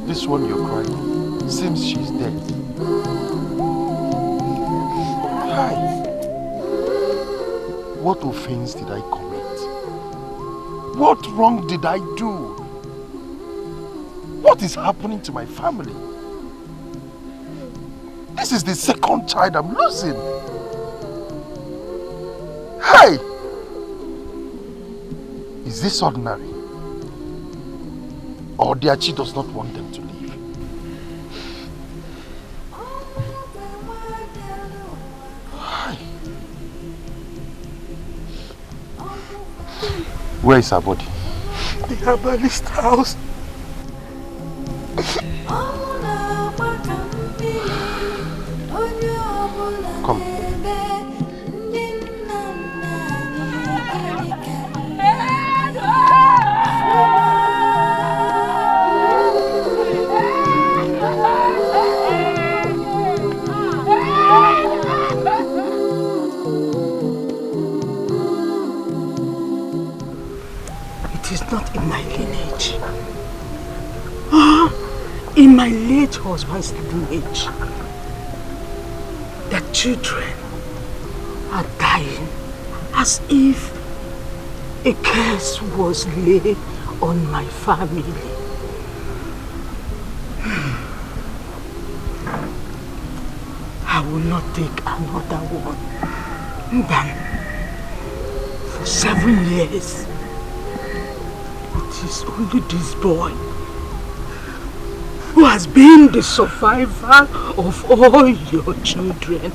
This one you're crying seems she's dead. Hi. What offense did I commit? What wrong did I do? What is happening to my family? This is the second child I'm losing. Hey! Is this ordinary? Or Diachi does not want them to leave? Hi. Where is her body? The herbalist house. Come. It is not in my lineage. In my late husband's lineage, the children are dying as if a curse was laid on my family. I will not take another one. Then, for 7 years, it is only this boy who has been the survivor of all your children.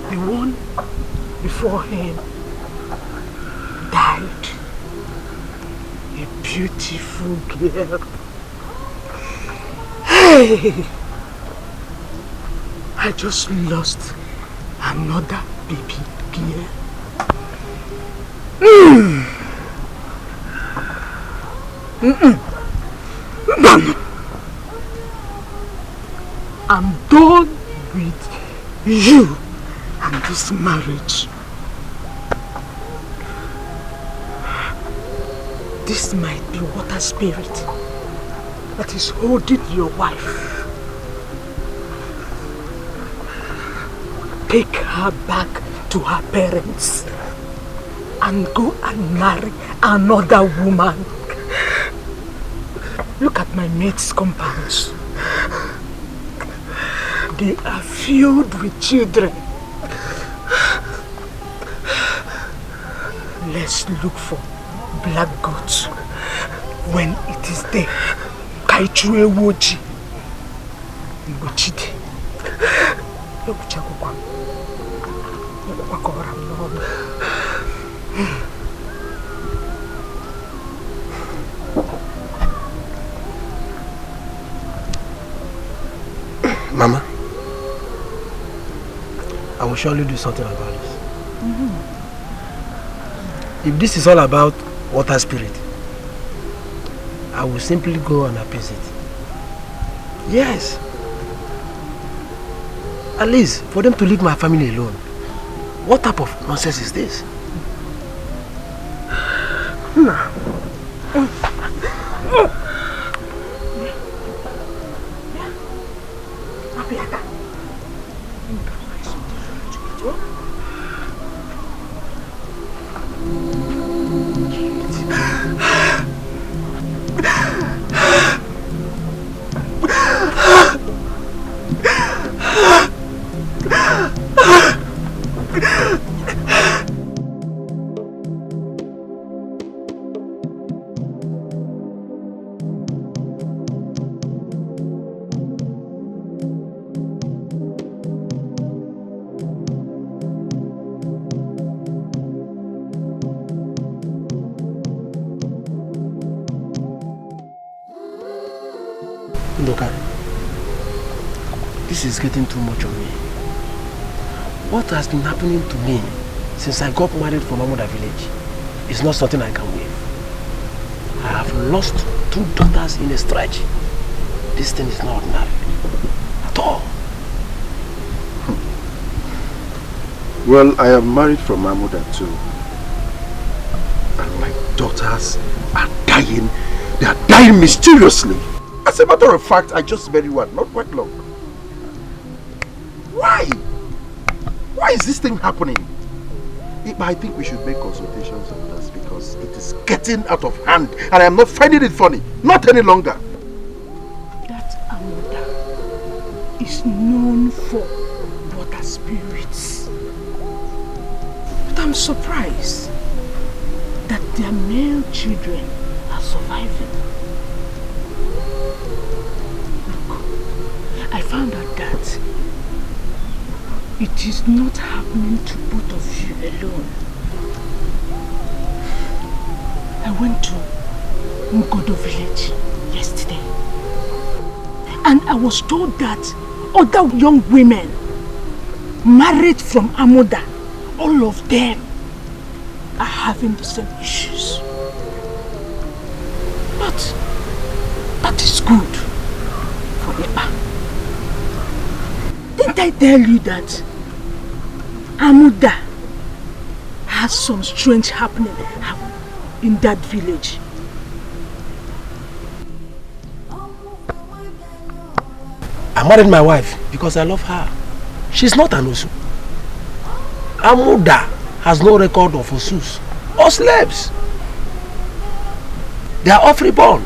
The one before him died. A beautiful girl. Hey! I just lost another baby girl. I'm done with you and this marriage. This might be water spirit that is holding your wife. Take her back to her parents and go and marry another woman. Look at my mate's compounds. They are filled with children. Let's look for black goats when it is there. Kaichue woji. Mbochide. Yokuchakukwa. Yokukwakora mnono. Mama, I will surely do something about this. If this is all about water spirit, I will simply go and appease it. Yes, At least for them to leave my family alone. What type of nonsense is this? Nah. This is getting too much on me. What has been happening to me since I got married from Amoda village is not something I can waive. I have lost 2 daughters in a stretch. This thing is not ordinary at all. Well, I am married from Amoda too. And my daughters are dying. They are dying mysteriously. As a matter of fact, I just married one, not quite long. Why? Why is this thing happening? I think we should make consultations on this because it is getting out of hand and I am not finding it funny. Not any longer. That Amoda is known for water spirits. But I'm surprised that their male children are surviving. Look, I found out that it is not happening to both of you alone. I went to Ngodo village yesterday and I was told that other young women married from Amoda, all of them are having the same issues. But that is good for Ipa. Didn't I tell you that Amoda has some strange happening in that village? I married my wife because I love her. She's not an Osu. Amoda has no record of Osus or slaves. They are all freeborn.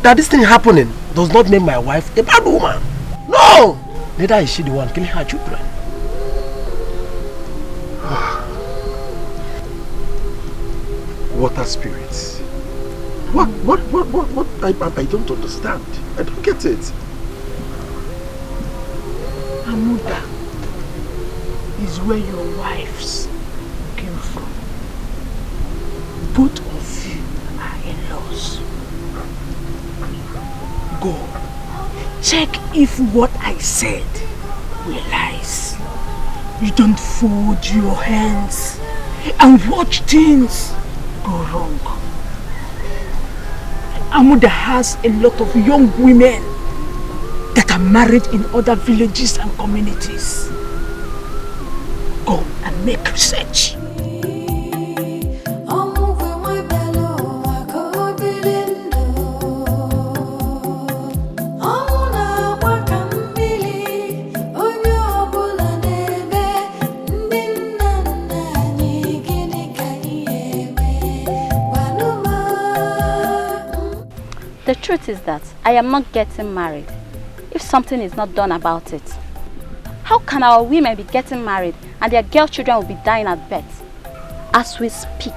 That this thing happening does not make my wife a bad woman. No! Neither is she the one killing her children. Water spirits. What? I don't understand. I don't get it. Amoda is where your wives came from. Both of you are in-laws. Go. Check if what I said were lies. You don't fold your hands and watch things go wrong. Amoda has a lot of young women that are married in other villages and communities. Go and make research. The truth is that I am not getting married if something is not done about it. How can our women be getting married and their girl children will be dying at birth? As we speak,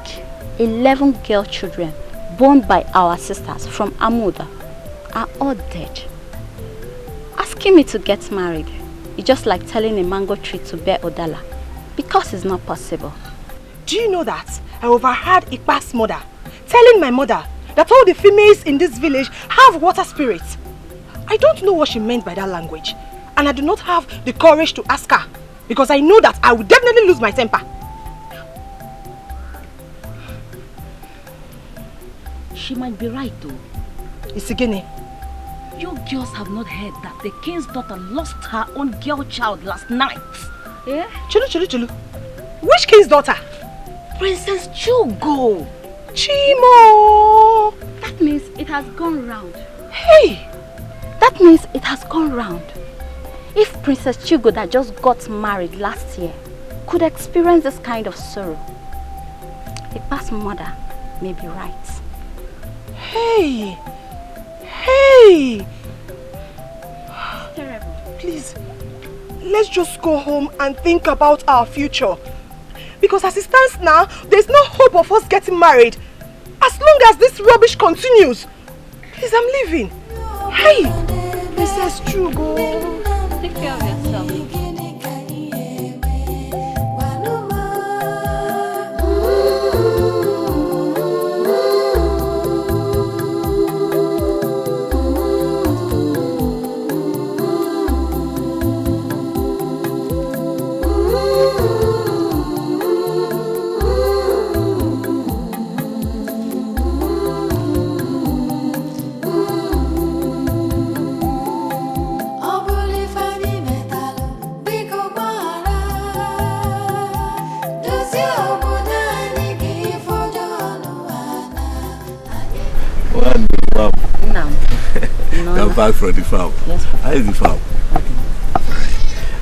11 girl children born by our sisters from Amoda are all dead. Asking me to get married is just like telling a mango tree to bear Odala because it's not possible. Do you know that I overheard Ikpa's mother telling my mother that all the females in this village have water spirits? I don't know what she meant by that language, and I do not have the courage to ask her because I know that I will definitely lose my temper. She might be right though. Isigene, You girls have not heard that the king's daughter lost her own girl child last night. Yeah? Chulu. Which king's daughter? Princess Chugo. Chimo! That means it has gone round. Hey! That means it has gone round. If Princess Chugo that just got married last year could experience this kind of sorrow, Ipa's mother may be right. Hey! Terrible. Please, let's just go home and think about our future. Because as it stands now, there's no hope of us getting married. As long as this rubbish continues. Please, I'm leaving. Hey! Princess Chugo. Take care of yourself. I'm back from the farm. Yes, how is the farm? Okay.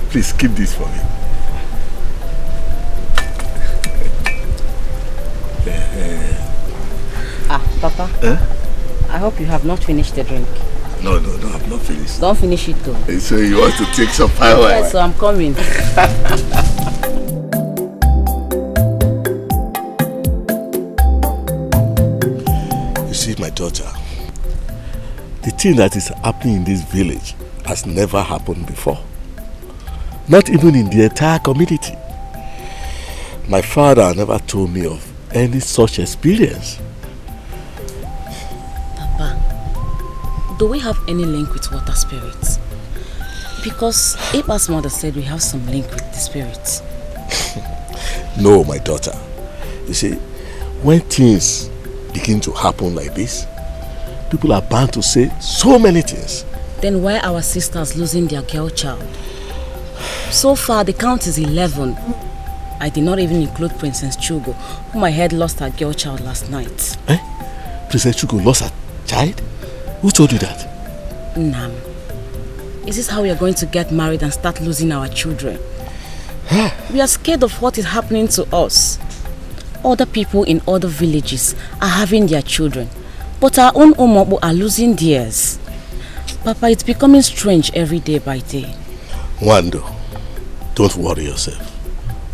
Please keep this for me. Papa. I hope you have not finished the drink. No, I've not finished. Don't finish it though. So you want to take some power? Yes, so I'm coming. You see, my daughter, the thing that is happening in this village has never happened before. Not even in the entire community. My father never told me of any such experience. Papa, do we have any link with water spirits? Because Ipa's mother said we have some link with the spirits. No, my daughter. You see, when things begin to happen like this, people are bound to say so many things. Then why are our sisters losing their girl child? So far, the count is 11. I did not even include Princess Chugo, whom I heard lost her girl child last night. Eh? Princess Chugo lost her child? Who told you that? Nam. Is this how we are going to get married and start losing our children? We are scared of what is happening to us. Other people in other villages are having their children, but our own Omobo are losing theirs. Papa, it's becoming strange every day by day. Wando, don't worry yourself.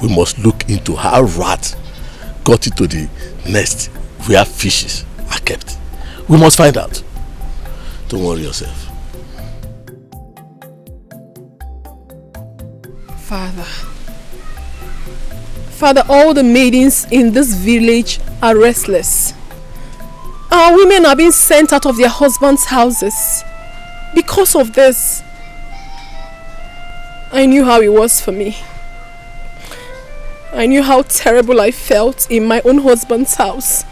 We must look into how rats got into the nest where fishes are kept. We must find out. Don't worry yourself. Father, all the maidens in this village are restless. Our women are being sent out of their husbands' houses. Because of this, I knew how it was for me. I knew how terrible I felt in my own husband's house.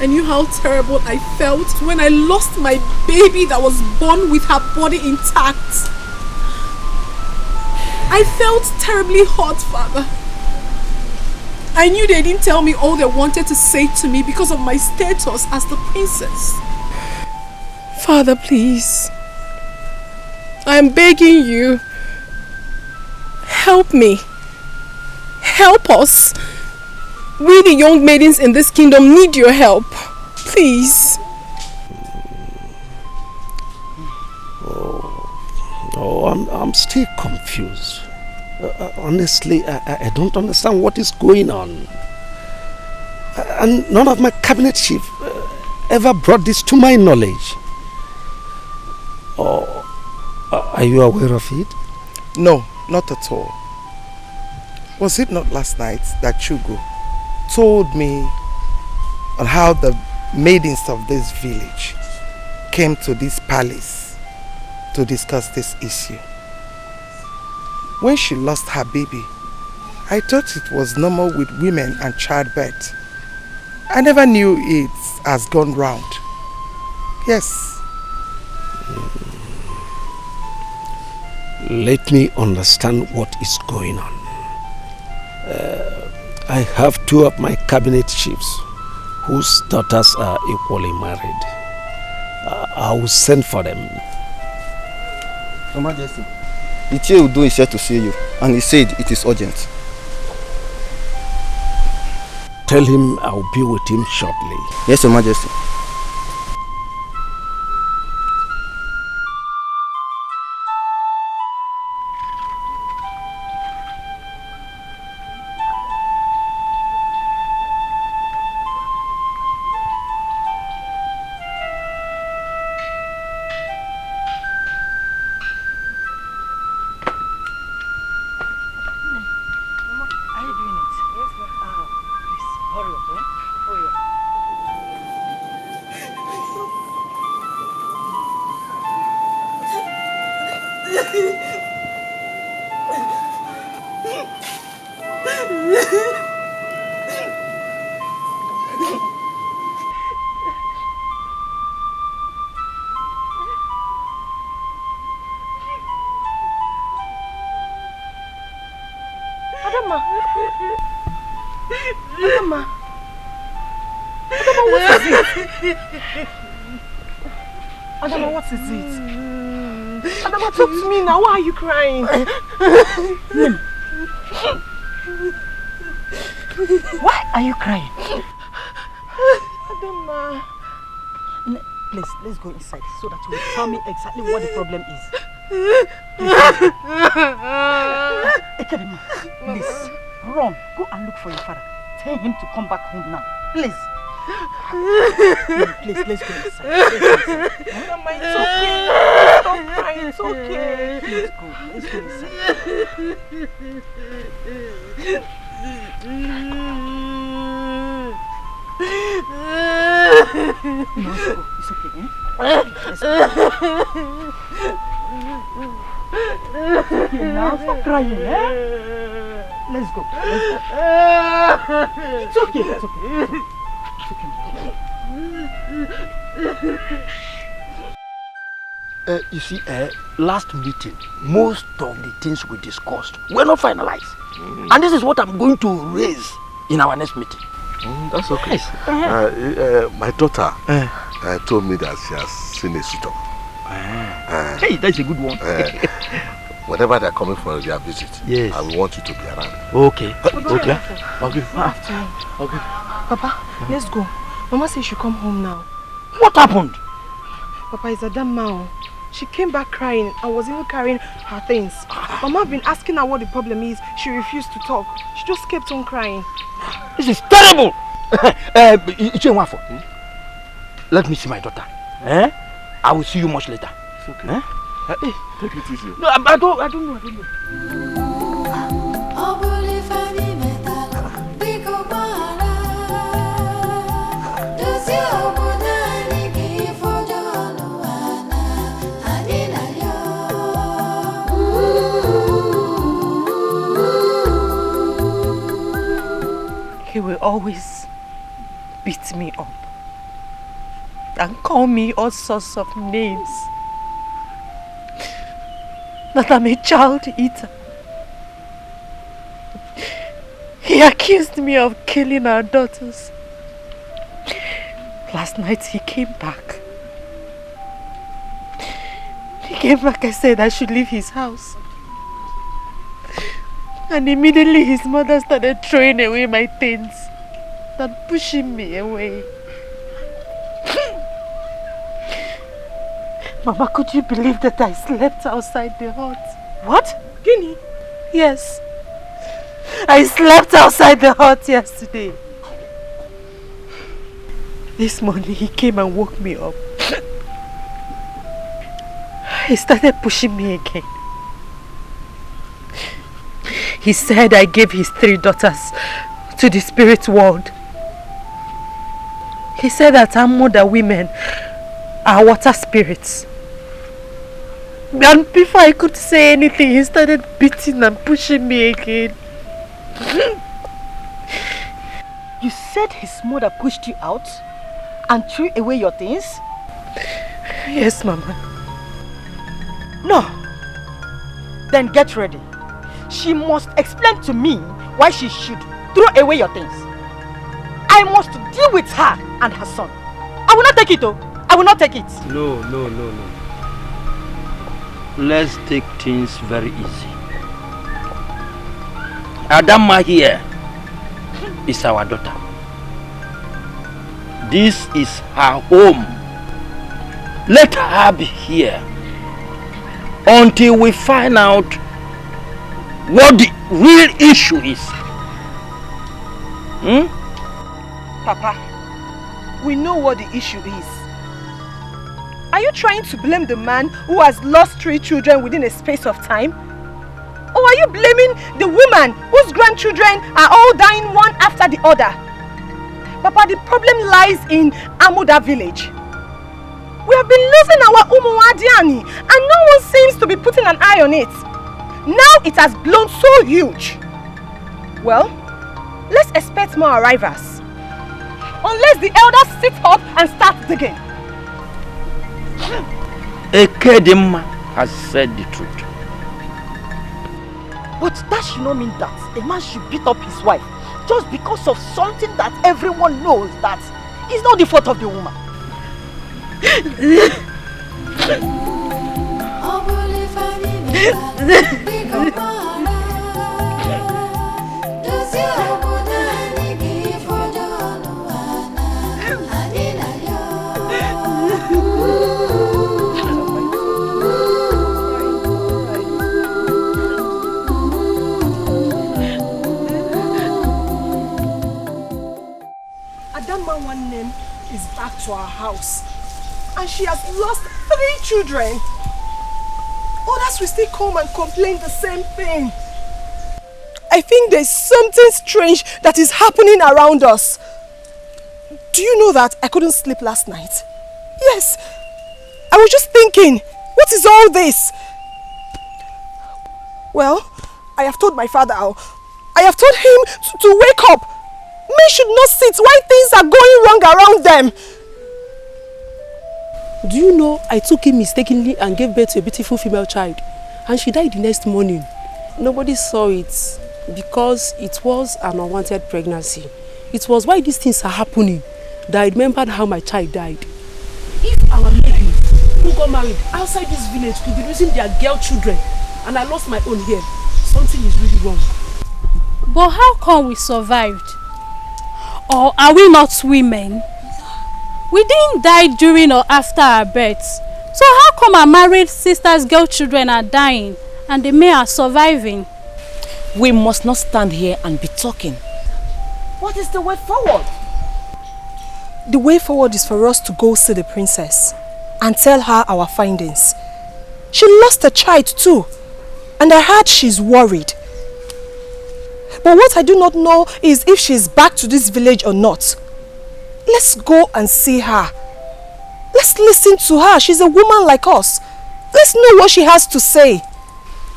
I knew how terrible I felt when I lost my baby that was born with her body intact. I felt terribly hurt, Father. I knew they didn't tell me all they wanted to say to me because of my status as the princess. Father, please. I am begging you. Help me. Help us. We, the young maidens in this kingdom, need your help. Please. I'm still confused. Honestly, I don't understand what is going on. And none of my cabinet chief ever brought this to my knowledge. Are you aware of it? No, not at all. Was it not last night that Chugo told me on how the maidens of this village came to this palace to discuss this issue? When she lost her baby, I thought it was normal with women and childbirth. I never knew it has gone round. Yes. Let me understand what is going on. I have 2 of my cabinet chiefs whose daughters are equally married. I will send for them. Your Majesty, the chair Udo is here to see you, and he said it is urgent. Tell him I will be with him shortly. Yes, Your Majesty. Adama, what is it? Adama, talk to me now. Why are you crying? Why are you crying? Adama. Please, let's go inside so that you will tell me exactly what the problem is. Ekadema, please, run. Go and look for your father. Tell him to come back home now. Please. Please, let's go inside. Mama, it's okay. Stop crying, it's okay. Let's go inside. No, it's okay. Let's go. It's okay now, stop crying, eh? Let's go. It's okay, it's okay. You see, last meeting, most of the things we discussed were not finalized. And this is what I'm going to raise in our next meeting. That's okay. Yes. My daughter told me that she has seen a suitor. Hey, that's a good one. Whenever they're coming for their visit, yes, I will want you to be around. Okay. Okay. Okay. Papa, let's go. Mama says she should come home now. What happened? Papa, it's Adama. She came back crying and was even carrying her things. Mama have been asking her what the problem is. She refused to talk. She just kept on crying. This is terrible! Let me see my daughter. I will see you much later. It's okay. Take it easy. No, I don't know. He will always beat me up and call me all sorts of names. That I'm a child eater. He accused me of killing our daughters. Last night he came back. I said I should leave his house. And immediately his mother started throwing away my things and pushing me away. Mama, could you believe that I slept outside the hut? What? Guinea? Yes. I slept outside the hut yesterday. This morning he came and woke me up. He started pushing me again. He said I gave his 3 daughters to the spirit world. He said that our mother women are water spirits. And before I could say anything, he started beating and pushing me again. You said his mother pushed you out and threw away your things? Yes, Mama. No. Then get ready. She must explain to me why she should throw away your things. I must deal with her and her son. I will not take it, though. I will not take it. No. Let's take things very easy. Adama here is our daughter. This is her home. Let her be here until we find out what the real issue is. Papa, we know what the issue is. Are you trying to blame the man who has lost 3 children within a space of time? Or are you blaming the woman whose grandchildren are all dying one after the other? Papa, the problem lies in Amuda village. We have been losing our Umuwadiani and no one seems to be putting an eye on it. Now it has blown so huge. Well, let's expect more arrivals. Unless the elders sit up and start digging. Ekedimma has said the truth. But that should not mean that a man should beat up his wife just because of something that everyone knows that is not the fault of the woman. Adama one name is back to our house and she has lost 3 children. Others will still come and complain the same thing. I think there's something strange that is happening around us. Do you know that I couldn't sleep last night? Yes. I was just thinking, what is all this? Well, I have told my father. I have told him to wake up. Men should not sit while things are going wrong around them. Do you know I took him mistakenly and gave birth to a beautiful female child, and she died the next morning. Nobody saw it because it was an unwanted pregnancy. It was why these things are happening that I remembered how my child died. If our ladies who got married outside this village could be losing their girl children and I lost my own here, something is really wrong. But how come we survived? Or are we not women? We didn't die during or after our births. So how come our married sisters' girl children are dying and the men are surviving? We must not stand here and be talking. What is the way forward? The way forward is for us to go see the princess and tell her our findings. She lost a child too, and I heard she's worried. But what I do not know is if she's back to this village or not. Let's go and see her. Let's listen to her. She's a woman like us. Let's know what she has to say.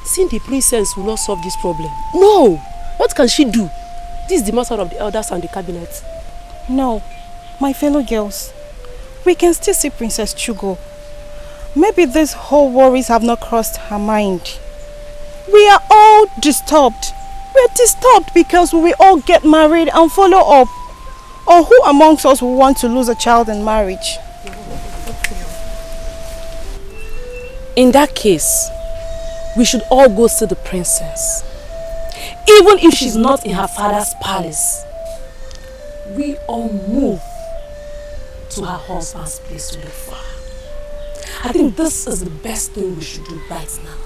Seeing the princess will not solve this problem. No! What can she do? This is the matter of the elders and the cabinet. No, my fellow girls. We can still see Princess Chugo. Maybe these whole worries have not crossed her mind. We are all disturbed. We are disturbed because we will all get married and follow up. Or who amongst us will want to lose a child in marriage? In that case, we should all go see the princess. Even if she's not in her father's palace, we all move to her husband's place to look for her. I think this is the best thing we should do right now.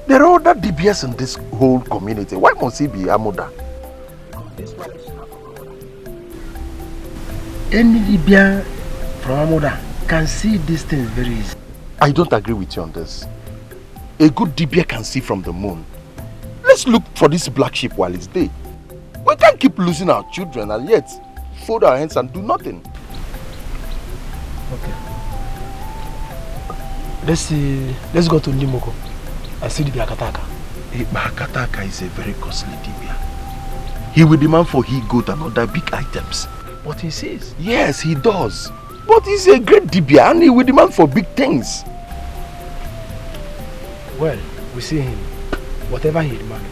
There are other DBS in this whole community. Why must he be Amuda? Any DBS from Amuda can see these things very easy. I don't agree with you on this. A good DBS can see from the moon. Let's look for this black sheep while it's day. We can't keep losing our children and yet fold our hands and do nothing. Okay. Let's go to Limoko. I see the Akataka. Akataka is a very costly dibia. He will demand for he goat and other big items. What he says? Yes, he does. But he's a great dibia and he will demand for big things. Well, we see him. Whatever he demands,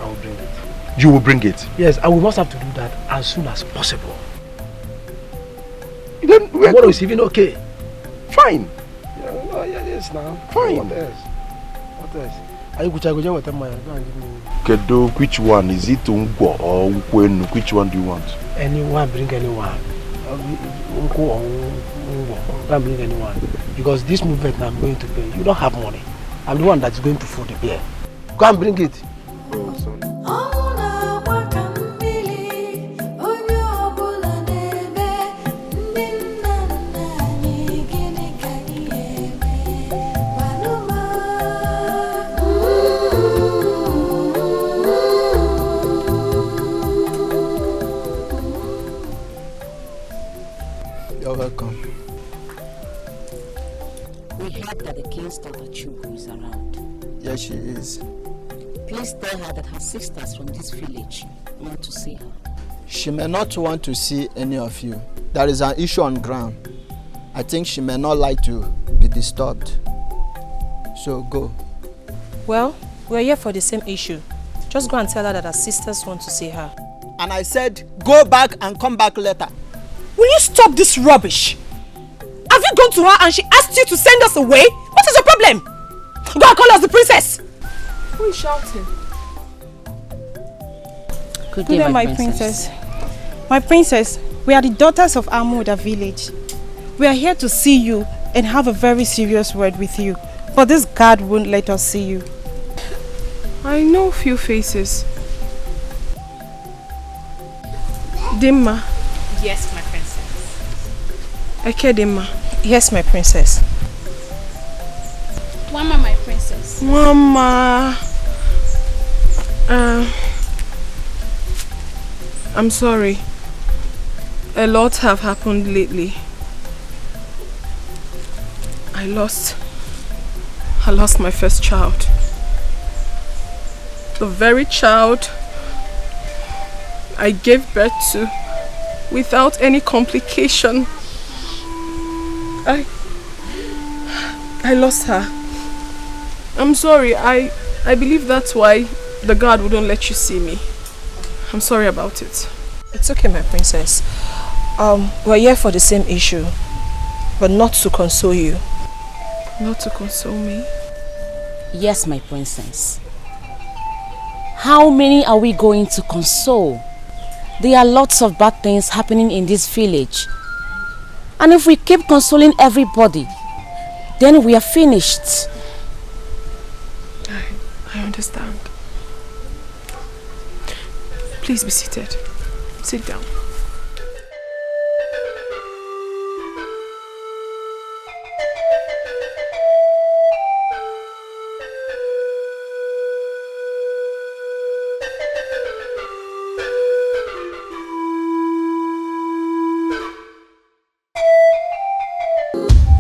I will bring it. You will bring it? Yes, and we must have to do that as soon as possible. Then tomorrow is even okay. Fine. Yeah, yes now. Fine. What else? What else? Are you going to tell me? Kedo, which one? Is it Ungwo or Ukwenu? Which one do you want? Anyone, bring anyone. Unko or Ungwo. Can't bring anyone. Because this movement I'm going to pay, you don't have money. I'm the one that's going to food the beer. Go and bring it. Oh, sorry. You're welcome. We heard that the king's daughter Chugu is around. Yes, she is. Please tell her that her sisters from this village want to see her. She may not want to see any of you. There is an issue on ground. I think she may not like to be disturbed. So go. Well, we're here for the same issue. Just go and tell her that her sisters want to see her. And I said, go back and come back later. Will you stop this rubbish? Have you gone to her and she asked you to send us away? What is your problem? Go and call us the princess. Who is shouting? Good day, my princess. My princess, we are the daughters of Amuda village. We are here to see you and have a very serious word with you. But this guard won't let us see you. I know few faces. Dimma. Yes, my princess. Eke Dimma. Yes, my princess. Mama, my princess. Mama. I'm sorry. A lot have happened lately. I lost my first child. The very child I gave birth to without any complication. I lost her. I'm sorry. I believe that's why the guard wouldn't let you see me. I'm sorry about it. It's okay, my princess. We're here for the same issue, but not to console you. Not to console me? Yes, my princess. How many are we going to console? There are lots of bad things happening in this village. And if we keep consoling everybody, then we are finished. I understand. Please be seated. Sit down.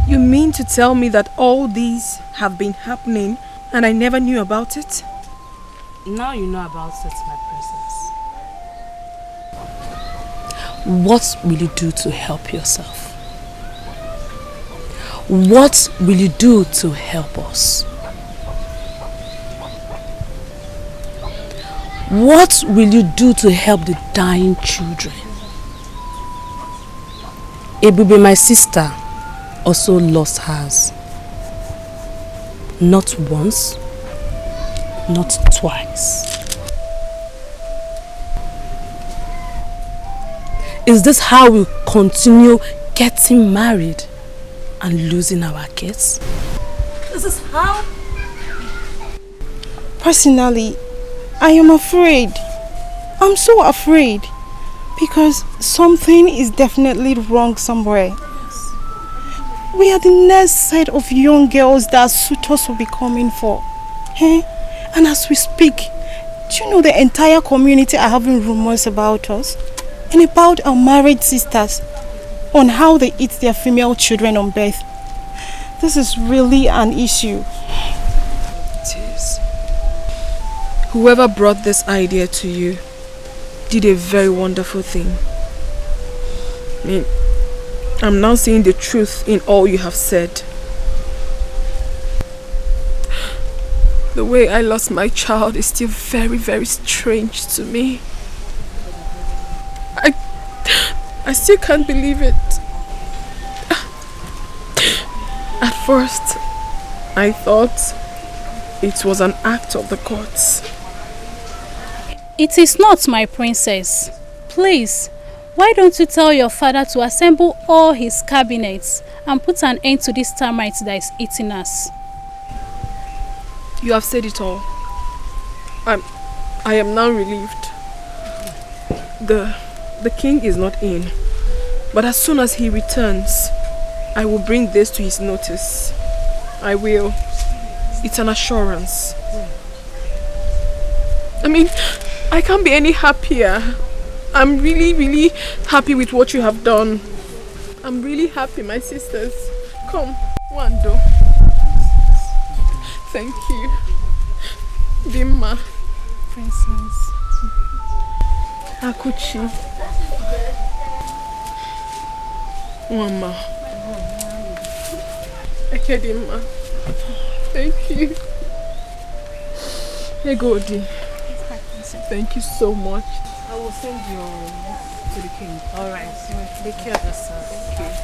You mean to tell me that all these have been happening and I never knew about it? Now you know about it, my princess. What will you do to help yourself? What will you do to help us? What will you do to help the dying children? Ebube, my sister, also lost hers. Not once, not twice. Is this how we continue getting married and losing our kids? This is how? Personally, I am afraid. I'm so afraid. Because something is definitely wrong somewhere. We are the next set of young girls that suitors will be coming for. And as we speak, do you know the entire community are having rumors about us? And about our married sisters on how they eat their female children on birth. This is really an issue. It is. Whoever brought this idea to you did a very wonderful thing. I mean, I'm now seeing the truth in all you have said. The way I lost my child is still very, very strange to me. I still can't believe it. At first, I thought it was an act of the gods. It is not, my princess. Please, why don't you tell your father to assemble all his cabinets and put an end to this termite that is eating us? You have said it all. I am now relieved. The king is not in, but as soon as he returns, I will bring this to his notice. I will. It's an assurance. I mean, I can't be any happier. I'm really, really happy with what you have done. I'm really happy, my sisters. Come, Wando. Thank you. Dimma. Princess. Akuchi. Mama. Ekedimma. Thank you. Egodi. Thank you so much. I will send you to the king. Alright. Take care of yourself. Thank you.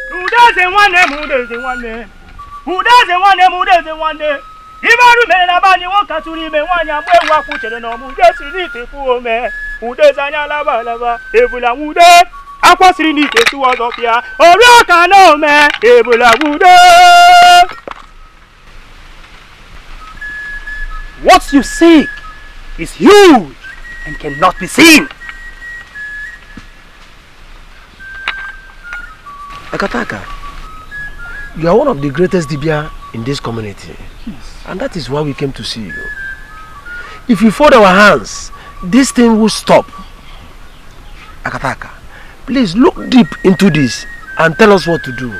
Who doesn't want them? Who doesn't want them? Who doesn't want them? Who doesn't want them? Ibaru me na bani wonka turi me wanya mwe wa kuchere no mu desi ni tefu me. Who does anya lava lava? Ebula wude. Akwa siri ni tefu ozofia. Ori oka no me. Ebula wude. What you seek is huge and cannot be seen. Akataka, you are one of the greatest Dibia in this community. Yes. And that is why we came to see you. If you fold our hands, this thing will stop. Akataka, please look deep into this and tell us what to do.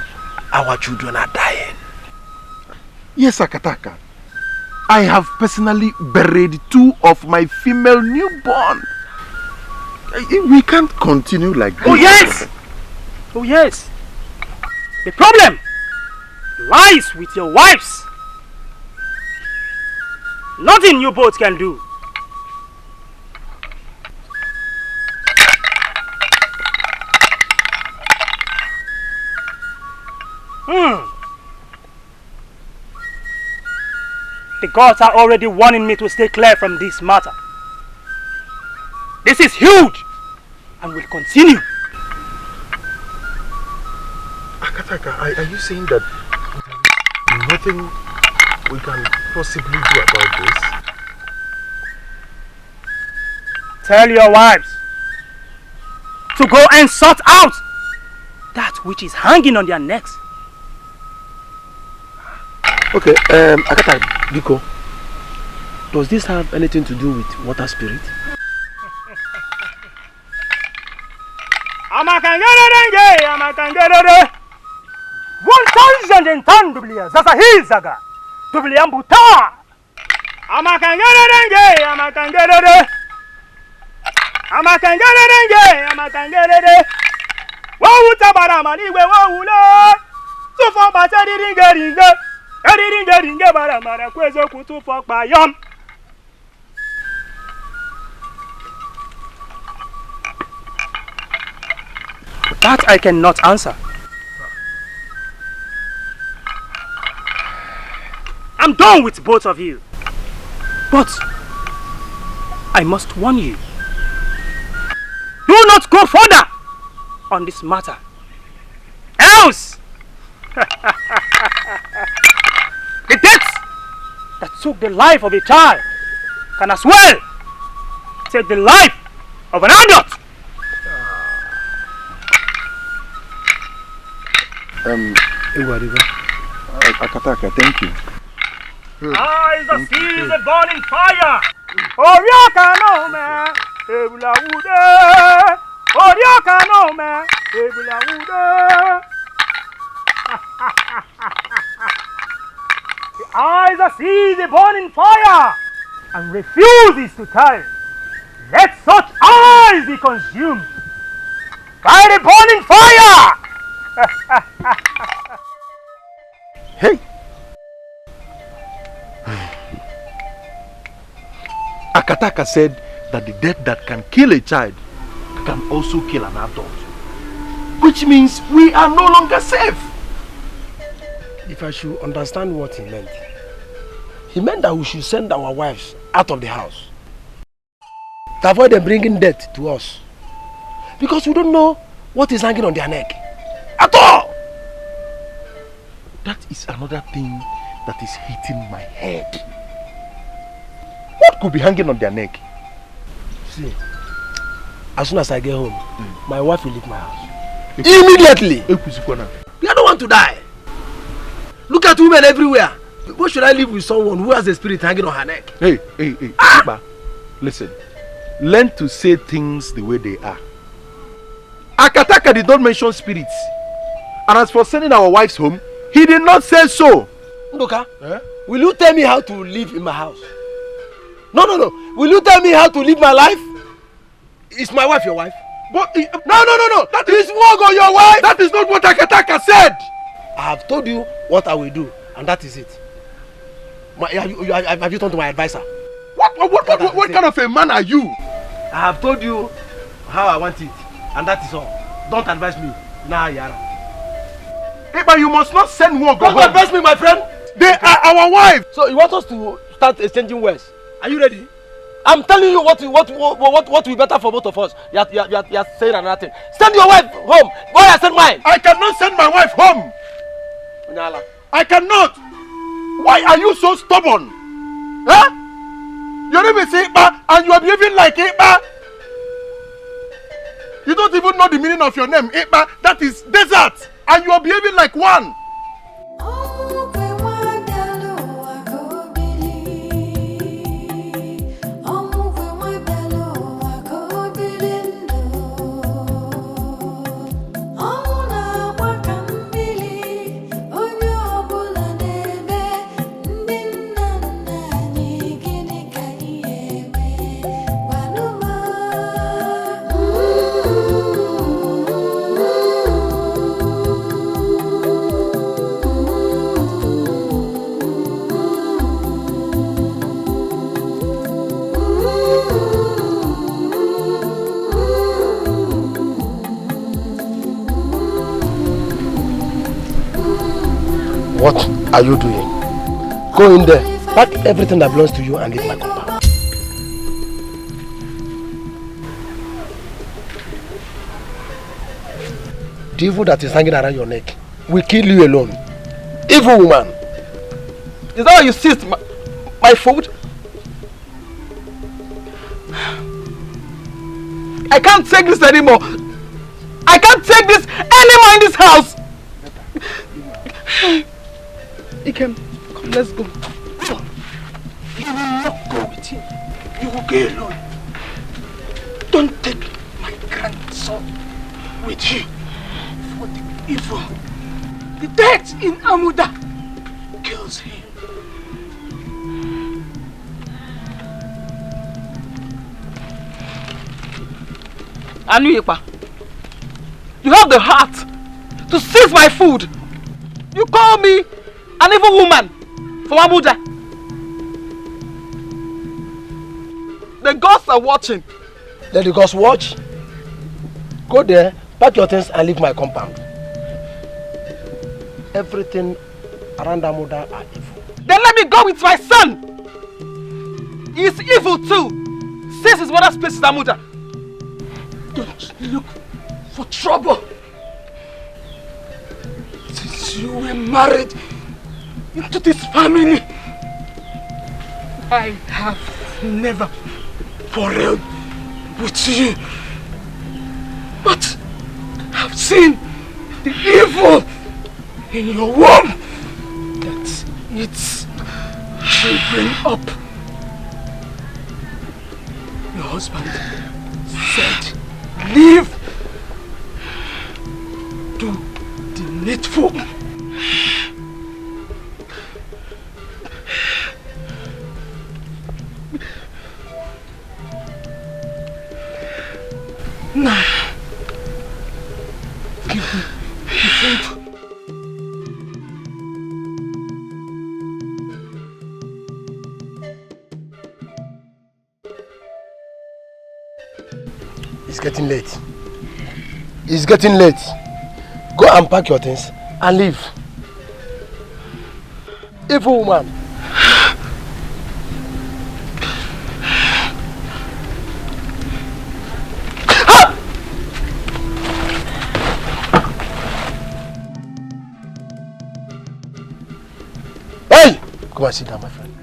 Our children are dying. Yes, Akataka. I have personally buried 2 of my female newborn. We can't continue like this. Oh yes! Oh yes! The problem lies with your wives. Nothing you both can do. The gods are already warning me to stay clear from this matter. This is huge and will continue. Akataka, are you saying that nothing we can possibly do about this? Tell your wives to go and sort out that which is hanging on their necks. Okay, Akataka, Biko, does this have anything to do with water spirit? Amakangerere. 1010 dublia sasa hii zaga dublia mbuta amakangerere wo utabara maniwe wo ula tufo bateri ringe bara mara kwezo kutufo pa yom. That I cannot answer. I'm done with both of you. But I must warn you. Do not go further on this matter. Else the death that took the life of a child can as well take the life of an adult. Iguariba. Akataka, thank you. Eyes that see the burning fire. Oriaka no man, Ebula Ude. Oriaka no man, Ebula Ude. The eyes that see the burning fire and refuses to tire. Let such eyes be consumed by the burning fire. Hey! Akataka said that the death that can kill a child can also kill an adult. Which means we are no longer safe. If I should understand what he meant that we should send our wives out of the house to avoid them bringing death to us. Because we don't know what is hanging on their neck. At all! That is another thing that is hitting my head. What could be hanging on their neck? See, as soon as I get home, my wife will leave my house. Immediately! We don't want to die. Look at women everywhere. Why should I live with someone who has a spirit hanging on her neck? Hey, Iba, listen. Learn to say things the way they are. Akataka did not mention spirits. And as for sending our wives home, he did not say so. Ndoka, will you tell me how to live in my house? No. Will you tell me how to live my life? Is my wife your wife? But no. That is Wogo, your wife. That is not what Akataka said. I have told you what I will do, and that is it. Have you turned to my advisor? What kind of a man are you? I have told you how I want it, and that is all. Don't advise me. Nah, Yara. Hey, but you must not send Wogo. Don't advise me, my friend. They are our wives. So you want us to start exchanging words? Are you ready? I'm telling you what will be better for both of us. You are saying another thing. Send your wife home. Why I send mine? I cannot send my wife home. I cannot. Why are you so stubborn? Huh? Your name is Iba and you are behaving like Iba. You don't even know the meaning of your name, Iba. That is desert. And you are behaving like one. What are you doing? Go in there, pack everything that belongs to you and leave my compound. The evil that is hanging around your neck will kill you alone. Evil woman! Is that how you seized my food? I can't take this anymore! I can't take this anymore in this house! Ikem, come, let's go. You will not go with him. You will go alone. Don't take my grandson with you. For the evil, the death in Amuda kills him. Anuyepa, you have the heart to seize my food. You call me an evil woman from Abuja. The gods are watching. Let the gods watch. Go there, pack your things and leave my compound. Everything around Amuda are evil. Then let me go with my son. He is evil too. Since his mother's place is Amuda. Don't look for trouble. Since you were married into this family, I have never quarreled with you, but I've seen the evil in your womb that its children up. Your husband said, leave. Do the needful. Now, give me the food. It's getting late. It's getting late. Go and pack your things and leave. Evil woman. Hey! Come and sit down, my friend.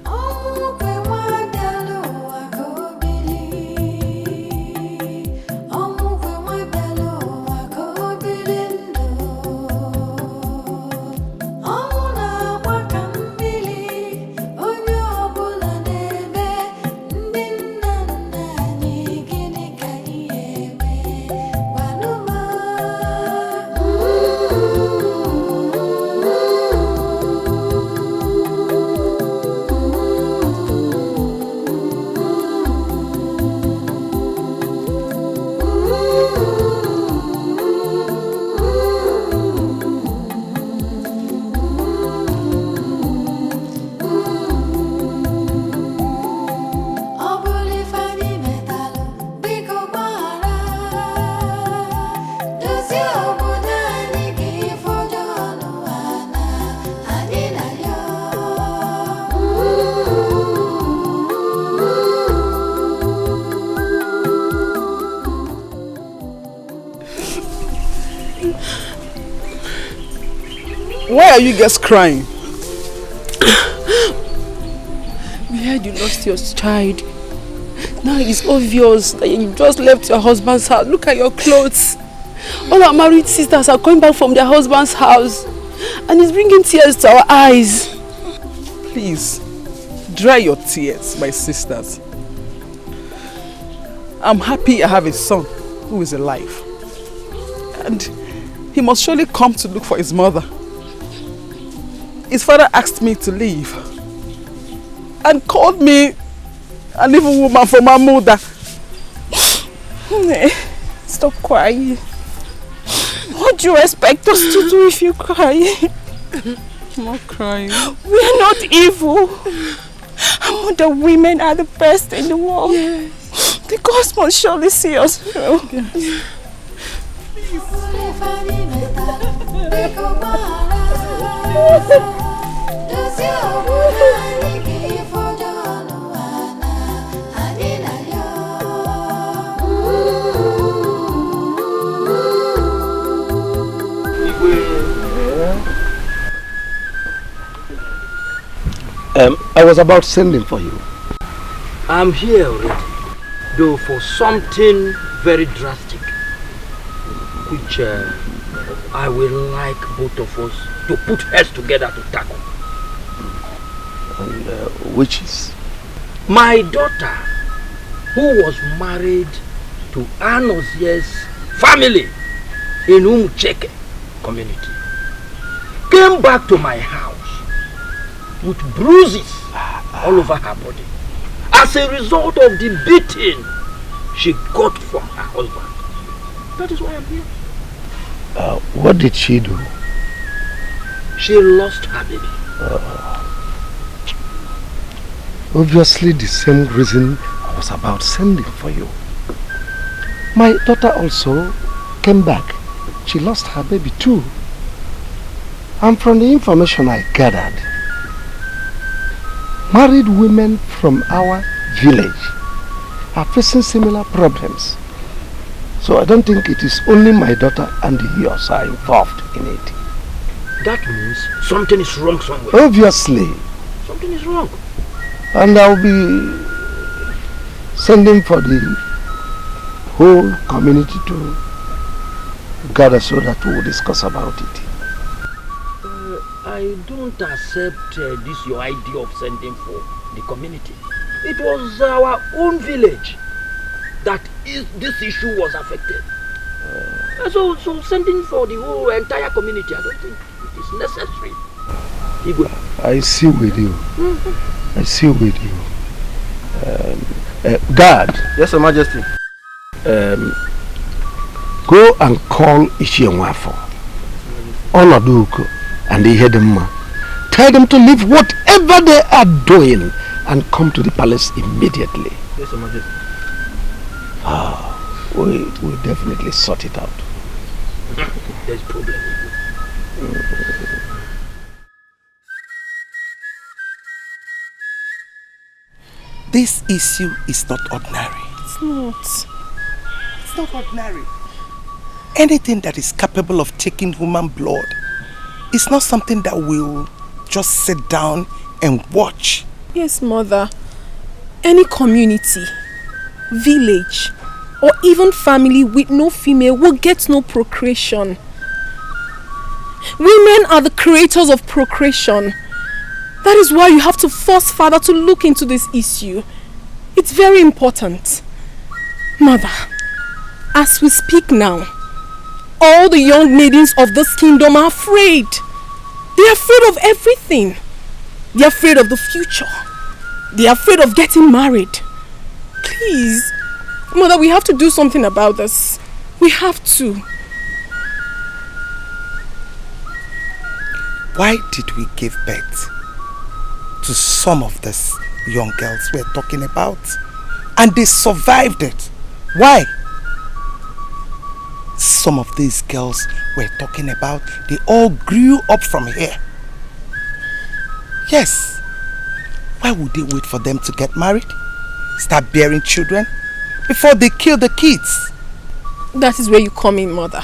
Why are you guys crying? We heard you lost your child. Now it's obvious that you just left your husband's house. Look at your clothes. All our married sisters are coming back from their husband's house. And it's bringing tears to our eyes. Please, dry your tears, my sisters. I'm happy I have a son who is alive. And he must surely come to look for his mother. His father asked me to leave and called me an evil woman for my mother. Stop crying. What do you expect us to do if you cry? I'm not crying. We are not evil. The women are the best in the world. Yes. The gods must surely see us through. Yes. I was about sending for you. I'm here already, though for something very drastic, which I will like both of us to put heads together to tackle. And which is? My daughter, who was married to Anozie's family in Umucheke community, came back to my house with bruises all over her body as a result of the beating she got from her husband. That is why I'm here. What did she do? She lost her baby. Obviously the same reason I was about sending for you. My daughter also came back. She lost her baby too. And from the information I gathered, married women from our village are facing similar problems. So I don't think it is only my daughter and yours are involved in it. That means something is wrong somewhere. Obviously. Something is wrong. And I'll be sending for the whole community to gather so that we'll discuss about it. I don't accept this your idea of sending for the community. It was our own village that this issue was affected. So sending for the whole entire community, I don't think it is necessary. Igwe. I see with you. I see with you. Guard. Yes, Your Majesty. Go and call Ishienwafo, Onaduko, and the Hedema. Tell them to leave whatever they are doing and come to the palace immediately. Yes, Your Majesty. We'll definitely sort it out. There's problem. This issue is not ordinary. It's not. It's not ordinary. Anything that is capable of taking human blood is not something that we'll just sit down and watch. Yes, Mother. Any community, village, or even family with no female will get no procreation. Women are the creators of procreation. That is why you have to force Father to look into this issue. It's very important. Mother, as we speak now, all the young maidens of this kingdom are afraid. They are afraid of everything. They are afraid of the future. They are afraid of getting married. Please, Mother, we have to do something about this. We have to. Why did we give birth to some of these young girls we're talking about? And they survived it. Why? Some of these girls we're talking about, they all grew up from here. Yes. Why would they wait for them to get married? Start bearing children before they kill the kids? That is where you come in, Mother.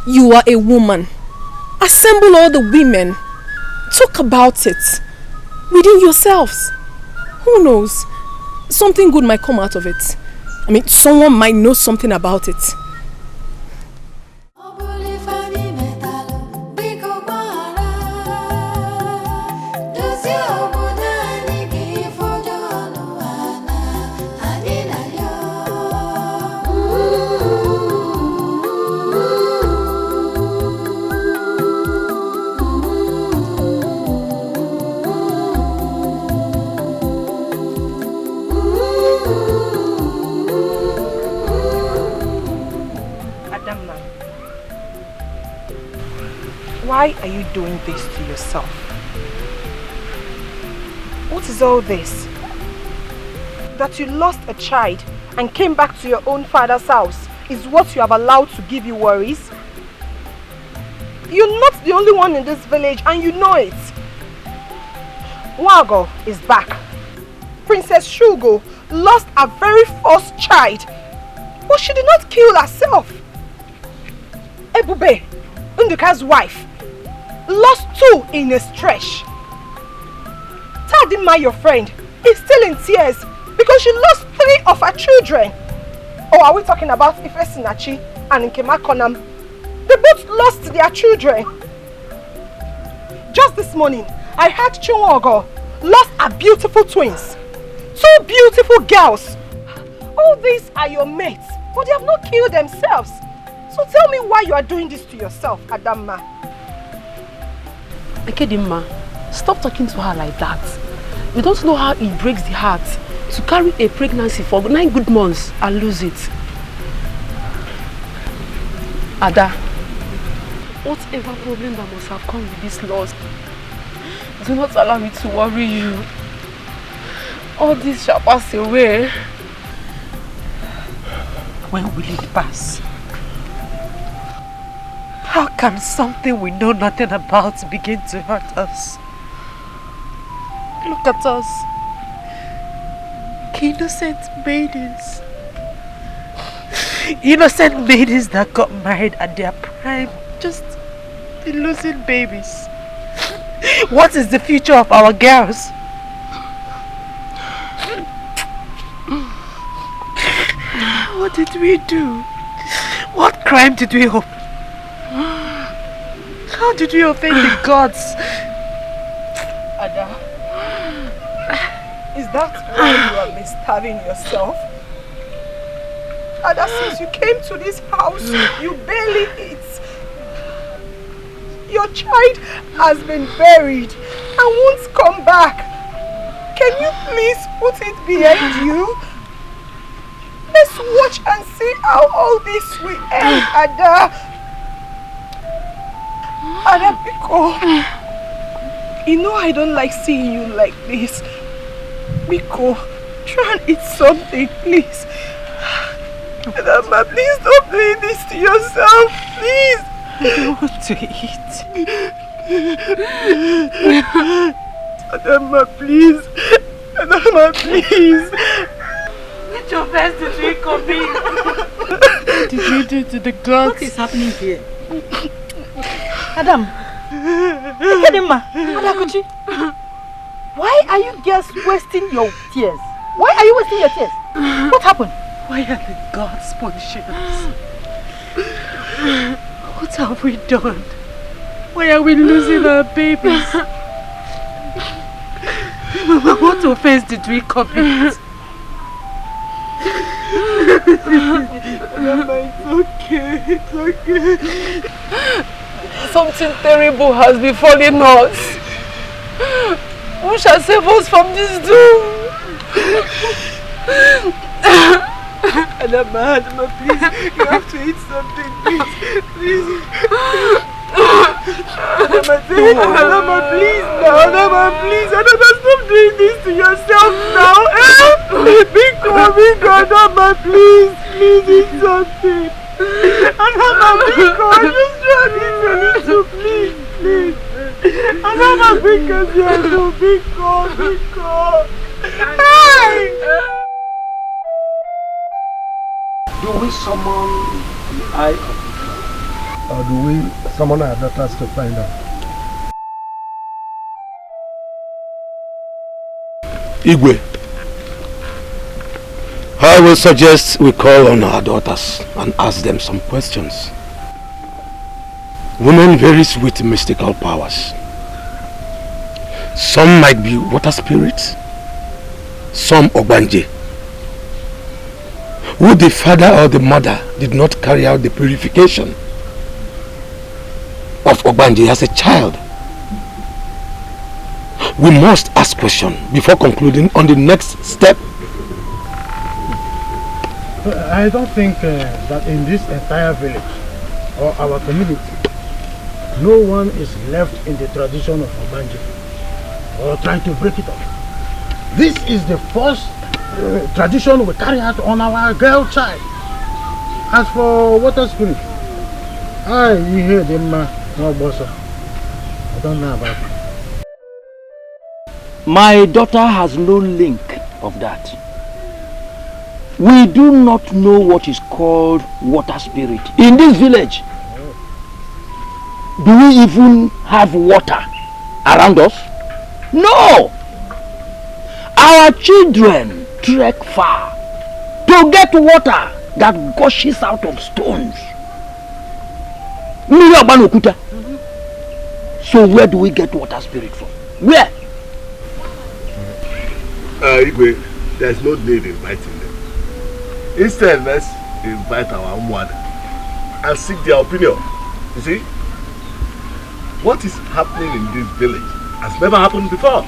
You are a woman. Assemble all the women. Talk about it. Within yourselves. Who knows? Something good might come out of it. I mean, someone might know something about it. Why are you doing this to yourself? What is all this? That you lost a child and came back to your own father's house is what you have allowed to give you worries? You're not the only one in this village and you know it. Wago is back. Princess Shugo lost her very first child, but she did not kill herself. Ebube, Nduka's wife, lost 2 in a stretch. Tadima, your friend, is still in tears because she lost 3 of her children. Or are we talking about Ifesinachi and Nkema Konam? They both lost their children. Just this morning, I heard Chunwogo lost her beautiful twins. 2 beautiful girls. All these are your mates, but they have not killed themselves. So tell me why you are doing this to yourself, Adamma. Ekedimma, stop talking to her like that. You don't know how it breaks the heart to carry a pregnancy for 9 good months and lose it. Ada, whatever problem that must have come with this loss, do not allow me to worry you. All this shall pass away. When will it pass? How can something we know nothing about begin to hurt us? Look at us. Innocent maidens. Innocent maidens that got married at their prime, just losing babies. What is the future of our girls? What did we do? What crime did we offend? How did we offend the gods that why you have been starving yourself? And that since you came to this house, you barely eat. Your child has been buried and won't come back. Can you please put it behind you? Let's watch and see how all this will end, Ada. Ada Biko, you know I don't like seeing you like this. Biko, try and eat something, please. Adama, please don't do this to yourself, please. I don't want to eat. Adama, please. Adama, please. Get your best to drink of me. What did you do to the gods? What is happening here? Adam. Look at him, ma. Adakuchi. Why are you girls wasting your tears? Why are you wasting your tears? What happened? Why are the gods punishing us? What have we done? Why are we losing our babies? Mama, what offense did we commit? Mama, it's okay. It's okay. Something terrible has befallen us. Who shall save us from this doom? Adama, please, you have to eat something, please. Adama, please, now, Adama, please. Adama, stop doing this to yourself now. Biko, Adama, please eat something. Adama, Biko, I just trying to eat a little, please. Adama, Biko. Hey! Do we summon the eye of the God? Or do we summon our daughters to find out? Igwe, I will suggest we call on our daughters and ask them some questions. Women vary with mystical powers. Some might be water spirits, some Ogbanje. Who the father or the mother did not carry out the purification of Ogbanje as a child. We must ask questions before concluding on the next step. I don't think that in this entire village or our community, no one is left in the tradition of Ogbanje or trying to break it up. This is the first tradition we carry out on our girl child. As for water spirit, you hear them, no boss. I don't know about it. My daughter has no link of that. We do not know what is called water spirit in this village. Do we even have water around us? No! Our children trek far to get water that gushes out of stones. So where do we get water spirit from? Where? Igwe, there's no need in inviting them. Instead, let's invite our own mother and seek their opinion. You see, what is happening in this village has never happened before.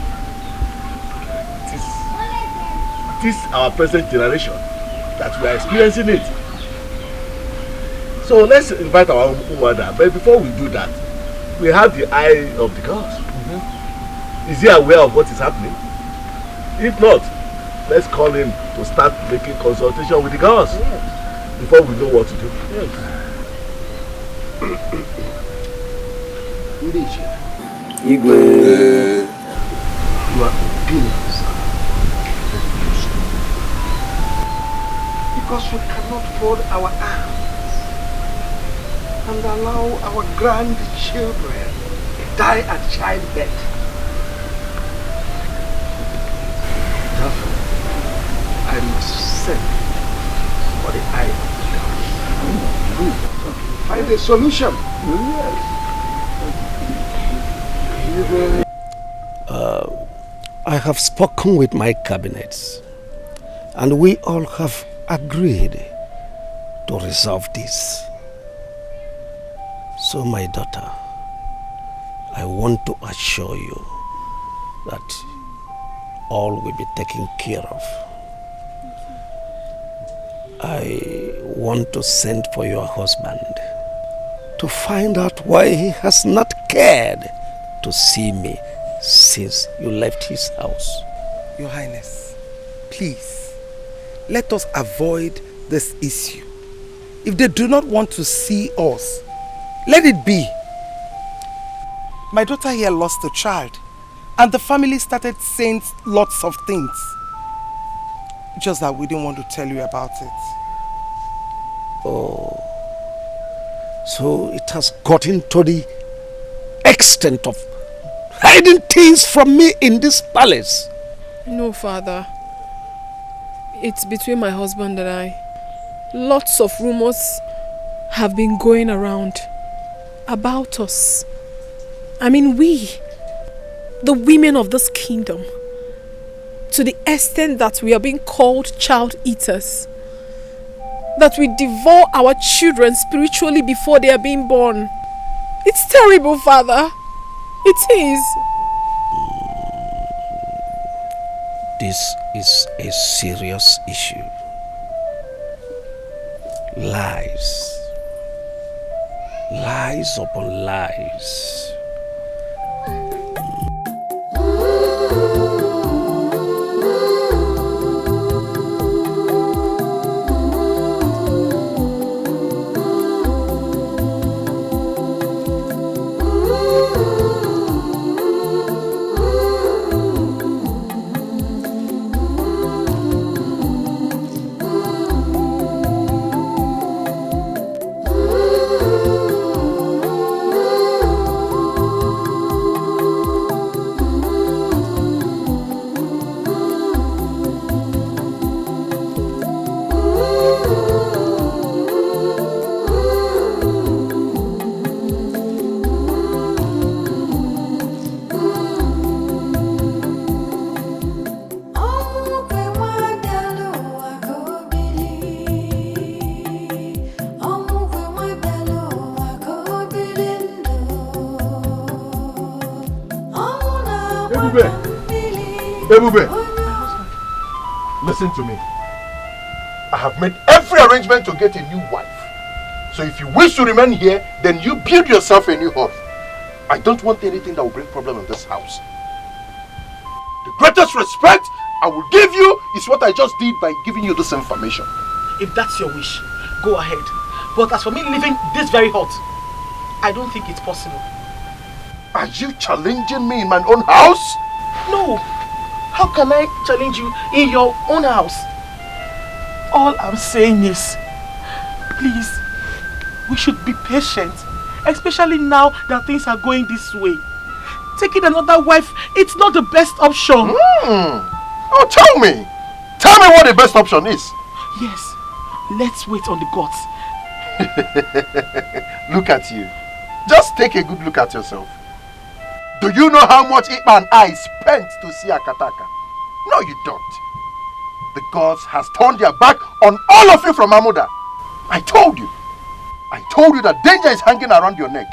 It is our present generation that we are experiencing it. So let's invite our own mother. But before we do that, we have the eye of the gods. Is he aware of what is happening? If not, let's call him to start making consultation with the gods before we know what to do. Igwe, your opinions because we cannot fold our arms and allow our grandchildren die at childbirth. Therefore, I must send for the eye of the God. Find a solution. I have spoken with my cabinets, and we all have agreed to resolve this. So, my daughter, I want to assure you that all will be taken care of. I want to send for your husband to find out why he has not cared to see me since you left his house. Your Highness, please, let us avoid this issue. If they do not want to see us, let it be. My daughter here lost a child, and the family started saying lots of things. Just that we didn't want to tell you about it. Oh, so it has gotten to the extent of hiding things from me in this palace. No, Father. It's between my husband and I. Lots of rumors have been going around about us. I mean, we, the women of this kingdom, to the extent that we are being called child eaters, that we devour our children spiritually before they are being born. It's terrible, Father. It is. This is a serious issue. Lies. Lies upon lies. Ebube, listen to me. I have made every arrangement to get a new wife. So if you wish to remain here, then you build yourself a new home. I don't want anything that will bring problem in this house. The greatest respect I will give you is what I just did by giving you this information. If that's your wish, go ahead. But as for me leaving this very hut, I don't think it's possible. Are you challenging me in my own house? No. How can I challenge you in your own house? All I'm saying is, please, we should be patient, especially now that things are going this way. Taking another wife, it's not the best option. Oh, tell me what the best option is. Yes, let's wait on the gods. Look at you. Just take a good look at yourself. Do you know how much Ikpa and I spent to see Akataka? No, you don't. The gods has turned their back on all of you from Amuda. I told you that danger is hanging around your neck.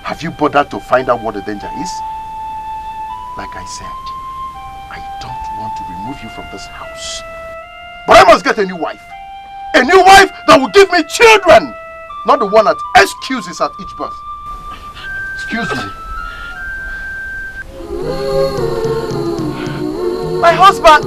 Have you bothered to find out what the danger is? Like I said, I don't want to remove you from this house. But I must get a new wife. A new wife that will give me children. Not the one that excuses at each birth. Excuse me. My husband!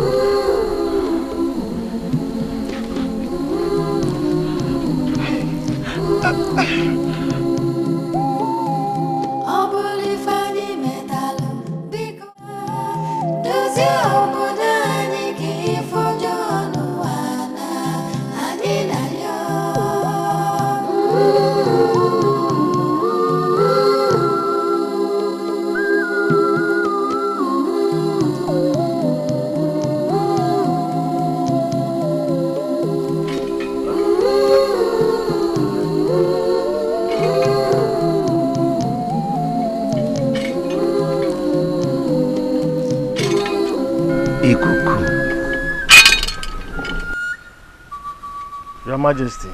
Majesty,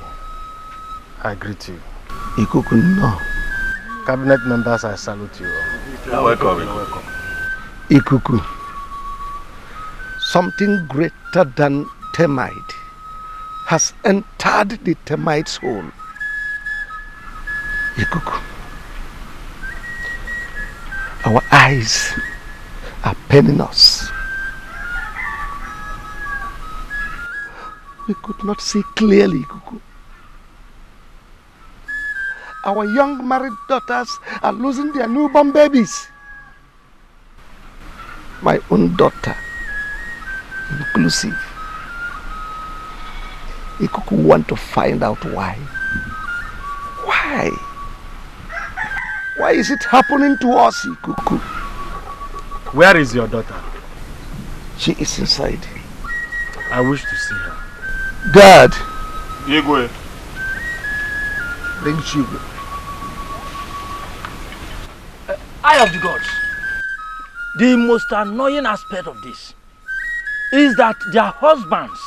I greet you. Ikuku, no. Cabinet members, I salute you all. You're welcome. You're welcome. Ikuku, something greater than termite has entered the termite's hole. Ikuku, our eyes are paining us. We could not see clearly, Ikuku. Our young married daughters are losing their newborn babies. My own daughter, inclusive. Ikuku want to find out why. Why? Why is it happening to us, Ikuku? Where is your daughter? She is inside. I wish to see her. God! Igwe. Bring Chigwe. Eye of the gods. The most annoying aspect of this is that their husbands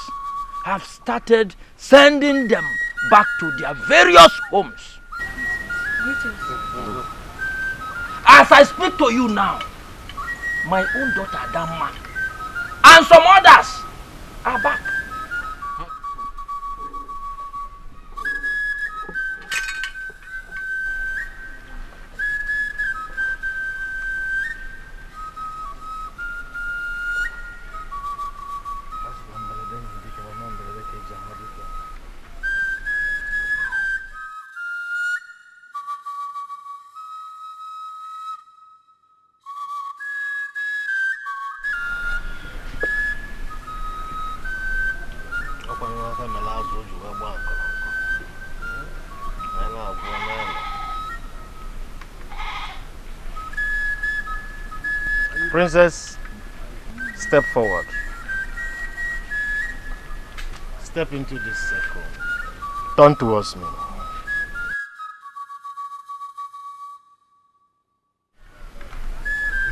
have started sending them back to their various homes. As I speak to you now, my own daughter Adama and some others are back. Princess, step forward. Step into this circle. Turn towards me.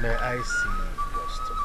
May I see your stomach?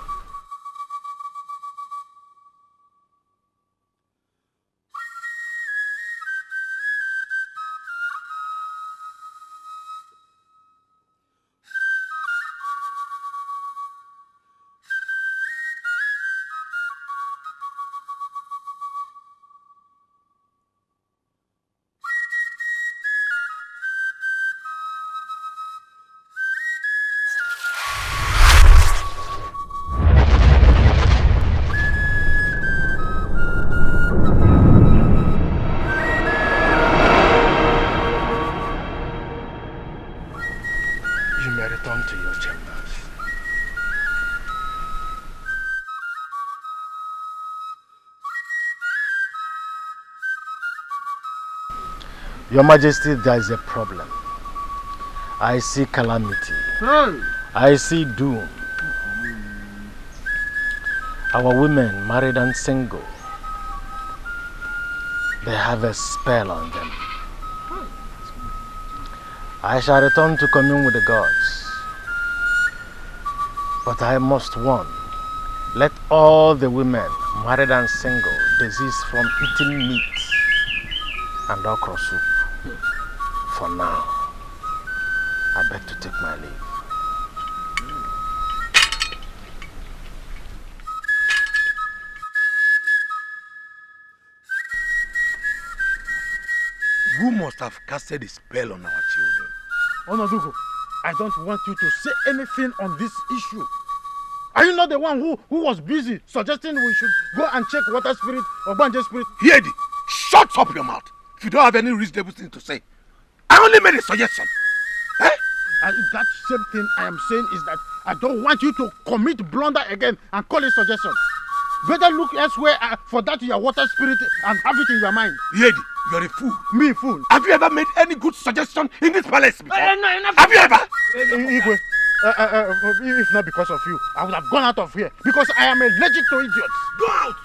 Your Majesty, there is a problem. I see calamity. I see doom. Our women, married and single, they have a spell on them. I shall return to commune with the gods. But I must warn, let all the women, married and single, desist from eating meat and okra soup. For now, I beg to take my leave. Who must have casted a spell on our children? Onodugo, I don't want you to say anything on this issue. Are you not the one who was busy suggesting we should go and check water spirit or Banje spirit? Yedi, shut up your mouth if you don't have any reasonable thing to say. I only made a suggestion. Eh? And that same thing I am saying is that I don't want you to commit blunder again and call it suggestion. Better look elsewhere for that your water spirit and have it in your mind. Yedi, you're a fool. Me, fool. Have you ever made any good suggestion in this palace before? No, have you ever? Igwe, if not because of you, I would have gone out of here because I am allergic to idiots. Go out!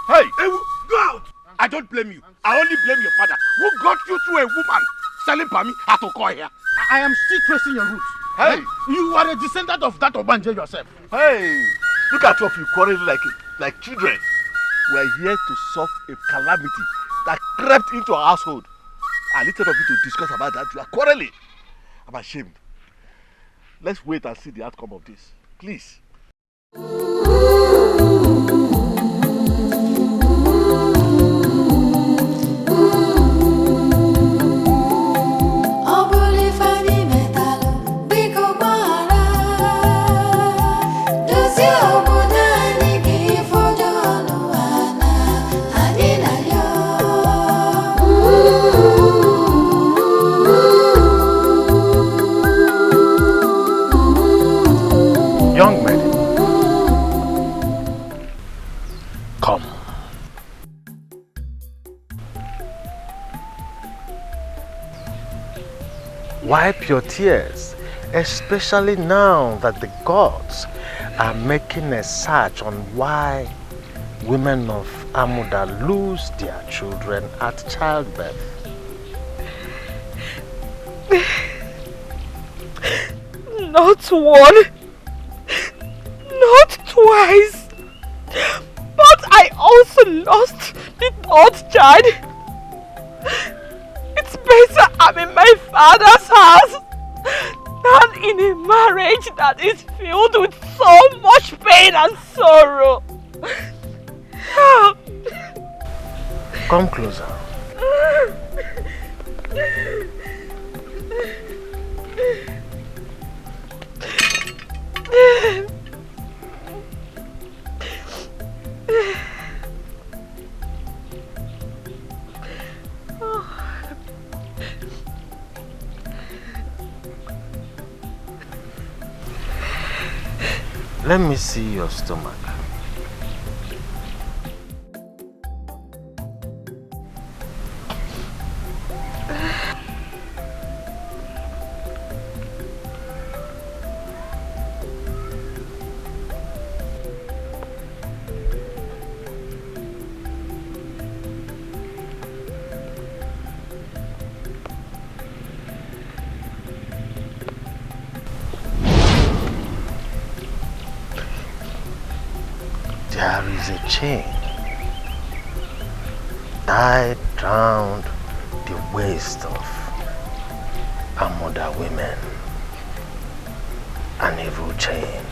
Hey! Go out! I don't blame you. I only blame your father who got you through a woman selling Pami at Okoye here. I am still tracing your roots. Hey! You are a descendant of that Obanje yourself. Hey! Look at what you quarrel like children. We are here to solve a calamity that crept into our household. And instead of you to discuss about that, you are quarreling. I'm ashamed. Let's wait and see the outcome of this. Please. Young men, come. Wipe your tears, especially now that the gods are making a search on why women of Amuda lose their children at childbirth. Not one, not twice, but I also lost the third child. It's better I'm in my father's house than in a marriage that is filled with so much pain and sorrow. Come closer. Let me see your stomach. There is a chain tied round the waist of Amuda women. An evil chain.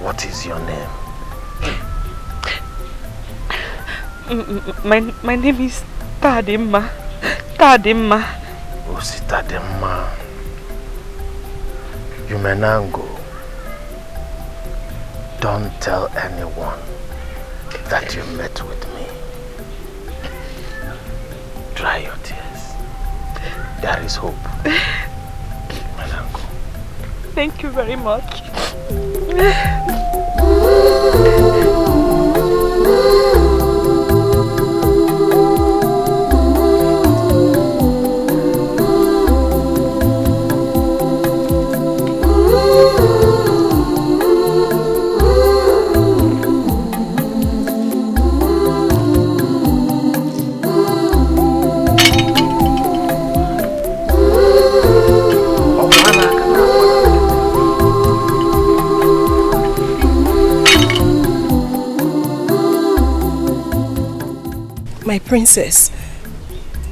What is your name? My name is Tadima. Tadima. Osi Tadima. You may now go. Don't tell anyone that you met with me. Dry your tears. There is hope. My uncle. Thank you very much. My princess,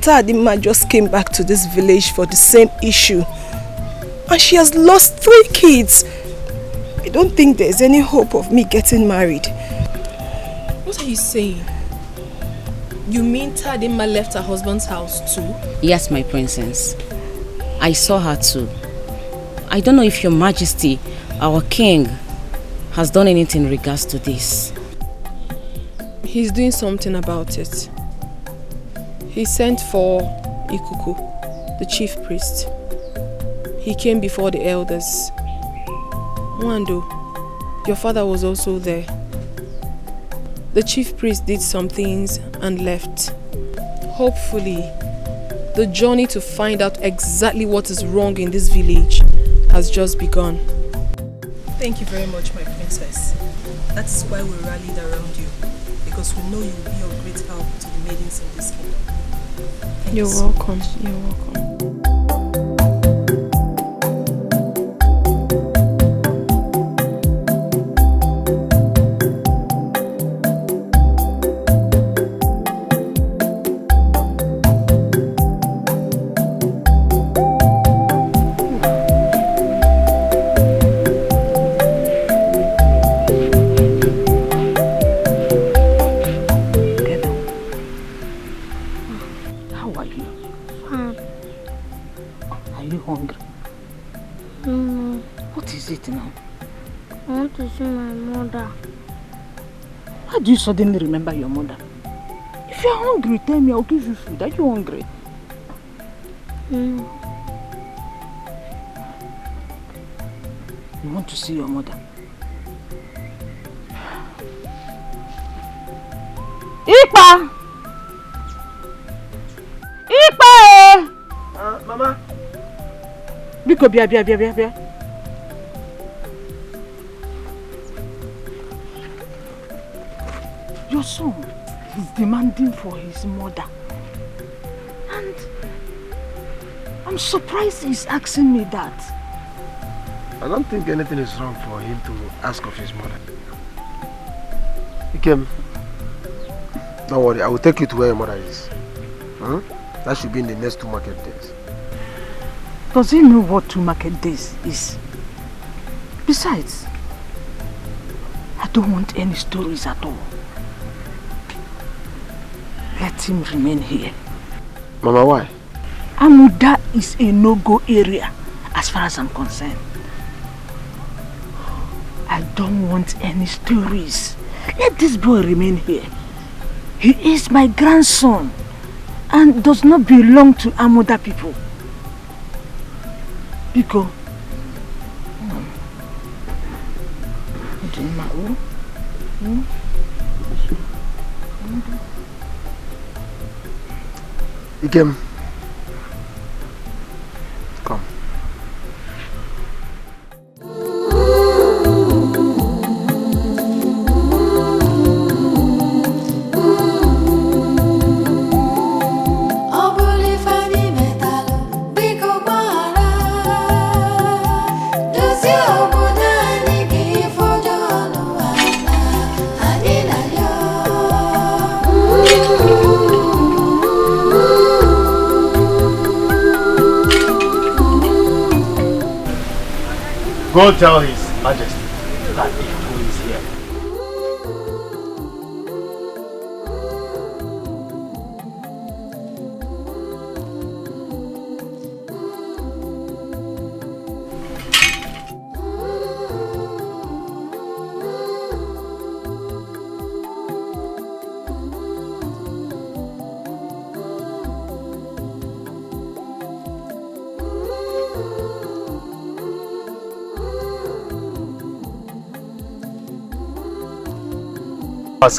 Tadima just came back to this village for the same issue. And she has lost 3 kids. I don't think there's any hope of me getting married. What are you saying? You mean Tadima left her husband's house too? Yes, my princess. I saw her too. I don't know if your majesty, our king, has done anything in regards to this. He's doing something about it. He sent for Ikuku, the chief priest. He came before the elders. Mwando, your father was also there. The chief priest did some things and left. Hopefully, the journey to find out exactly what is wrong in this village has just begun. Thank you very much, my princess. That's why we rallied around you. Because we know you will be of great help to the maidens in this kingdom. You're welcome. You're welcome. How do you suddenly remember your mother? If you're hungry, tell me, I'll give you food. Are you hungry? You want to see your mother? Ipa! Ipa! Mama. Biko, bia. Your son is demanding for his mother. And I'm surprised he's asking me that. I don't think anything is wrong for him to ask of his mother. Ikem, don't worry, I will take you to where your mother is. That should be in the next 2 market days. Does he know what 2 market days is? Besides, I don't want any stories at all. Let him remain here. Mama, why? Amuda is a no-go area as far as I'm concerned. I don't want any stories. Let this boy remain here. He is my grandson and does not belong to Amuda people. Biko. Ikem, come. Go tell His Majesty that Etiko is here.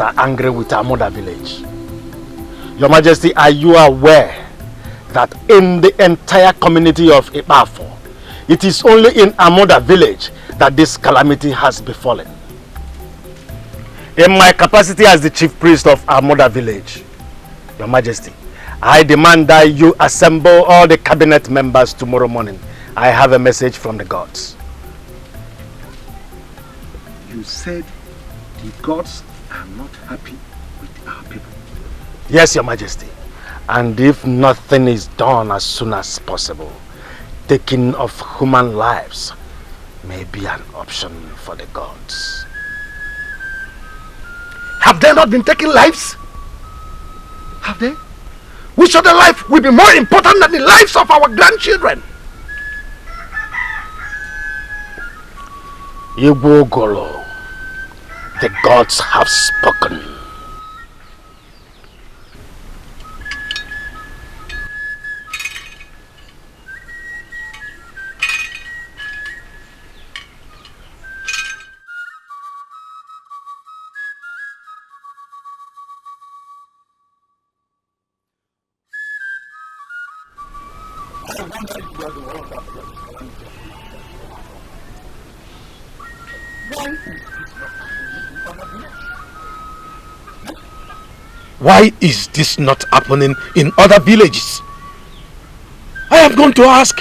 Are angry with our mother village. Your Majesty, are you aware that in the entire community of Ibafo, it is only in Amoda village that this calamity has befallen? In my capacity as the chief priest of Amoda village, Your Majesty, I demand that you assemble all the cabinet members tomorrow morning. I have a message from the gods. You said the gods are not happy with our people. Yes, Your Majesty. And if nothing is done as soon as possible, taking of human lives may be an option for the gods. Have they not been taking lives? Have they? Which other life will be more important than the lives of our grandchildren? Igbo Golo, the gods have spoken. Why is this not happening in other villages? I have gone to ask,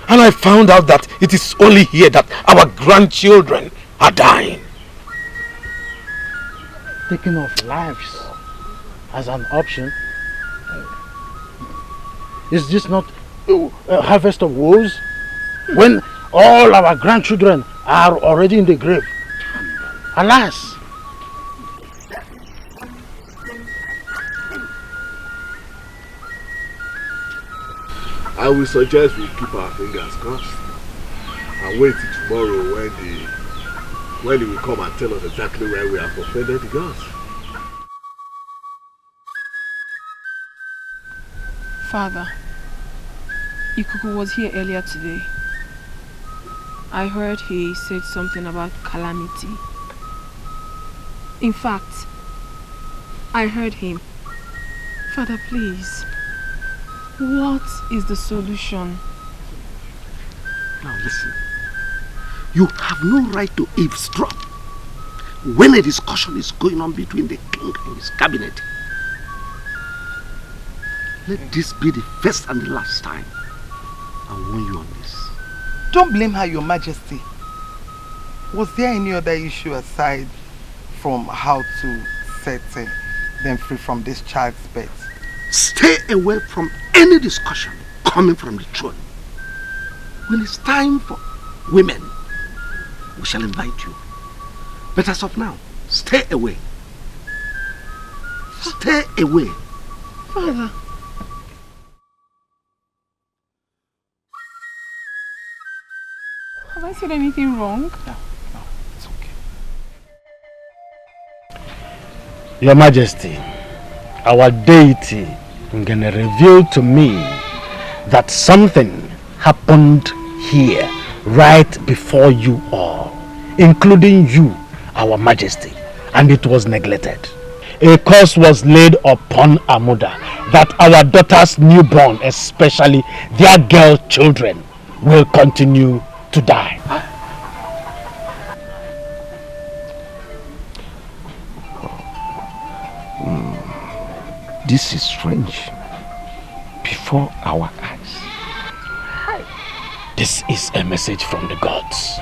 and I found out that it is only here that our grandchildren are dying. Taking of lives as an option? Is this not a harvest of woes? When all our grandchildren are already in the grave? Alas! I will suggest we keep our fingers crossed and wait till tomorrow when the when he will come and tell us exactly where we have offended the gods. Father, Ikuku was here earlier today. I heard he said something about calamity. In fact, I heard him. Father, please, what is the solution? Now listen, you have no right to eavesdrop when a discussion is going on between the king and his cabinet. Let this be the first and the last time I warn you on this. Don't blame her, Your Majesty. Was there any other issue aside from how to set them free from this child's birth? Stay away from any discussion coming from the throne. When it's time for women, we shall invite you. But as of now, stay away. Stay away. Father. Have I said anything wrong? No, it's okay. Your Majesty, our deity Ngene revealed to me that something happened here right before you all, including you, our Majesty, and it was neglected. A curse was laid upon Amuda that our daughters newborn, especially their girl children, will continue to die. This is strange. Before our eyes. This is a message from the gods.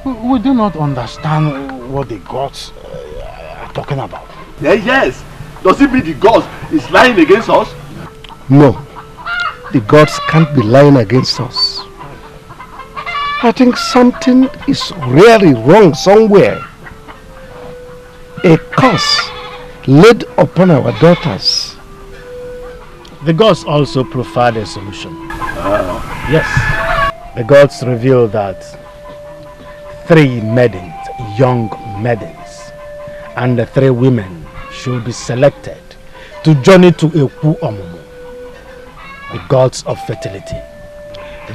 We do not understand what the gods are talking about. Yes. Does it mean the gods is lying against us? No. The gods can't be lying against us. I think something is really wrong somewhere. A curse laid upon our daughters. The gods also provide a solution. Yes. The gods reveal that 3 maidens, young maidens, and the 3 women should be selected to journey to Eku Omumu, the gods of fertility.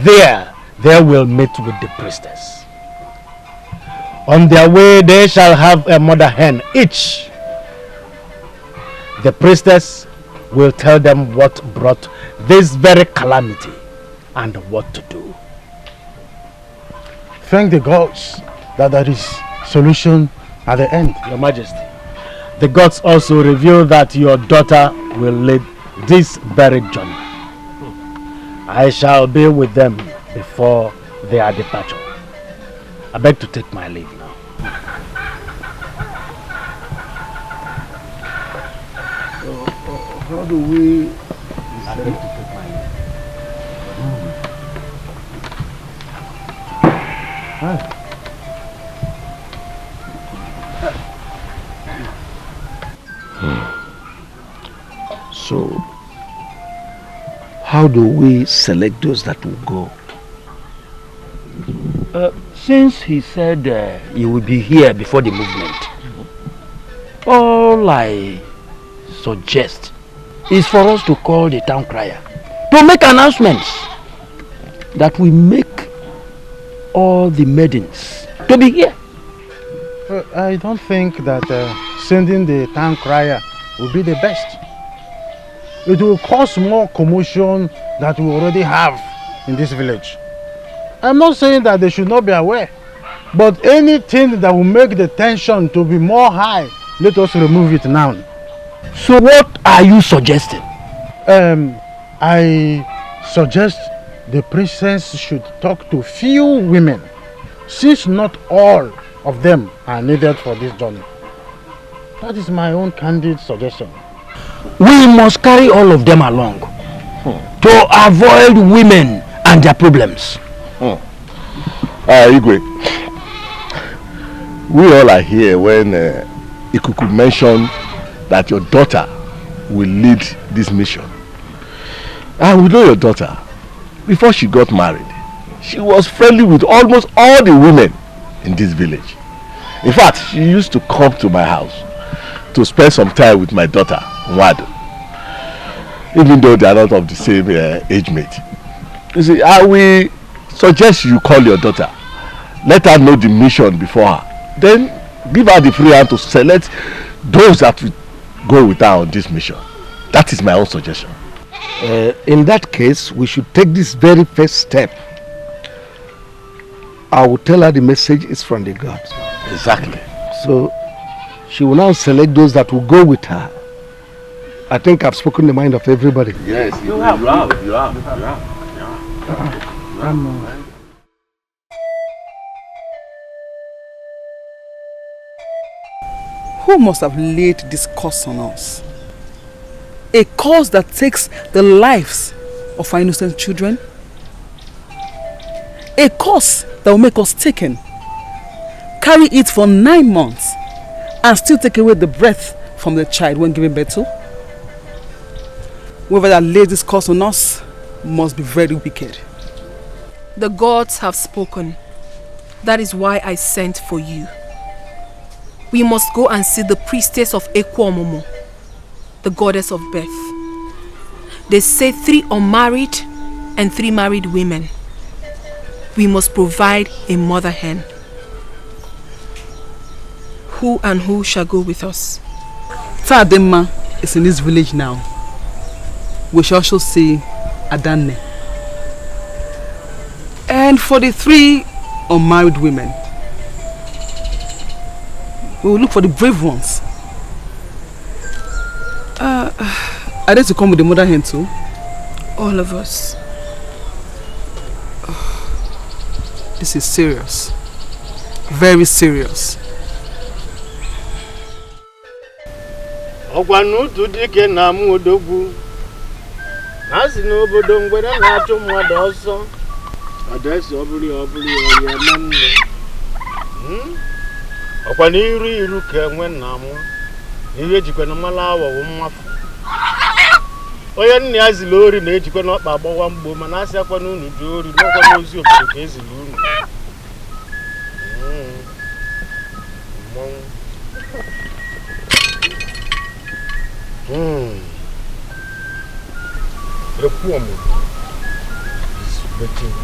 There, they will meet with the priestess. On their way, they shall have a mother hen each. The priestess will tell them what brought this very calamity and what to do. Thank the gods that there is solution at the end, Your Majesty. The gods also reveal that your daughter will lead this very journey. I shall be with them before their departure. I beg to take my leave now. How do we... I beg to take my leave. So, how do we select those that will go? Since he said he will be here before the movement, all I suggest is for us to call the town crier to make announcements that we make all the maidens to be here. I don't think that sending the town crier will be the best. It will cause more commotion that we already have in this village. I'm not saying that they should not be aware, but anything that will make the tension to be more high, let us remove it now. So what are you suggesting? I suggest the princess should talk to few women, since not all of them are needed for this journey. That is my own candid suggestion. We must carry all of them along to avoid women and their problems. Igwe, we all are here when Ikuku mentioned that your daughter will lead this mission. And we know your daughter. Before she got married, she was friendly with almost all the women in this village. In fact, she used to come to my house to spend some time with my daughter, Nwado. Even though they are not of the same age mate. You see, I will suggest you call your daughter. Let her know the mission before her. Then give her the free hand to select those that will go with her on this mission. That is my own suggestion. In that case, we should take this very first step. I will tell her the message is from the gods. Exactly. So she will now select those that will go with her. I think I've spoken the mind of everybody. Yes, you have. Who must have laid this curse on us? A curse that takes the lives of our innocent children? A curse that will make us taken, carry it for 9 months, and still take away the breath from the child when giving birth to? Whoever that laid this curse on us must be very wicked. The gods have spoken. That is why I sent for you. We must go and see the priestess of Ekwomomo, the goddess of birth. They say 3 unmarried and 3 married women. We must provide a mother hen. Who and who shall go with us? Tadema is in this village now. We shall also see Adanne. And for the 3 unmarried women, we will look for the brave ones. Are they to come with the mother hen too? All of us. This is serious. Very serious. Ogwanutu Dikeh na mu odogwu. Asi no obodo ngwere na-achụ mmadụ ọsọ. Adesi obuli oye nne. Ọkwa n'iru ka enwe nna m. Ihe jikwa na mala awo mmafu. Onye nne ya zili ori na-ejikwa n'ọkpa agbawa mgbo mana asị akwa n'unu dị ori n'ọkwa n'ozi obodo ka ezili unu. Ekwomomo is waiting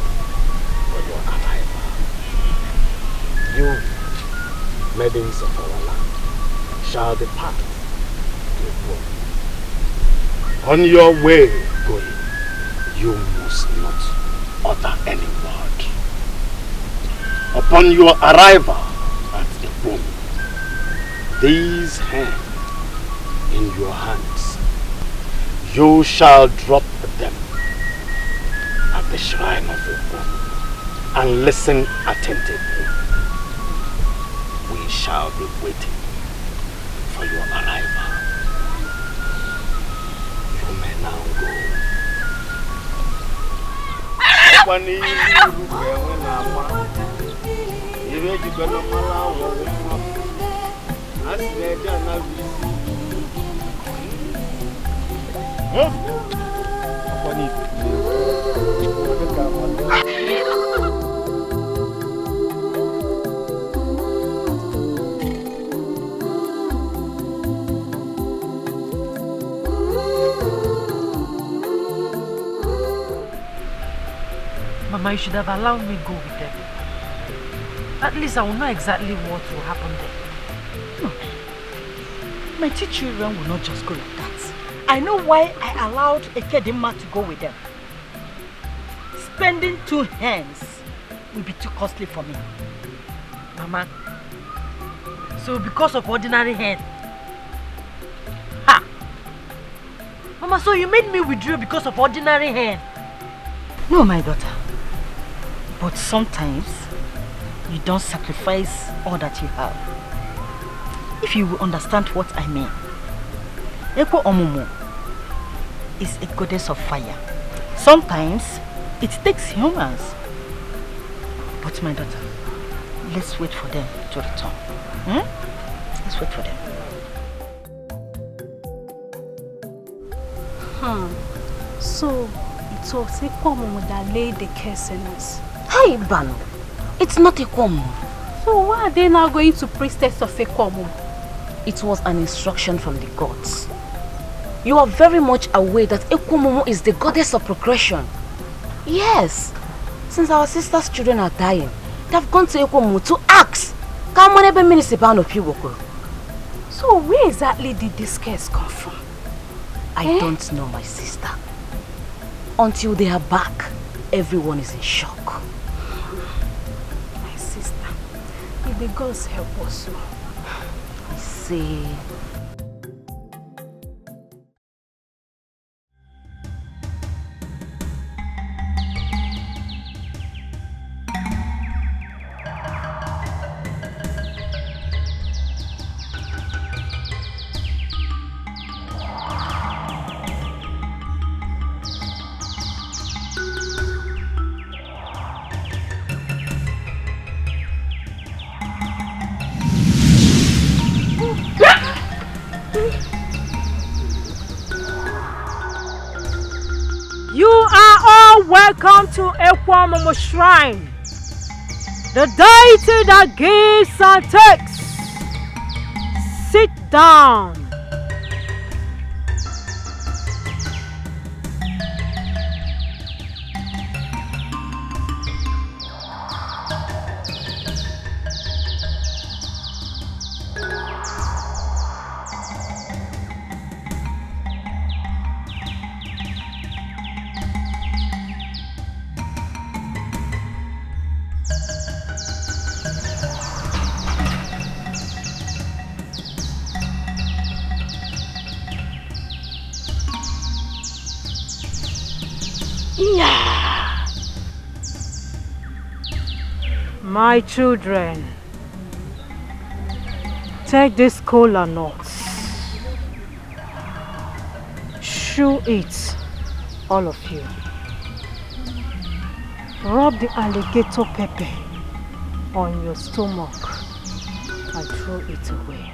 for your arrival. You, maidens of our land, shall depart to Ekwomomo. On your way going, you must not utter any word. Upon your arrival at Ekwomomo, these hands in your hands, you shall drop them at the shrine of Ekwomomo and listen attentively. We shall be waiting for your arrival. You may now go. Mama, you should have allowed me go with them. At least I will know exactly what will happen there. No. My 2 children will not just go like that. I know why I allowed Ekedima to go with them. Spending 2 hens will be too costly for me. Mama. So because of ordinary hen. Ha! Mama, so you made me withdraw because of ordinary hen? No, my daughter. But sometimes, you don't sacrifice all that you have. If you will understand what I mean. Ekwomomo is a goddess of fire. Sometimes, it takes humans. But my daughter, let's wait for them to return. Let's wait for them. So, it was Ekwomomo that laid the curse on us. Hey, Bano, it's not Ekwomomo. So why are they now going to priestess of Ekwomo? It was an instruction from the gods. You are very much aware that Ekwomo is the goddess of procreation. Yes. Since our sister's children are dying, they have gone to Ekwomo to ask. So where exactly did this curse come from? I don't know, my sister. Until they are back, everyone is in shock. My sister, may the gods help us. I see. Welcome to Ekwomo Shrine, the deity that gives and takes. Sit down. My children, take this kola nuts, chew it, all of you. Rub the alligator pepper on your stomach and throw it away.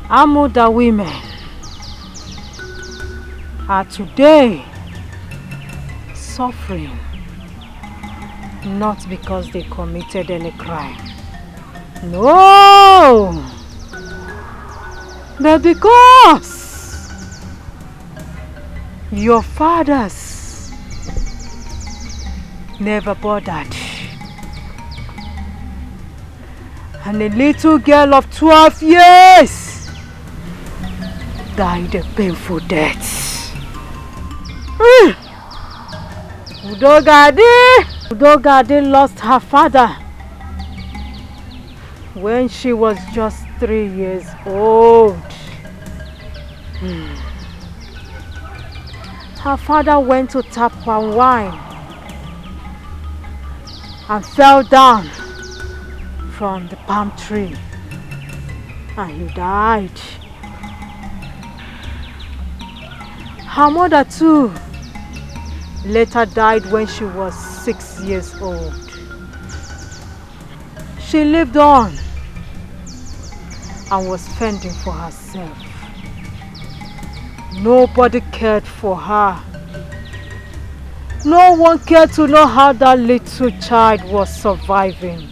Amuda women are today suffering not because they committed any crime. No! But because your fathers never bothered. And a little girl of 12 years died a painful death. Udogadi lost her father when she was just 3 years old. Her father went to tap palm wine and fell down from the palm tree and he died. Her mother too later died when she was 6 years old. She lived on and was fending for herself. Nobody cared for her. No one cared to know how that little child was surviving.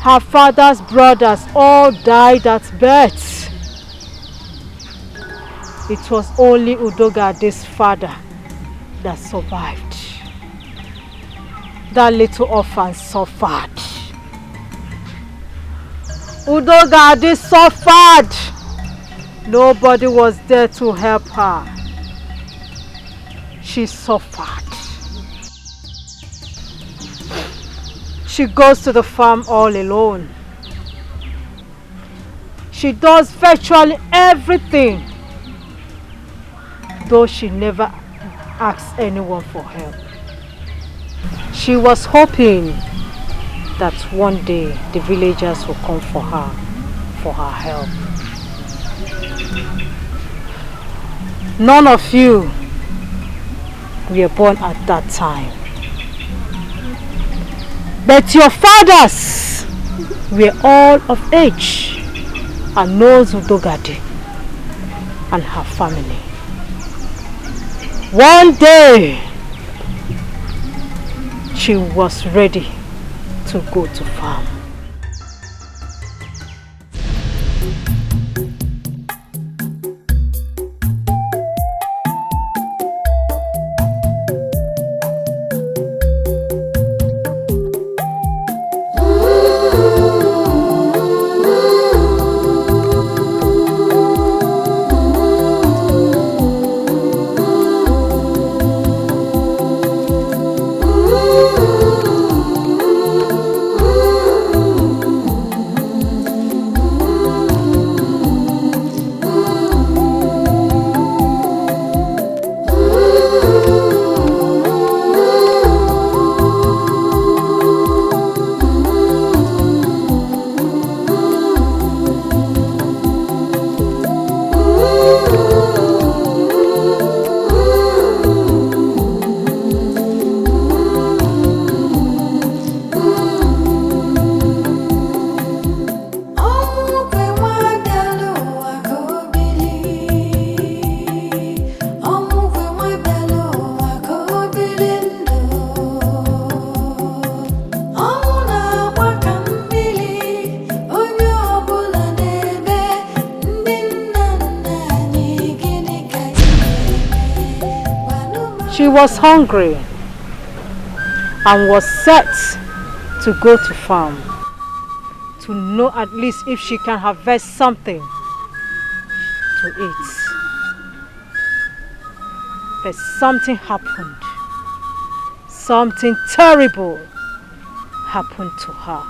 Her father's brothers all died at birth. It was only Udogadi's father that survived. That little orphan suffered. Udogadi suffered. Nobody was there to help her. She suffered. She goes to the farm all alone. She does virtually everything, though she never asks anyone for help. She was hoping that one day the villagers will come for her help. None of you were born at that time. But your fathers were all of age and knows Udogadi and her family. One day, she was ready to go to farm. She was hungry and was set to go to farm to know at least if she can harvest something to eat. But something happened. Something terrible happened to her.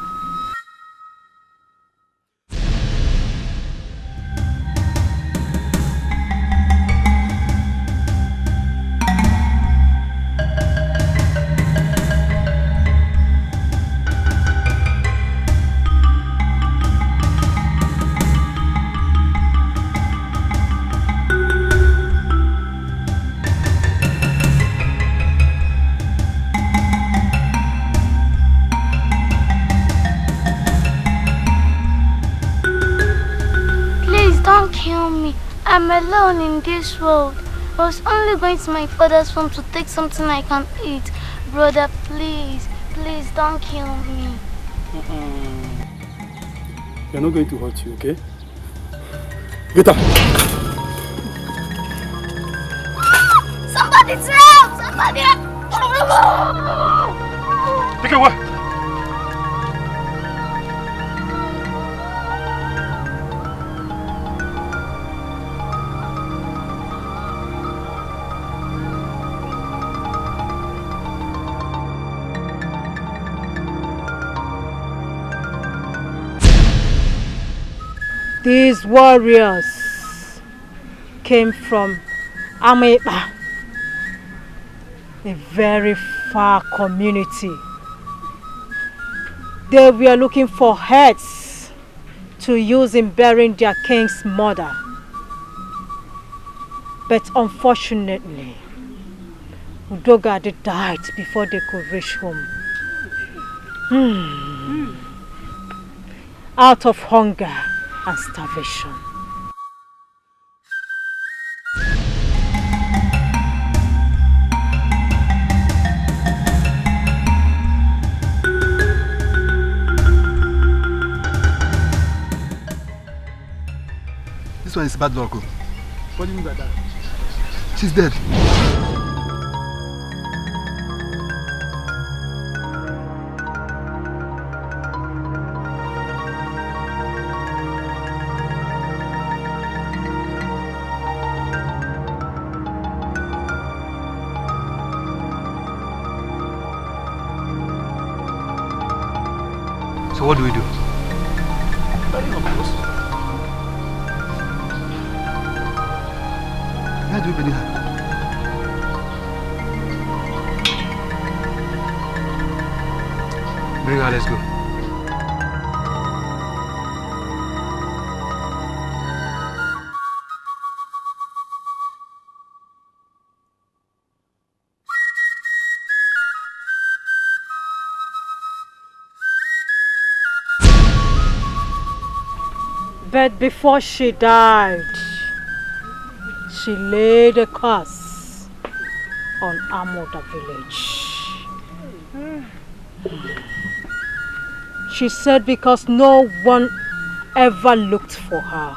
I'm alone in this world. I was only going to my father's farm to take something I can eat. Brother, please, please don't kill me. They're not going to hurt you, okay? Get up! Somebody's help! Somebody help! Take it away! These warriors came from Ameba, a very far community. They were looking for heads to use in burying their king's mother. But unfortunately, Udogadi died before they could reach home. Out of hunger and starvation. This one is bad luck. What do you mean by that? She's dead. So what do we do? Bury her, of course. Where do we bury her? Bring her, let's go. But before she died, she laid a curse on Amoda village. She said because no one ever looked for her.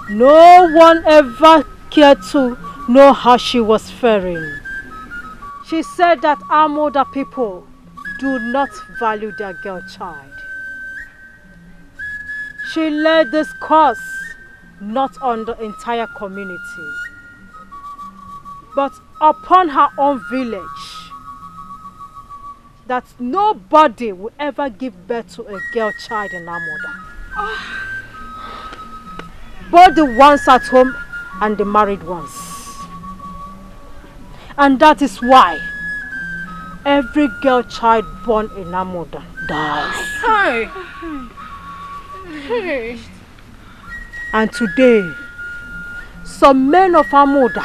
No one ever cared to know how she was faring. She said that Amoda people do not value their girl child. She laid this curse not on the entire community, but upon her own village, that nobody will ever give birth to a girl child in Amoda. Both the ones at home and the married ones. And that is why every girl child born in Amoda dies. Hi. And today, some men of Amoda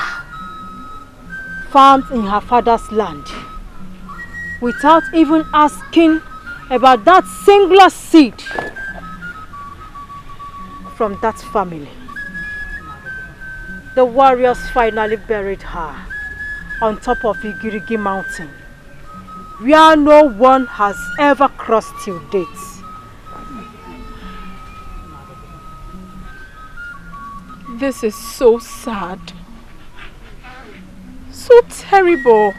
farmed in her father's land without even asking about that singular seed from that family. The warriors finally buried her on top of Igirigi mountain, where no one has ever crossed till date. This is so sad. So terrible.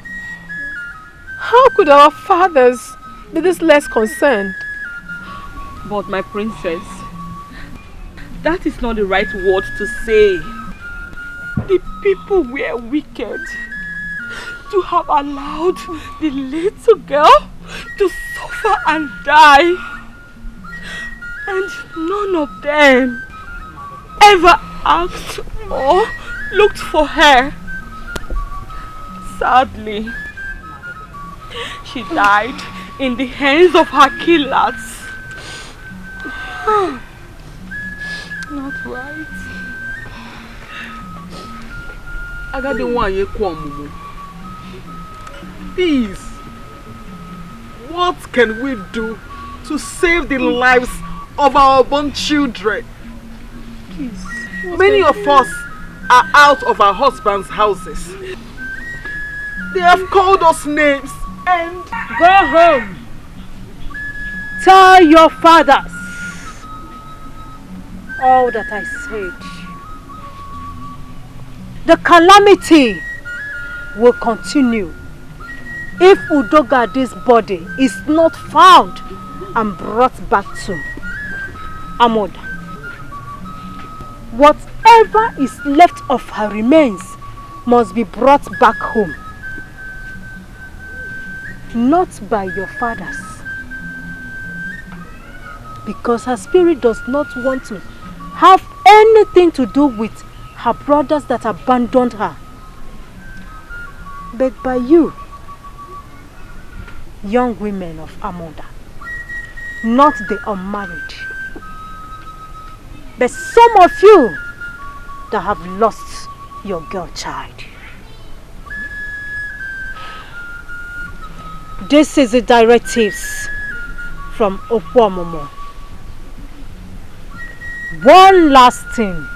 How could our fathers be this less concerned? But my princess, that is not the right word to say. The people were wicked to have allowed the little girl to suffer and die. And none of them ever asked or looked for her. Sadly, she died in the hands of her killers. Not right. Please, what can we do to save the lives of our born children? Please. Many of us are out of our husbands' houses. They have called us names and... Go home. Tell your fathers all that I said. The calamity will continue if Udogadi's body is not found and brought back to Amoda. Whatever is left of her remains must be brought back home. Not by your fathers. Because her spirit does not want to have anything to do with her brothers that abandoned her. But by you, young women of Amoda, not the unmarried, but some of you that have lost your girl child. This is the directives from Okwamomo. One last thing.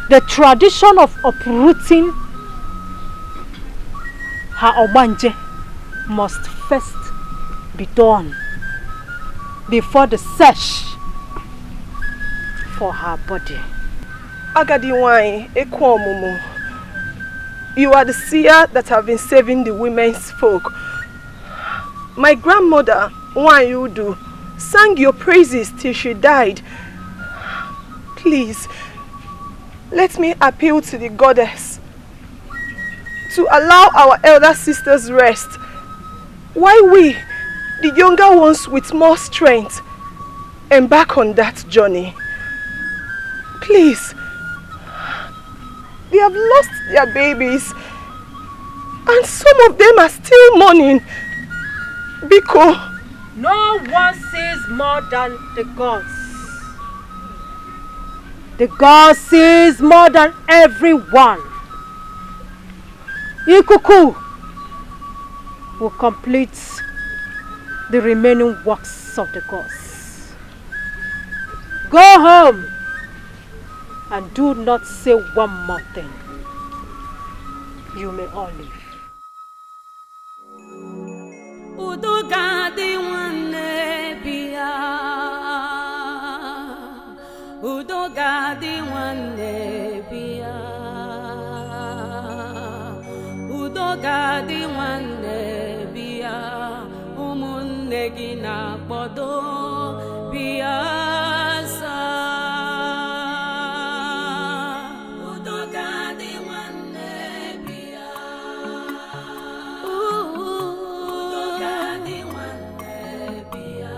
The tradition of uprooting her obanje must first be done before the search for her body. Agadiwai Ekwomumu, you are the seer that have been saving the women's folk. My grandmother, Nwanyudu, sang your praises till she died. Please, let me appeal to the goddess to allow our elder sisters rest, while we, the younger ones with more strength, embark on that journey. Please, they have lost their babies, and some of them are still mourning. Biko. No one sees more than the gods. The God sees more than everyone. Ikuku will complete the remaining works of the gods. Go home and do not say one more thing. You may all leave. Udogadi wane biya, Udogadi wane biya, Udogadi wane biya, umunne gina bodo biya sa. Udogadi wane biya, Udogadi wane biya,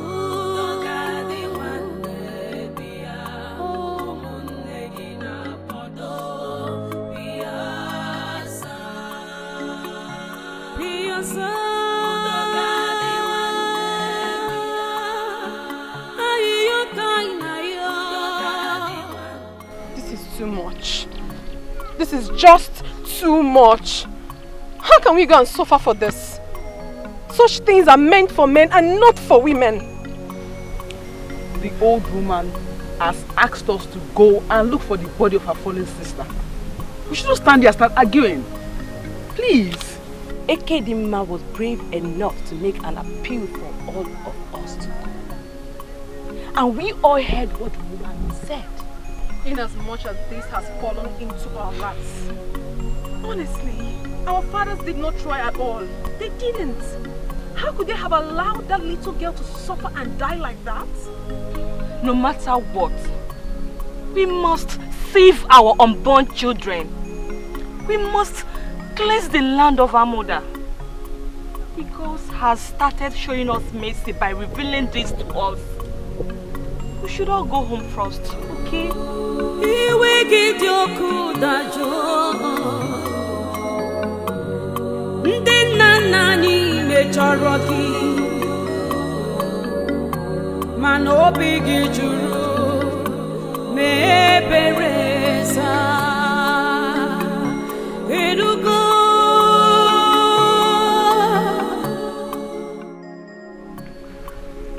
Udogadi wane biya, umunne gina bodo biya sa. Biya sa. Too much. This is just too much. How can we go and suffer for this? Such things are meant for men and not for women. The old woman has asked us to go and look for the body of her fallen sister. We shouldn't stand there and start arguing. Please. Ekedimma was brave enough to make an appeal for all of us to go. And we all heard what the woman said. In as much as this has fallen into our laps. Honestly, our fathers did not try at all. They didn't. How could they have allowed that little girl to suffer and die like that? No matter what, we must save our unborn children. We must cleanse the land of our mother. God has started showing us mercy by revealing this to us. We should all go home first, okay?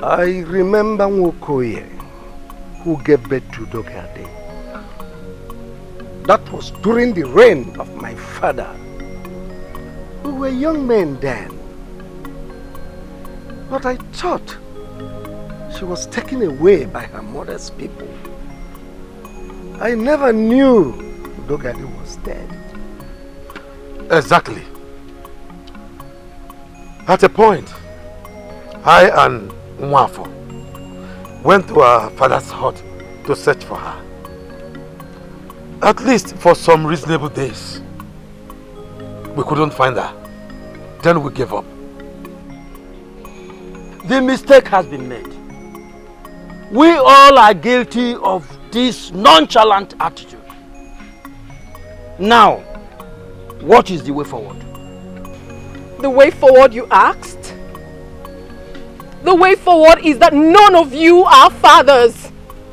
I remember Nwokoye, who gave birth to Udogadi. That was during the reign of my father. We were young men then. But I thought she was taken away by her mother's people. I never knew Udogadi was dead. Exactly. At a point, I and Nwafo went to our father's hut to search for her. At least for some reasonable days. We couldn't find her. Then we gave up. The mistake has been made. We all are guilty of this nonchalant attitude. Now, what is the way forward? The way forward, you asked? The way forward is that none of you, our fathers,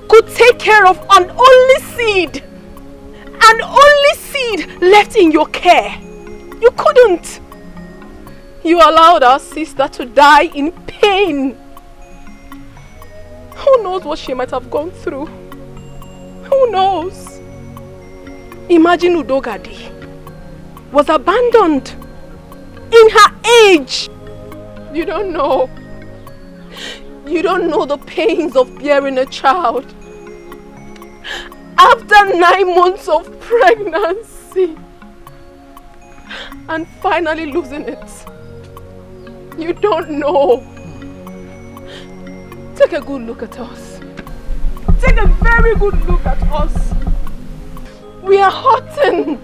could take care of an only seed. An only seed left in your care. You couldn't. You allowed our sister to die in pain. Who knows what she might have gone through? Who knows? Imagine Udogadi was abandoned in her age. You don't know. You don't know the pains of bearing a child. After 9 months of pregnancy and finally losing it. You don't know. Take a good look at us. Take a very good look at us. We are hurting.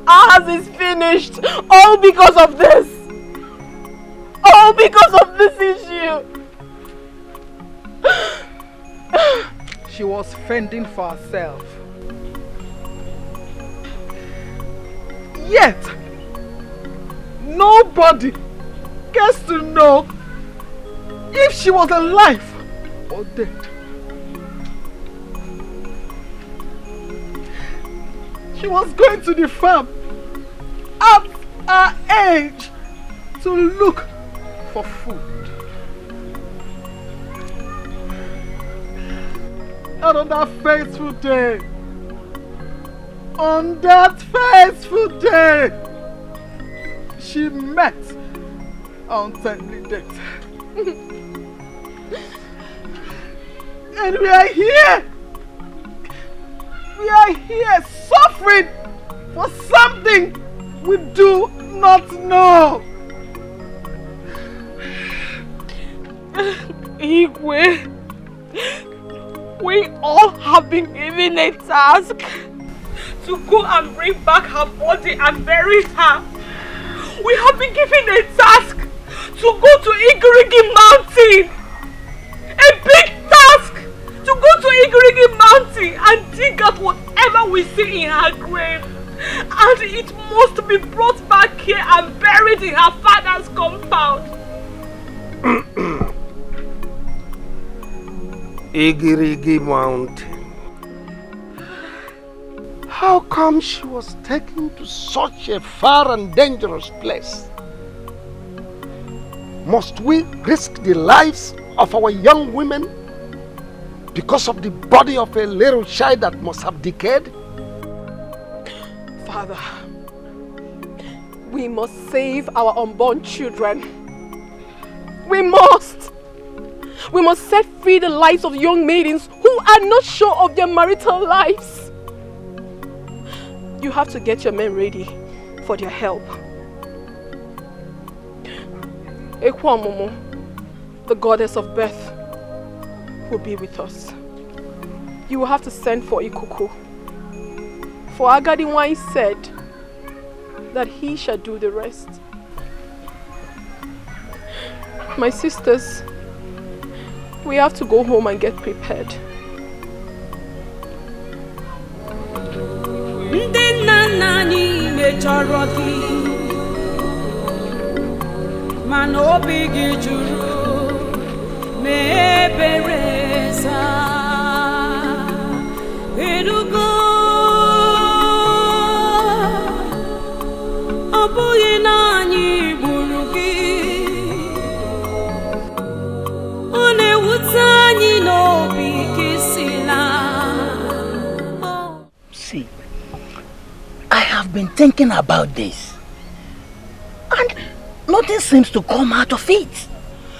Ours is finished. All because of this. All because of this issue. She was fending for herself. Yet, nobody gets to know if she was alive or dead. She was going to the farm at her age to look for food. And on that fateful day, she met untimely death. And we are here suffering for something we do not know. Igwe, we all have been given a task to go and bring back her body and bury her. We have been given a task to go to Igirigi Mountain. A big task to go to Igirigi Mountain and dig up whatever we see in her grave. And it must be brought back here and buried in her father's compound. Igirigi Mountain. How come she was taken to such a far and dangerous place? Must we risk the lives of our young women because of the body of a little child that must have decayed? Father, we must save our unborn children. We must! We must set free the lives of young maidens who are not sure of their marital lives. You have to get your men ready for their help. Ekwamomo, the goddess of birth, will be with us. You will have to send for Ikuku. For Agadiwai said that he shall do the rest. My sisters, we have to go home and get prepared. See, I have been thinking about this, and nothing seems to come out of it.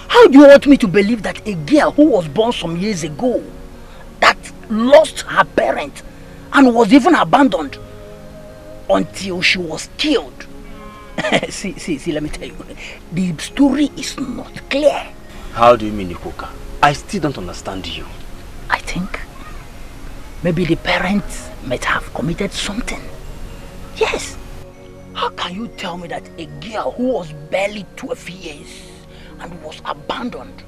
How do you want me to believe that a girl who was born some years ago, that lost her parent and was even abandoned until she was killed? see, let me tell you, the story is not clear. How do you mean, Ikoka? I still don't understand you. I think maybe the parents might have committed something. Yes. How can you tell me that a girl who was barely 12 years and was abandoned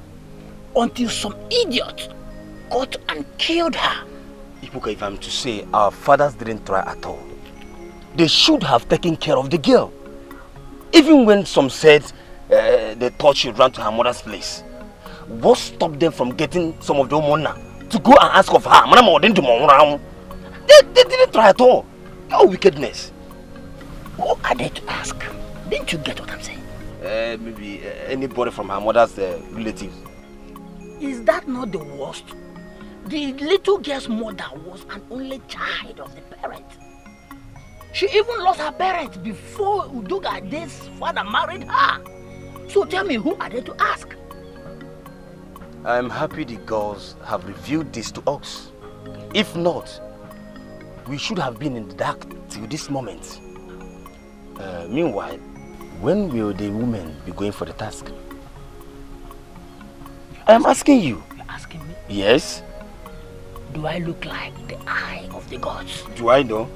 until some idiot got and killed her? Ikoka, if I'm to say, our fathers didn't try at all. They should have taken care of the girl. Even when some said they thought she ran to her mother's place. What stopped them from getting some of the Omona to go and ask of her? They didn't try at all. No wickedness. Who are they to ask? Didn't you get what I'm saying? Maybe anybody from her mother's relatives. Is that not the worst? The little girl's mother was an only child of the parent. She even lost her parents before Udogadi's father married her. So tell me, who are they to ask? I'm happy the girls have revealed this to us. If not, we should have been in the dark till this moment. Meanwhile, when will the women be going for the task? I'm asking you. You're asking me? Yes. Do I look like the eye of the gods? Do I know?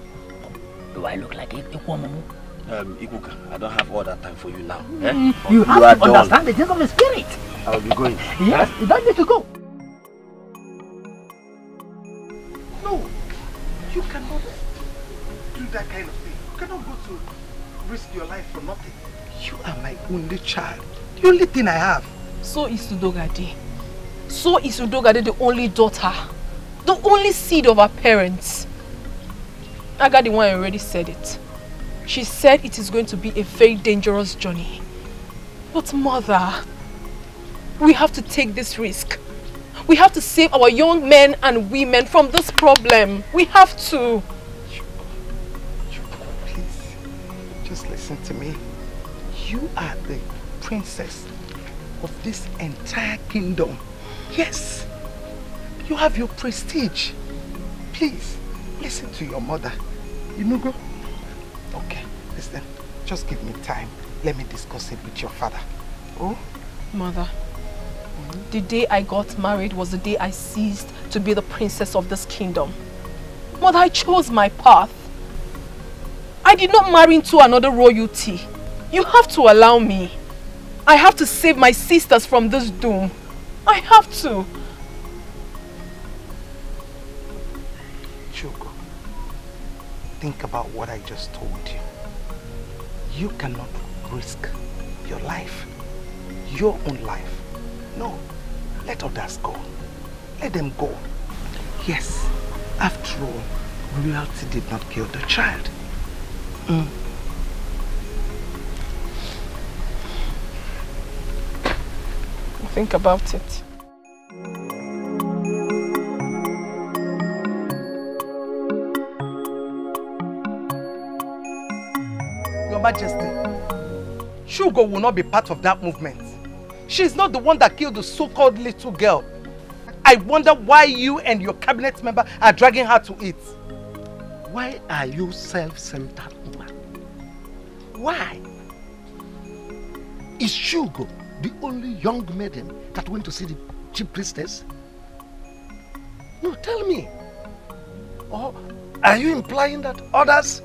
Do I look like Ikwomamu? Ikuka, I don't have all that time for you now. You have to understand the things of the spirit. I'll be going. Yes, you don't need to go. No, you cannot do that kind of thing. You cannot go to risk your life for nothing. You are my only child. The only thing I have. So is Udogadi. So is Udogadi the only daughter. The only seed of her parents. Agadi one already said it. She said it is going to be a very dangerous journey. But mother, we have to take this risk. We have to save our young men and women from this problem. We have to. Please, just listen to me. You are the princess of this entire kingdom. Yes, you have your prestige. Please, listen to your mother. You know, go. Okay, listen, just give me time. Let me discuss it with your father. Oh? Mother, the day I got married was the day I ceased to be the princess of this kingdom. Mother, I chose my path. I did not marry into another royalty. You have to allow me. I have to save my sisters from this doom. I have to. Choco, think about what I just told you. You cannot risk your life, your own life. No, let others go. Let them go. Yes, after all, royalty did not kill the child. Think about it. Your Majesty, Shugo will not be part of that movement. She's not the one that killed the so-called little girl. I wonder why you and your cabinet member are dragging her to it. Why are you self-centered woman? Why? Is Shugo the only young maiden that went to see the chief priestess? No, tell me. Or are you implying that others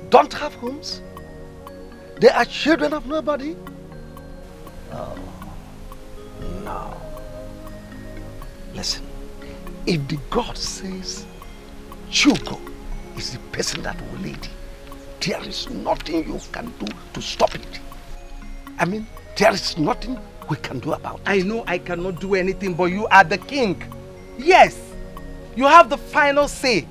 don't have homes? They are children of nobody? Oh, no. Listen, if the God says Shugo is the person that will lead, there is nothing you can do to stop it. I mean, there is nothing we can do about it. I know I cannot do anything, but you are the king. Yes, you have the final say.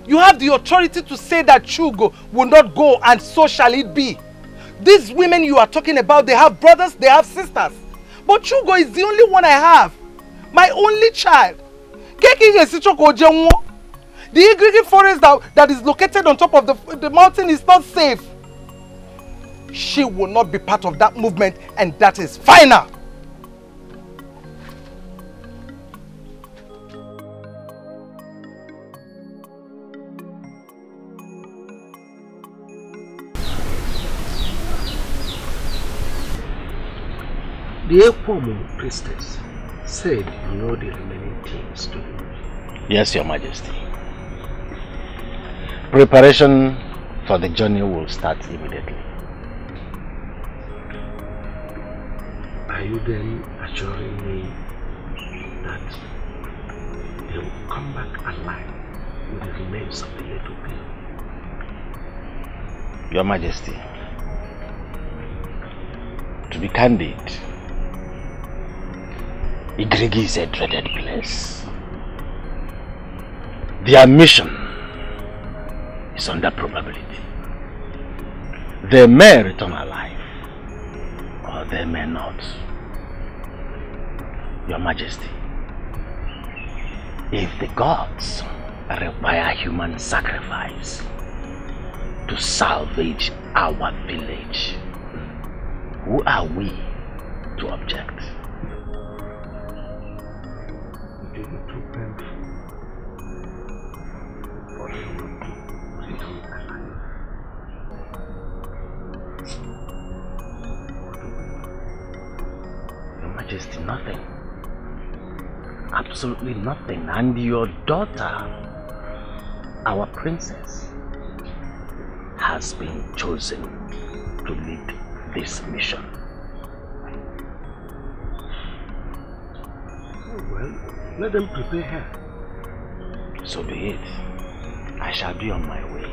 You have the authority to say that Shugo will not go, and so shall it be. These women you are talking about, they have brothers, they have sisters. But Shugo is the only one I have. My only child. The Igrigi forest that is located on top of the mountain is not safe. She will not be part of that movement, and that is final. The Ekwomu priestess said you know the remaining things to do. Yes, Your Majesty. Preparation for the journey will start immediately. Are you then assuring me that they will come back alive with the remains of the little girl? Your Majesty, to be candid, Igrigi is a dreaded place. Their mission is under probability. They may return alive, or they may not. Your Majesty, if the gods require human sacrifice to salvage our village, who are we to object? nothing. Absolutely nothing. And your daughter, our princess, has been chosen to lead this mission. Oh, well, let them prepare her. So be it. I shall be on my way.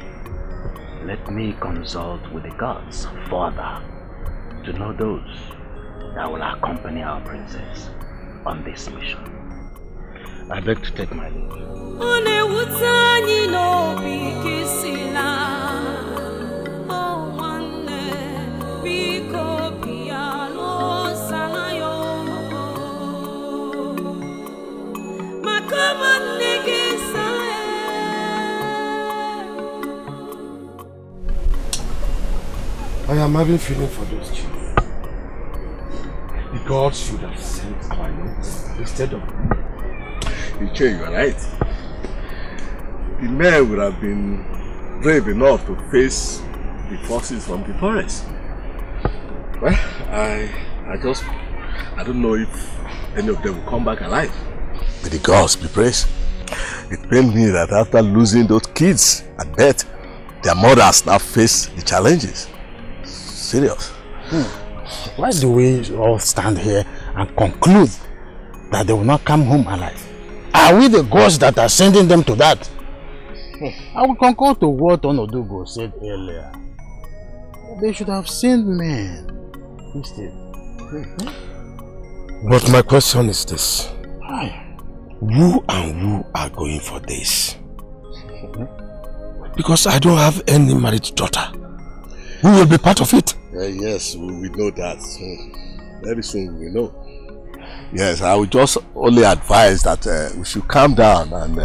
Let me consult with the gods further to know those that will accompany our princess on this mission. I beg to take my leave. I am having feeling for those children. The gods should have sent our notes instead of me. You are right. The men would have been brave enough to face the forces from the forest. Well, I don't know if any of them will come back alive. May the gods be praised. It pained me that after losing those kids at birth, their mothers now face the challenges. Serious. Why do we all stand here and conclude that they will not come home alive? Are we the gods that are sending them to that? I will concur to what Onodugo said earlier. They should have sent men instead. But my question is this. Who and who are going for this? Because I don't have any married daughter. Who will be part of it? Yes, we know that. Very soon we know. Yes, I would just only advise that we should calm down and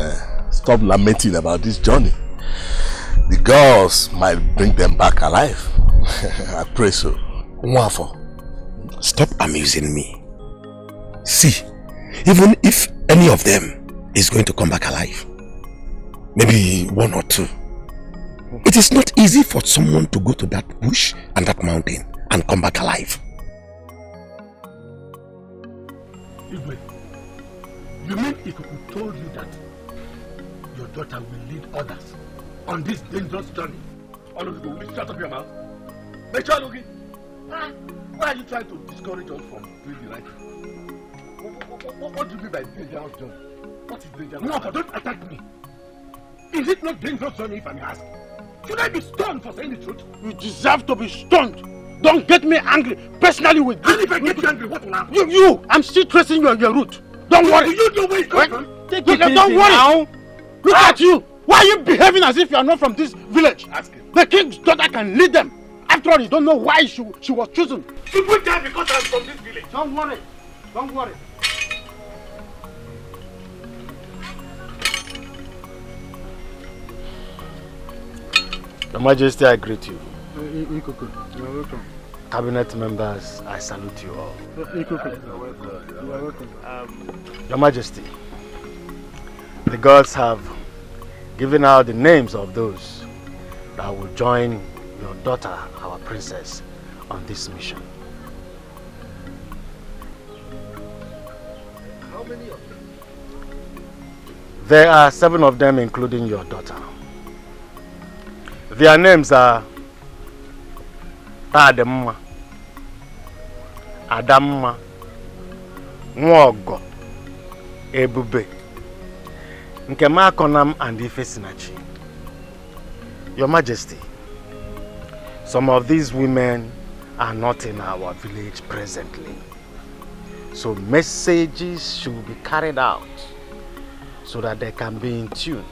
stop lamenting about this journey. The girls might bring them back alive. I pray so. Nwafo, stop amusing me. See, even if any of them is going to come back alive, maybe one or two, it is not easy for someone to go to that bush and that mountain and come back alive. Igwe, you mean Etiko told you that your daughter will lead others on this dangerous journey? All of you will shut up your mouth. Make sure looking. Why are you trying to discourage us from doing the right thing? What do you mean by dangerous journey? What is dangerous? No, don't attack me. Is it not dangerous journey if I may ask? Should I be stoned for saying the truth? You deserve to be stoned. Don't get me angry personally with you. And if I get you angry, what will happen? You! I'm still tracing you on your route. Don't worry. You know where it's going from? Take it easy don't worry. Now. Look at you. Why are you behaving as if you are not from this village? Ask him. The king's daughter can lead them. After all, you don't know why she was chosen. She put down because I'm from this village. Don't worry. Don't worry. Your Majesty, I greet you. Etiko, you are welcome. Cabinet members, I salute you all. Etiko, you are welcome. Your Majesty, the gods have given out the names of those that will join your daughter, our princess, on this mission. How many of them? There are 7 of them, including your daughter. Their names are Tademma, Adamma, Nwogo, Ebube, Nkemakonam, and Ifesinachi. Your Majesty, some of these women are not in our village presently. So messages should be carried out so that they can be in tune.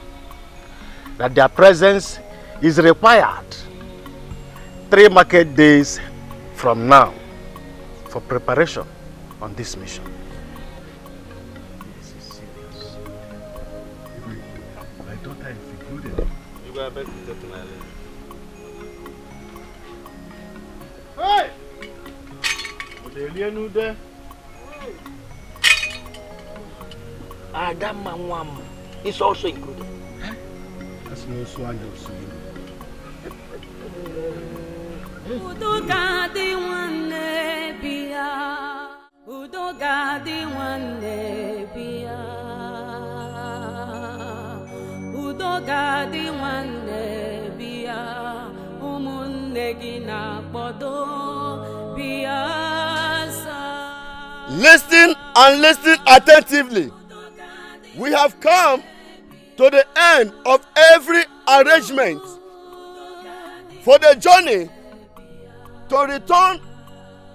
That their presence is required 3 market days from now for preparation on this mission. This is serious. My daughter is included. You got better to take my Hey! Odelianude. Adam Mwam is also included. That's no swag of Sulu. Udogadi one bia, Udogadi. Udogadi nwanne bịa. Udogadi nwanne bịa. Ụmụnne gị na-akpọdo bịa sa. Listen and listen attentively. We have come to the end of every arrangement for the journey to return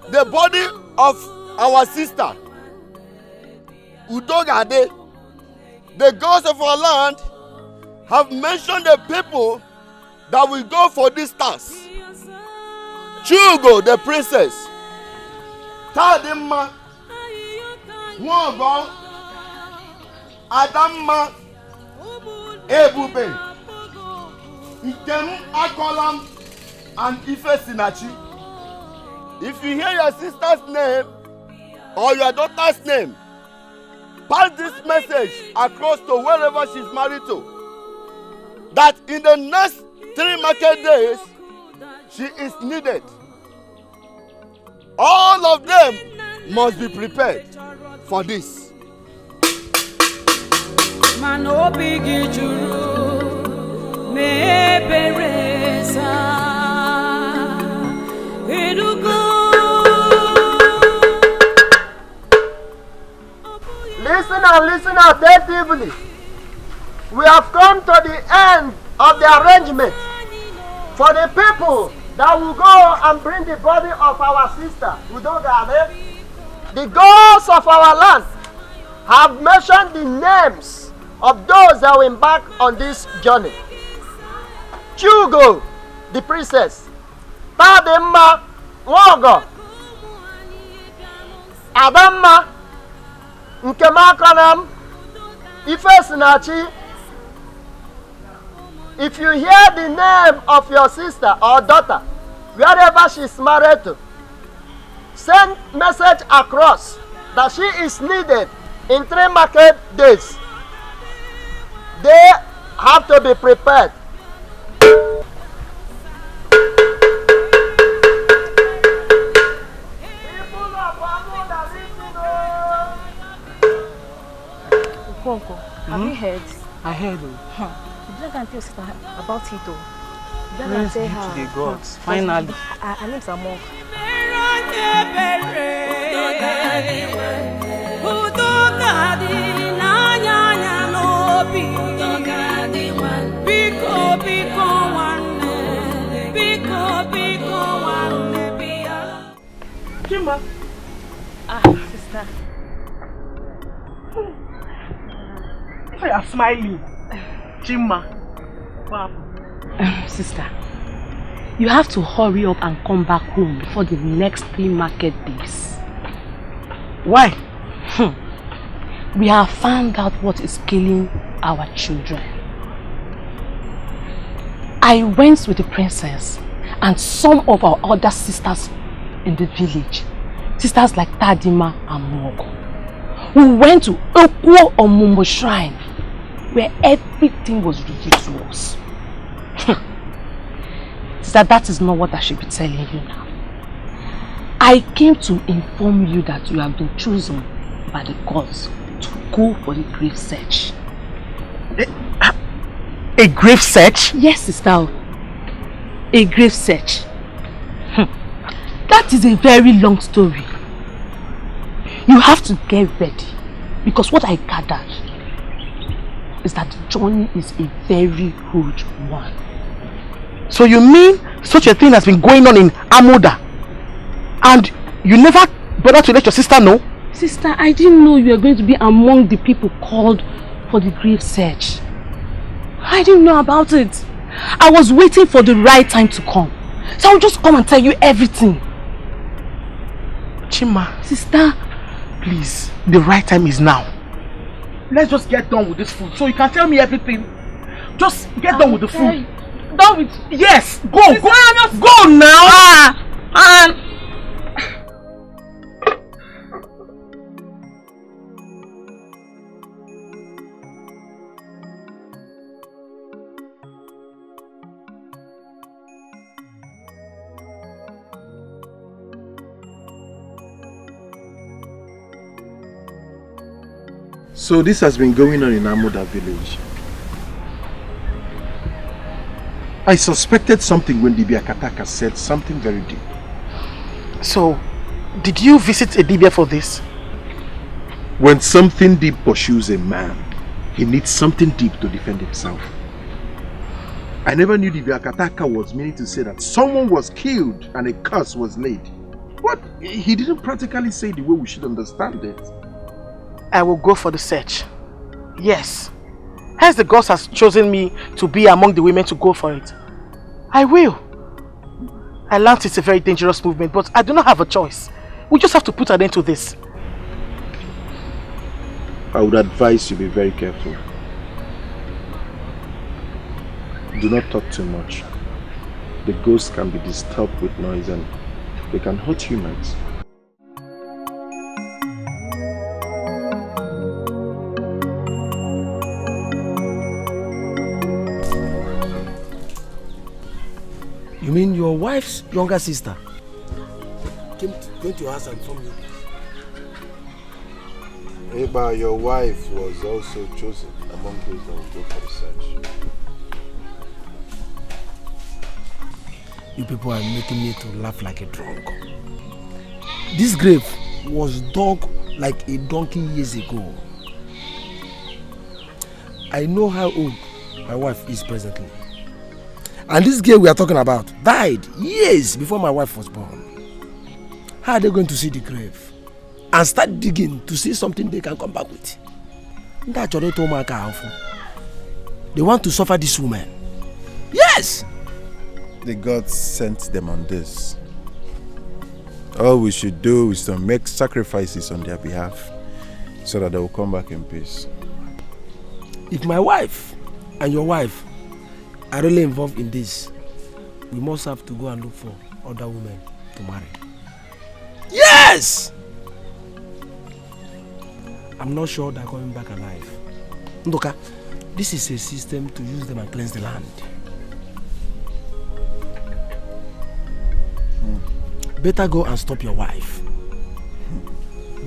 the body of our sister Udogadi. The gods of our land have mentioned the people that will go for this task. Chugo, the princess, Tadimma, Nwogo, Adamma, Ebube, Nkem Akolam, and Ife Sinachi. If you hear your sister's name or your daughter's name, pass this message across to wherever she's married to, that in the next 3 market days, she is needed. All of them must be prepared for this. Listen and listen attentively. We have come to the end of the arrangement for the people that will go and bring the body of our sister Udogadi. The gods of our land have mentioned the names of those that will embark on this journey. Chugo, the princess, Tadimma, Nwogo, Adamma, Nkem Akolam, Ife Sinachi. If you hear the name of your sister or daughter, wherever she is married to, send message across that she is needed in 3 market days. They have to be prepared. Uncle, have you heard? I heard. Did I go and tell your sister about it though? Did I go and Praise tell be her? to the gods. Finally. Her name's Among. Chima. Sister. Why are you smiling? Chima. Wow. Sister, you have to hurry up and come back home before the next 3 market days. Why? We have found out what is killing our children. I went with the princess and some of our other sisters in the village. Sisters like Tadimma and Nwogo. We went to Okwo Omumbo Shrine where everything was revealed to us. Sister, that is not what I should be telling you now. I came to inform you that you have been chosen by the gods to go for the grave search. A grave search? Yes, sister. A grave search. That is a very long story. You have to get ready because what I gathered is that the journey is a very huge one. So you mean such a thing has been going on in Amoda and you never bothered to let your sister know? Sister, I didn't know you were going to be among the people called for the grave search. I didn't know about it. I was waiting for the right time to come. So I'll just come and tell you everything. Chima. Sister. Please, the right time is now. Let's just get done with this food so you can tell me everything. Just get done with the food. Done with? Yes, go, sister, go now. So this has been going on in Amuda village. I suspected something when Dibia Kataka said something very deep. So, did you visit a Dibia for this? When something deep pursues a man, he needs something deep to defend himself. I never knew Dibia Kataka was meaning to say that someone was killed and a curse was laid. What? He didn't practically say the way we should understand it. I will go for the search. Yes. Hence the gods has chosen me to be among the women to go for it. I will. I learned it's a very dangerous movement, but I do not have a choice. We just have to put an end to this. I would advise you be very careful. Do not talk too much. The ghosts can be disturbed with noise and they can hurt humans. You mean your wife's younger sister came to your house and informed you? Eba, your wife was also chosen among those that will go for the search. You people are making me to laugh like a drunk. This grave was dug like a donkey years ago. I know how old my wife is presently. And this girl we are talking about died years before my wife was born. How are they going to see the grave and start digging to see something they can come back with? They want to suffer this woman. Yes! The gods sent them on this. All we should do is to make sacrifices on their behalf so that they will come back in peace. If my wife and your wife are really involved in this, we must have to go and look for other women to marry. Yes! I'm not sure they're coming back alive. Ndoka, this is a system to use them and cleanse the land. Better go and stop your wife.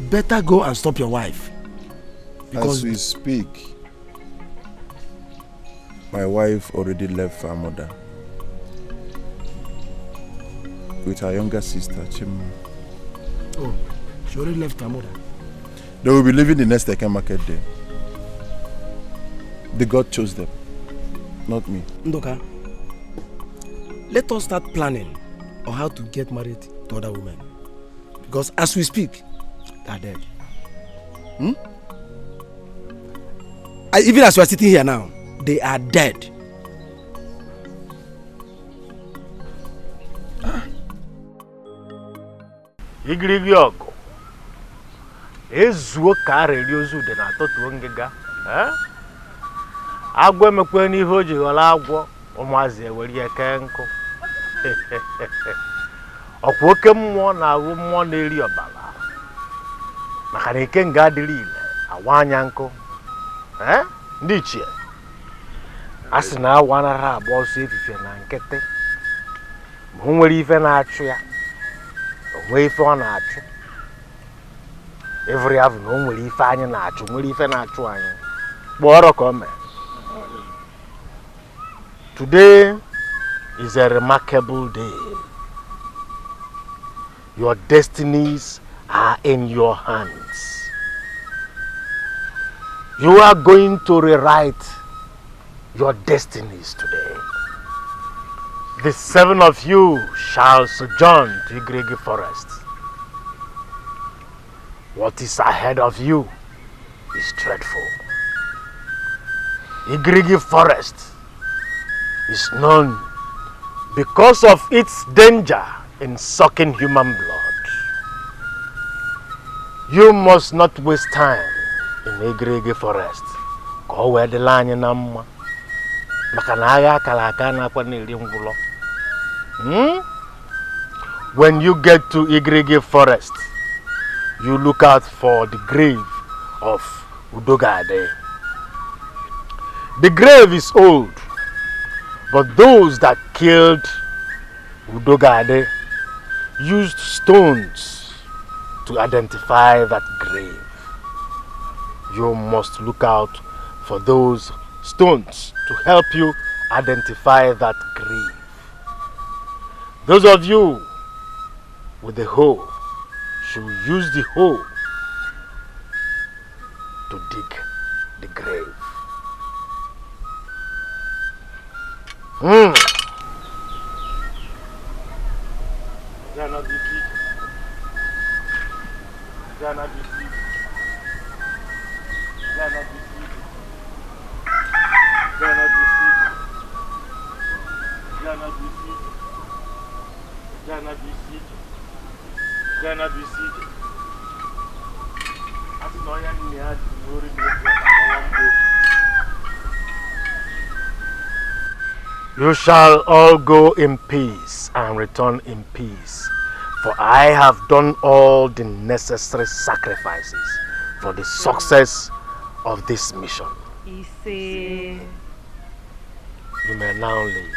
Better go and stop your wife. Because as we speak, my wife already left her mother with her younger sister, Chimma. Oh, she already left her mother? They will be leaving the next Dikeh market day. The God chose them, not me. Ndoka, let us start planning on how to get married to other women. Because as we speak, they are dead. Even as we are sitting here now, they are dead. Igirigi ọgụ ezuo ka arịrị ozu dị na tọtuo ngịga agwọ emekwe n'ihe o ji ghọrọ agwọ ụmụazị ewere ya kee nkụ ọkwa oke mmụọ na-awụ mmụọ na-eri ọbara maka na ike nga adịrị ile awa anya nkụ ndị ichie a sị na awa anaghị agba ọsọ efife na nkịtị ma o nwere ife na-achụ ya onwe ife ọ na-achụ every have na o nwere ife anyị na-achụ nwere ife na-achụ anyị kpọrọ ka o mee. Today is a remarkable day. Your destinies are in your hands. You are going to rewrite your destinies today. The 7 of you shall sojourn to Igrigi Forest. What is ahead of you is dreadful. Igrigi Forest is known because of its danger in sucking human blood. You must not waste time in Igrigi Forest. Go where the line in Amma. Makanaga Kalakana Paniliumbulo. When you get to Igrigi Forest, you look out for the grave of Udogadi. The grave is old, but those that killed Udogadi used stones to identify that grave. you must look out for those stones to help you identify that grave. Those of you with the hoe should use the hoe to dig the grave. You shall all go in peace and return in peace, for I have done all the necessary sacrifices for the success of this mission. You may now leave.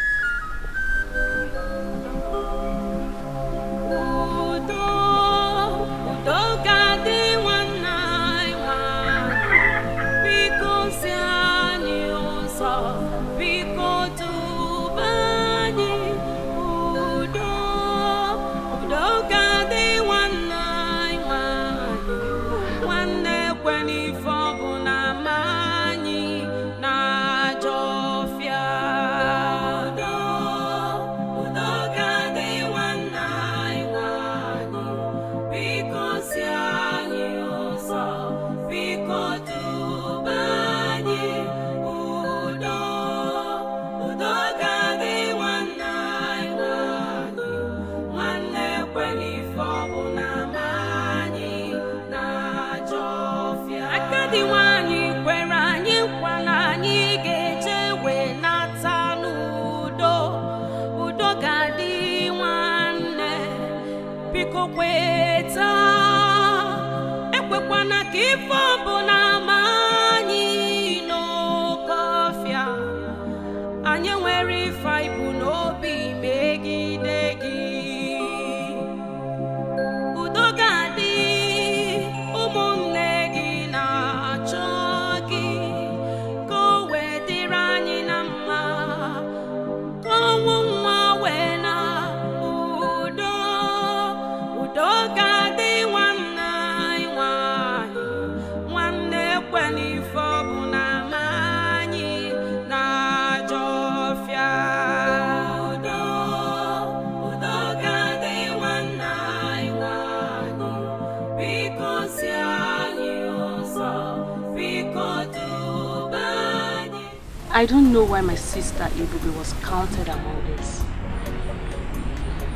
I don't know why my sister Ebube was counted among this.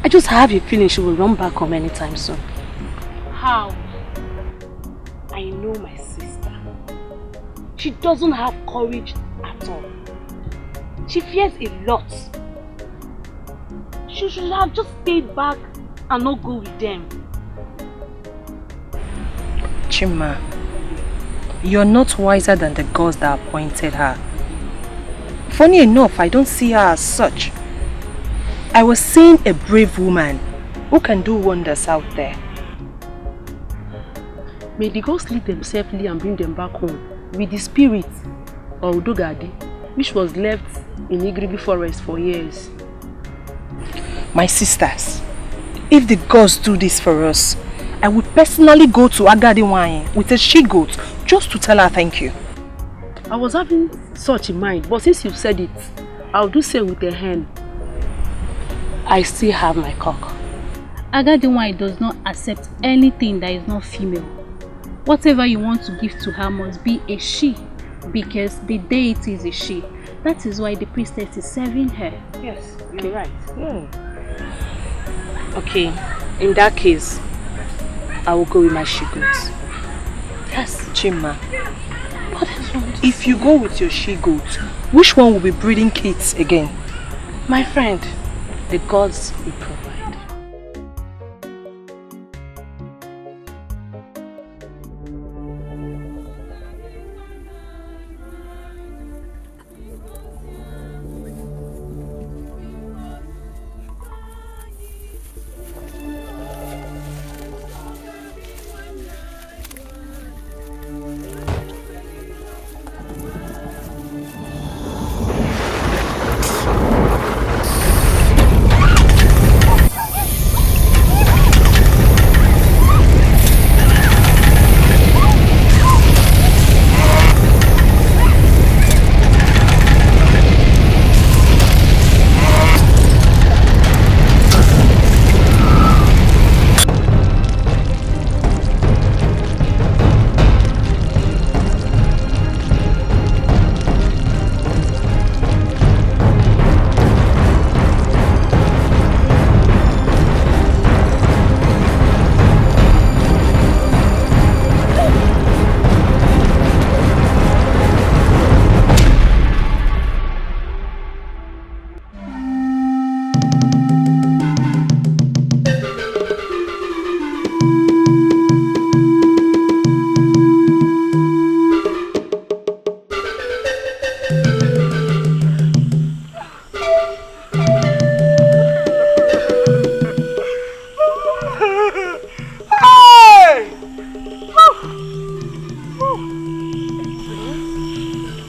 I just have a feeling she will run back home anytime soon. How? I know my sister. She doesn't have courage at all. She fears a lot. She should have just stayed back and not go with them. Chima, you're not wiser than the gods that appointed her. Funny enough, I don't see her as such. I was seeing a brave woman who can do wonders out there. May the gods lead them safely and bring them back home with the spirit of Udogadi, which was left in Igribi forest for years. My sisters, if the gods do this for us, I would personally go to Agadiwanye with a she-goat just to tell her thank you. I was having such in mind, but since you've said it, I'll do same with a hen. I still have my cock. Agadiwanye does not accept anything that is not female. Whatever you want to give to her must be a she, because the deity is a she. That is why the priestess is serving her. Yes, you're right. Okay, in that case, I will go with my she-goat. Yes, Chima. If you go with your she-goat, which one will be breeding kids again? My friend, the gods will provide.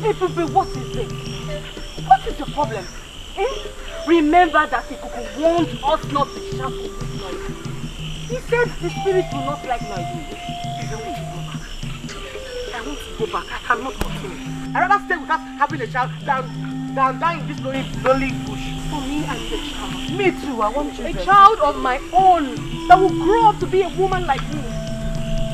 Ebube, what is it? What is the problem? Remember that Etiko warned us not to shout in this noise. He said the spirit will not like noise. I want to go back. I cannot continue. I'd rather stay without having a child than die in this lonely bush. For me, I need a child. Me too, I want children. A child of my own that will grow up to be a woman like me.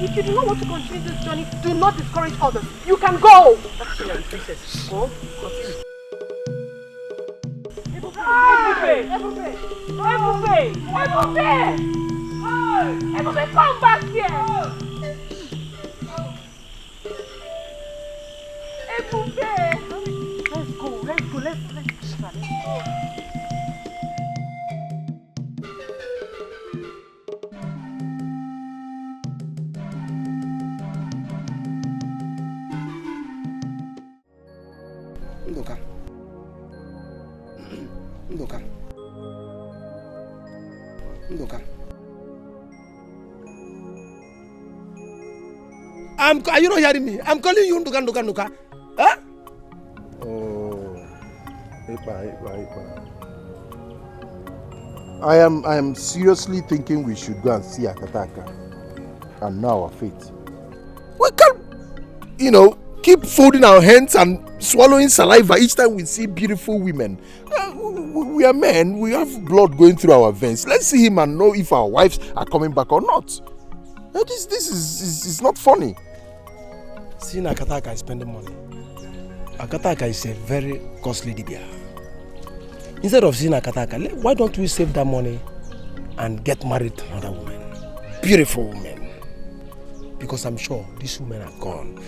If you do not want to continue this journey, do not discourage others. You can go. That's your princess. Go, continue. Ebube, come back here! Ebube! Let's go. Ndoka. Are you not hearing me? I'm calling you Ndoka. Huh? Oh, I am seriously thinking we should go and see Akataka and know our fate. We can't, keep folding our hands and swallowing saliva each time we see beautiful women. We are men, we have blood going through our veins. Let's see him and know if our wives are coming back or not. This is not funny. Seeing Akataka is spending money. Akataka is a very costly dibia. Instead of seeing Akataka, why don't we save that money and get married to another woman? Beautiful woman. Because I'm sure these women are gone.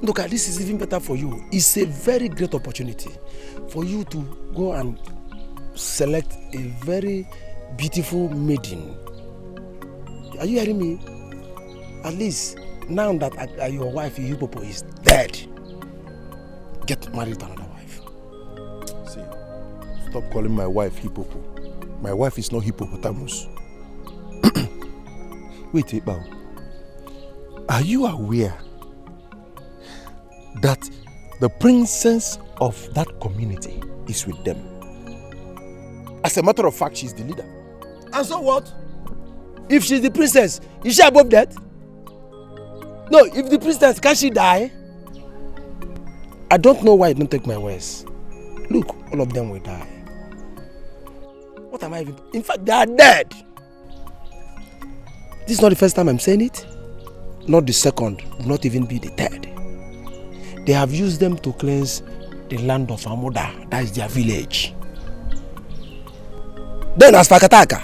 Look, this is even better for you. It's a very great opportunity for you to go and select a very beautiful maiden. Are you hearing me? At least now that your wife, Hipopo, is dead, get married to another wife. See, stop calling my wife Hipopo. My wife is not hippopotamus. Wait, Ebao. Are you aware that the princess of that community is with them? As a matter of fact, she's the leader. And so what? If she's the princess, is she above that? No, if the princess, can she die? I don't know why you don't take my words. Look, all of them will die. What am I even... In fact, they are dead. This is not the first time I'm saying it. Not the second, not even be the third. They have used them to cleanse the land of Amoda. That is their village. Then as for Akataka,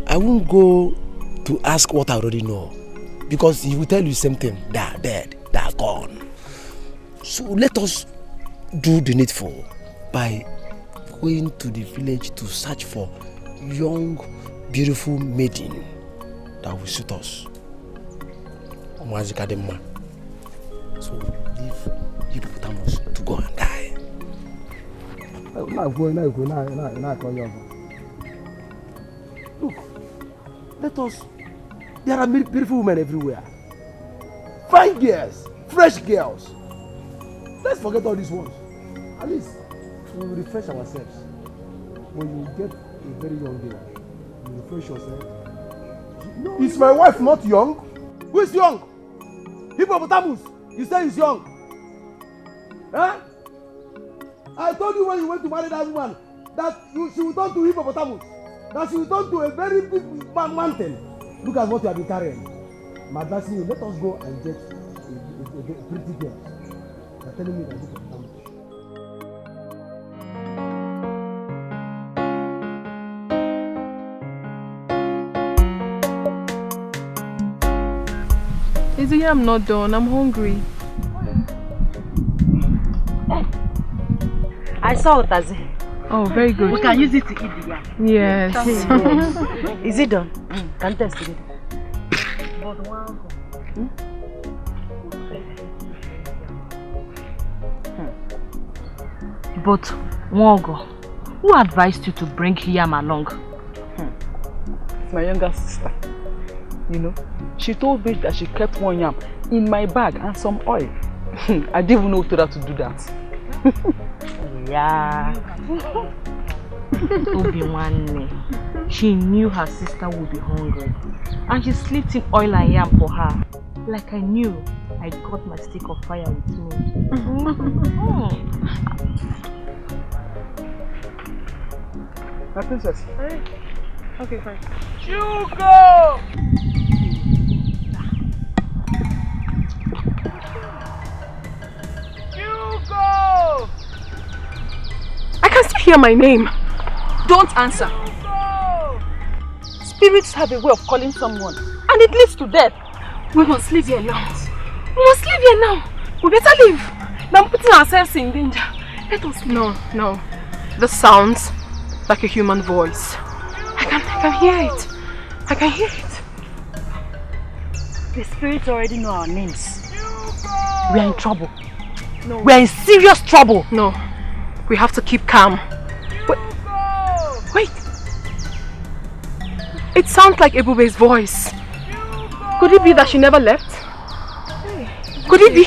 I won't go to ask what I already know. Because he will tell you the same thing. They are dead. They are gone. So let us do the needful by going to the village to search for young, beautiful maiden that will suit us. So leave hippopotamus to go and die. Look, let us. There are beautiful women everywhere. Fine girls, fresh girls. Let's forget all these ones. At least we will refresh ourselves. When you get a very young girl, you refresh yourself. No, is my wife not young? Who is young? Hippopotamus. You say he's young. Huh? I told you when you went to marry that woman that she will turn to hippopotamus. That she will turn to a very big mountain. Look at what you have been carrying. I'm advising you, let us go and get a pretty girl. You're telling me that hippopotamus. Izzy, I'm not done. I'm hungry. I saw Otazi. Oh, very good. We can use it to eat the yam. Yes. Is it done? Can test it. But Nwogo, who advised you to bring yam along? My younger sister. You know, she told me that she kept one yam in my bag and some oil. I didn't even know who told her to do that. Yeah. Obiwanne. She knew her sister would be hungry. And she slipped in oil and yam for her. Like I knew I got my stick of fire with me. My princess. Hey. Okay, fine. Hugo! Hugo! I can still hear my name. Don't answer. Spirits have a way of calling someone, and it leads to death. We must leave here now. We must leave here now. We better leave. We're putting ourselves in danger. Let us leave. No. This sounds like a human voice. I can hear it. I can hear it. The spirits already know our names. We are in trouble. No. We are in serious trouble. No. We have to keep calm. Wait. It sounds like Ebube's voice. Could it be that she never left? Could it be?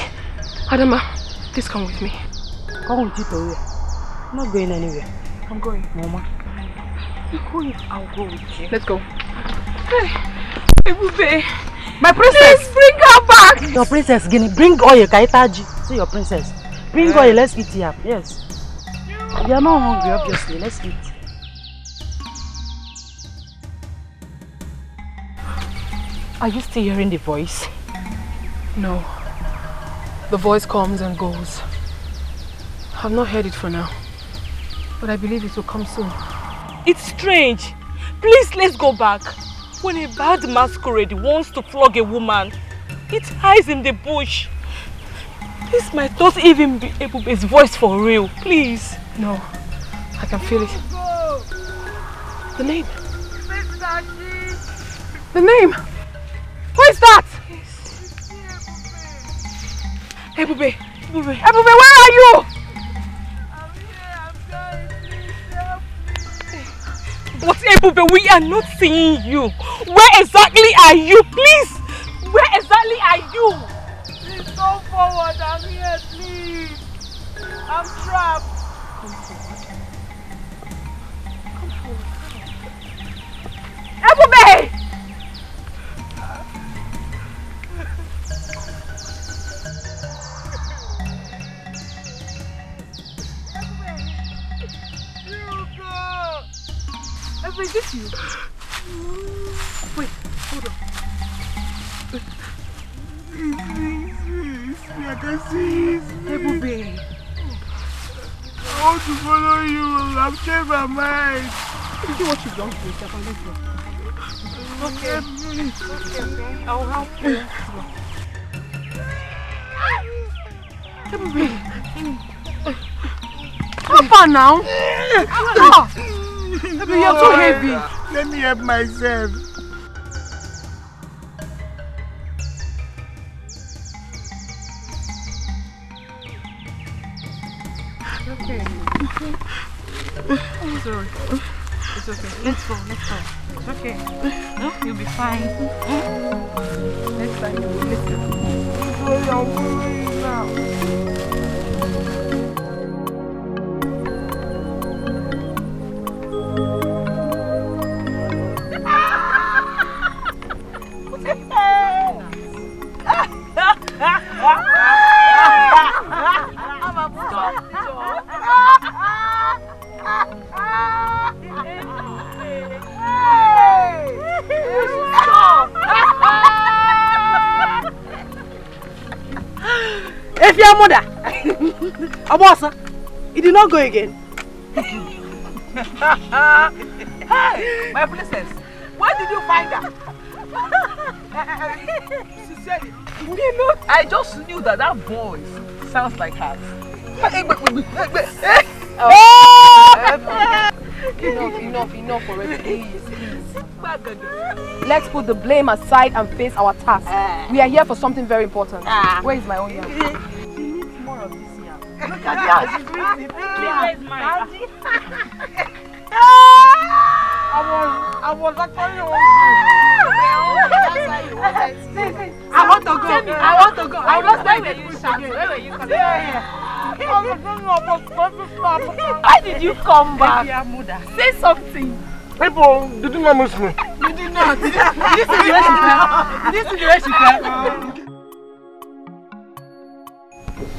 Adama, please come with me. Come with you to where? I'm not going anywhere. I'm going. Mama. I'll go with you. Let's go. Hey, Ebube. My princess! Please bring her back! Your princess, Guinea, bring oil, Kaitaji. See your princess. Bring oil, let's eat here. Yes. You are not hungry, obviously. Let's eat. Are you still hearing the voice? No. The voice comes and goes. I've not heard it for now. But I believe it will come soon. It's strange. Please, let's go back. When a bad masquerade wants to flog a woman, it hides in the bush. This might not even be Ebube's voice for real. Please. No. I can feel it. The name. The name. Who is that? Ebube. Ebube, where are you? But Ebube, we are not seeing you. Where exactly are you? Please! Where exactly are you? Please come forward. I'm here, please. I'm trapped. Come forward. Ebube! Ebube, is this you? Wait, hold on. Please, I can see it. Ebube. I want to follow you. I've changed my mind. You do what you've done to yourself and let's go. Okay. Okay. I'll help you. Ebube. How far now? Ebube, you're too heavy. Let me help myself. Okay. I'm sorry. It's okay. Let's go. It's okay. You'll be fine. Next time you will listen. I'm going now. If your mother, Abosa, it did not go again. Hey, my princess, where did you find her? Sincerely, I just knew that voice sounds like hers. Enough already, please. Let's put the blame aside and face our task. We are here for something very important. Where is my own yam? She needs more of this yam. Look at her, she's breathing. Where is mine? I was actually hungry. I want to go. I will not stay with you again. Where were you coming from? Why did you come back? Say something. People, did you not miss me? You did not. Did you see the way she fell? Did you see the way she fell?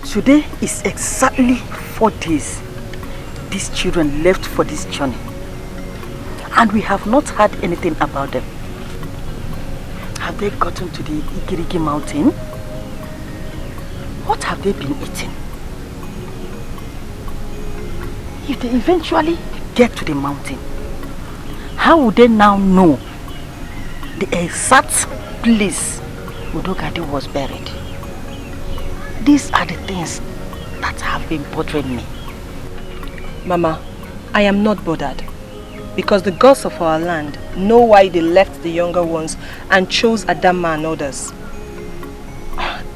Today is exactly 4 days these children left for this journey. And we have not heard anything about them. Have they gotten to the Igirigi mountain? What have they been eating? If they eventually get to the mountain, how would they now know the exact place Udogadi was buried? These are the things that have been bothering me. Mama, I am not bothered. Because the gods of our land know why they left the younger ones and chose Adama and others.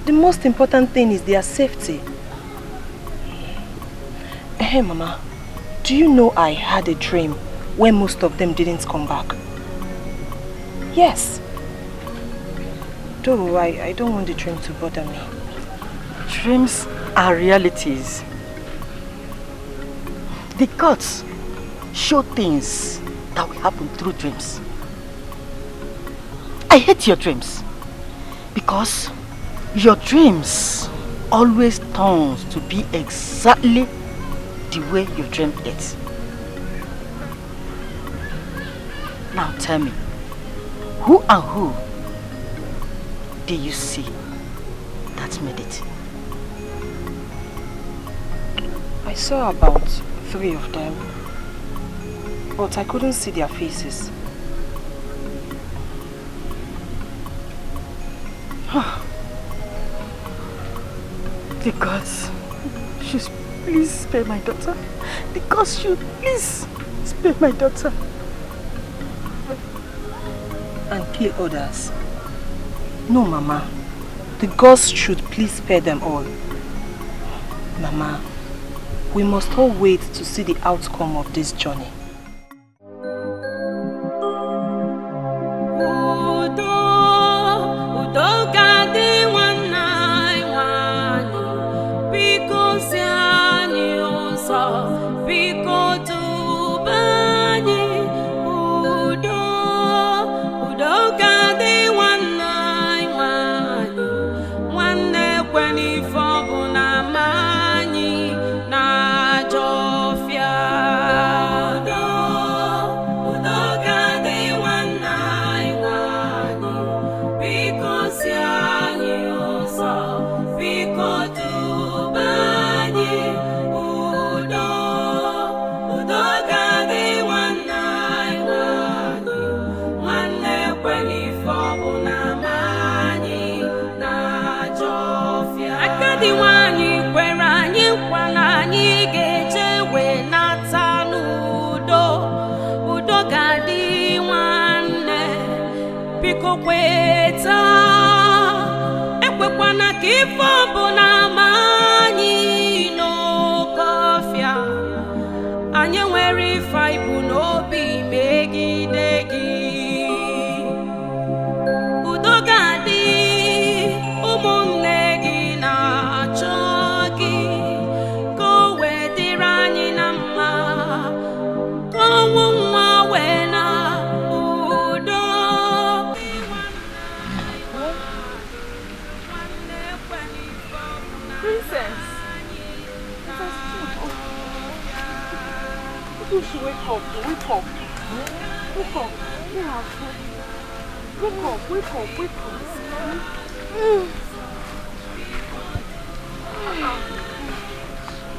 The most important thing is their safety. Hey Mama, do you know I had a dream when most of them didn't come back? Yes. Though I don't want the dream to bother me. Dreams are realities. The gods show things that will happen through dreams. I hate your dreams because your dreams always turns to be exactly the way you dreamed it. Now tell me, who and who did you see that made it? I saw about 3 of them, but I couldn't see their faces. The gods should please spare my daughter. The gods should please spare my daughter. And kill others. No, Mama. The gods should please spare them all. Mama, we must all wait to see the outcome of this journey.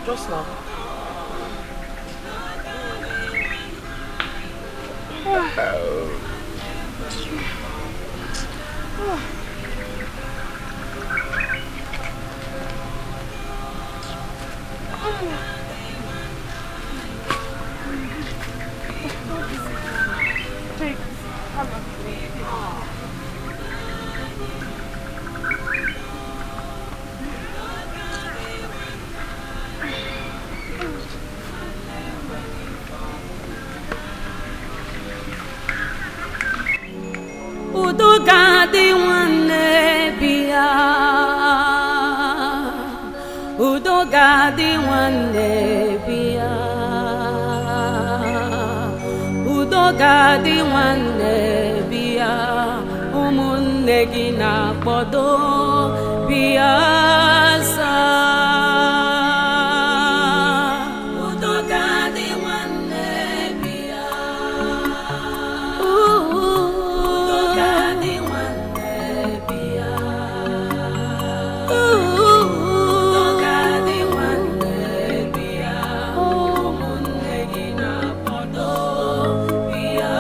Just now. Udogadi nwanne bịa Udogadi nwanne bịa ụmụnne gị na-akpọdo bịa Udogadi nwanne bịa Udogadi nwanne bịa Udogadi nwanne bịa ụmụnne gị na-akpọdo bịa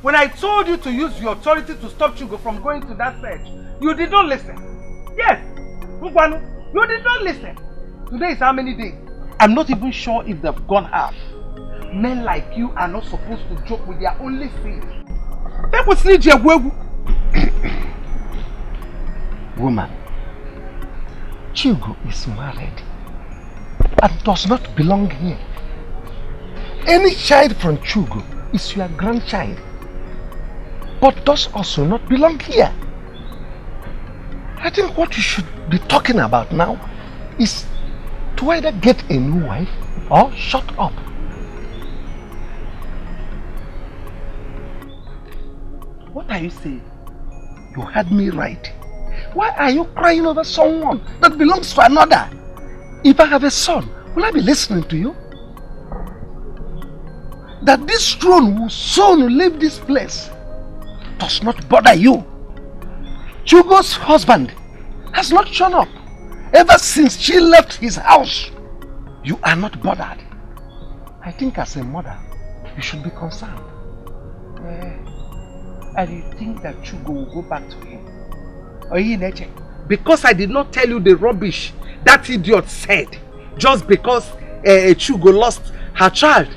When I told you to use your authority to stop Chugo from going to that search, you did not listen. Yes, Mkwanu, you did not listen. Today is how many days? I'm not even sure if they've gone half. Men like you are not supposed to joke with their only seed. Woman, Chugo is married and does not belong here. Any child from Chugo is your grandchild, but does also not belong here. I think what you should be talking about now is to either get a new wife or shut up. What are you saying? You heard me right. Why are you crying over someone that belongs to another? If I have a son, will I be listening to you? That this throne will soon leave this place does not bother you. Chugo's husband has not shown up ever since she left his house. You are not bothered. I think as a mother, you should be concerned. And you think that Chugo will go back to him? Because I did not tell you the rubbish that idiot said, just because Chugo lost her child.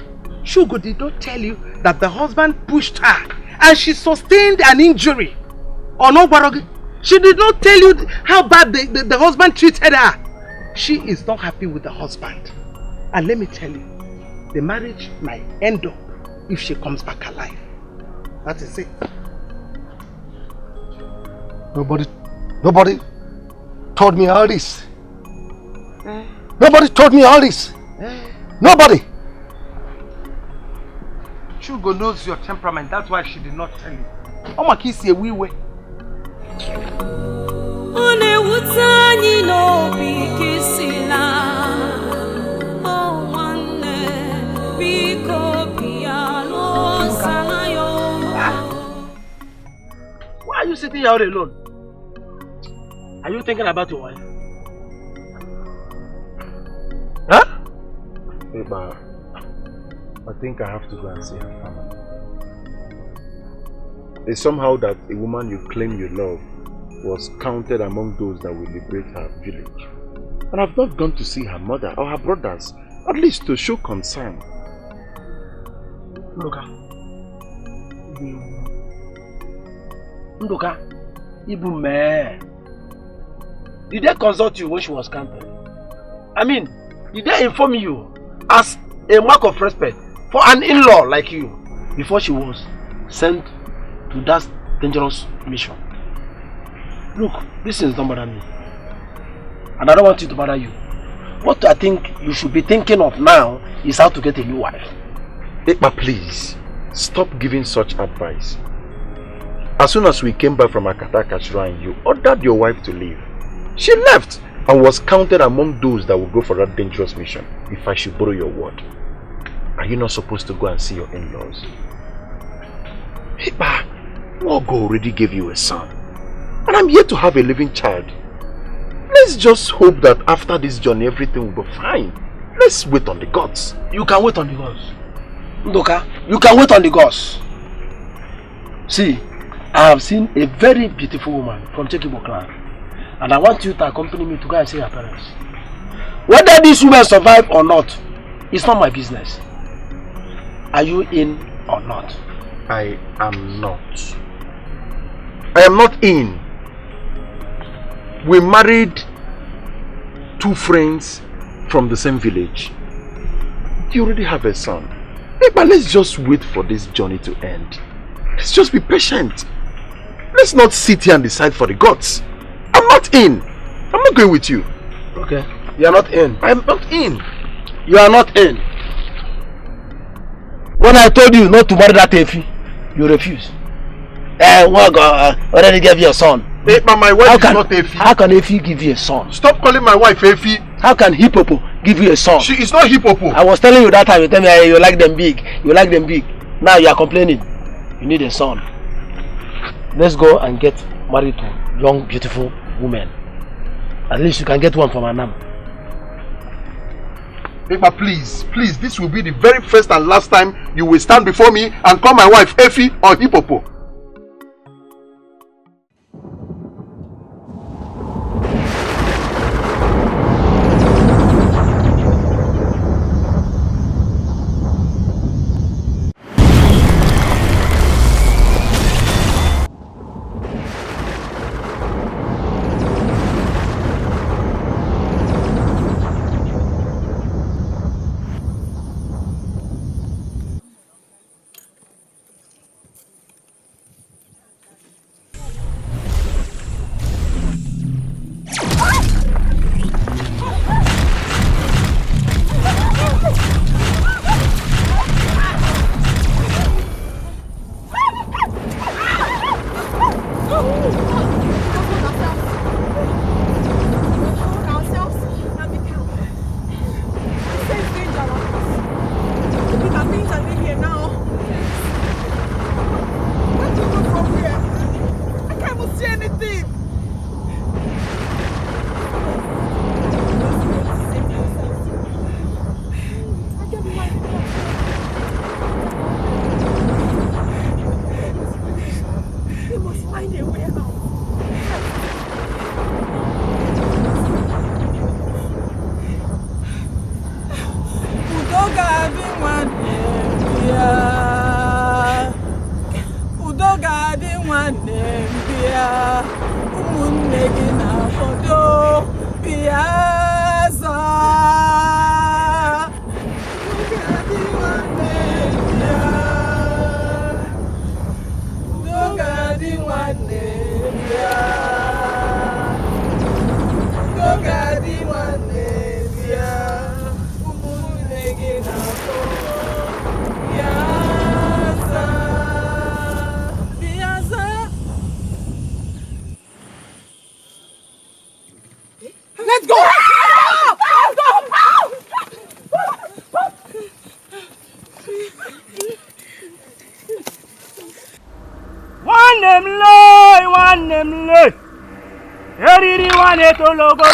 Chugo did not tell you that the husband pushed her and she sustained an injury. Or no, Barogi? She did not tell you how bad the husband treated her. She is not happy with the husband. And let me tell you, the marriage might end up if she comes back alive. That is it. Nobody told me all this. Nobody told me all this. Nobody. Chugo knows your temperament. That's why she did not tell you. Oh my kiss a wee way. Why are you sitting here all alone? Are you thinking about your wife? Huh? Hey, Ba, I think I have to go and see her family. It's somehow that a woman you claim you love was counted among those that will liberate her village. And I've not gone to see her mother or her brothers, at least to show concern. Ndoka, Ibu me. Did they consult you when she was counted? I mean, did they inform you as a mark of respect for an in-law like you before she was sent to that dangerous mission? Look, this is not bother me. And I don't want it to bother you. What I think you should be thinking of now is how to get a new wife. Ekpa, please, stop giving such advice. As soon as we came back from Akataka Shrine, you ordered your wife to leave. She left and was counted among those that will go for that dangerous mission, if I should borrow your word. Are you not supposed to go and see your in-laws? Ekpa, Wogo already gave you a son. And I'm here to have a living child. Let's just hope that after this journey everything will be fine. Let's wait on the gods. You can wait on the gods. Ndoka, you can wait on the gods. See, I have seen a very beautiful woman from Chekibo clan. And I want you to accompany me to go and see her parents. Whether these women survive or not, it's not my business. Are you in or not? I am not. I am not in. We married two friends from the same village. You already have a son. Hey, but let's just wait for this journey to end. Let's just be patient. Let's not sit here and decide for the gods. I'm not in. I'm not going with you. Okay. You are not in. I'm not in. You are not in. When I told you not to marry that Efi, you refused. Already gave you a son. Hey, but my wife is not Efi. How can Efi give you a son? Stop calling my wife Efi. How can Hippopo give you a son? She is not Hippopo. I was telling you that time, you tell me you like them big. You like them big. Now you are complaining. You need a son. Let's go and get married to young, beautiful women. At least you can get one from Anam. But please, this will be the very first and last time you will stand before me and call my wife Efi or Hippopo.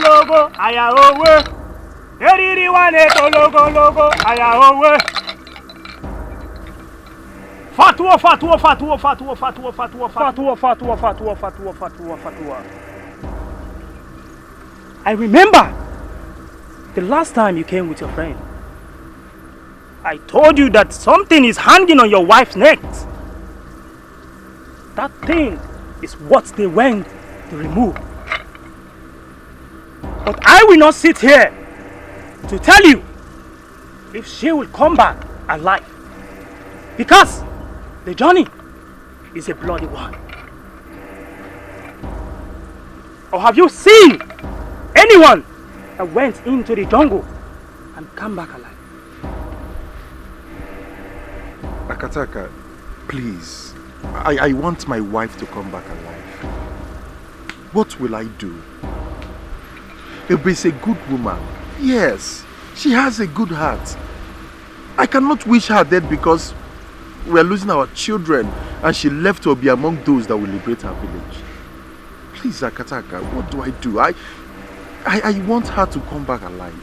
Logo, aya owe. Eriri wane to logo, aya owe. Fatwa. I remember the last time you came with your friend. I told you that something is hanging on your wife's neck. That thing is what they went to remove. But I will not sit here to tell you if she will come back alive. Because the journey is a bloody one. Or have you seen anyone that went into the jungle and come back alive? Akataka, please. I want my wife to come back alive. What will I do? Ebe is a good woman. Yes, she has a good heart. I cannot wish her dead because we are losing our children and she left to be among those that will liberate our village. Please, Akataka, what do I do? I want her to come back alive.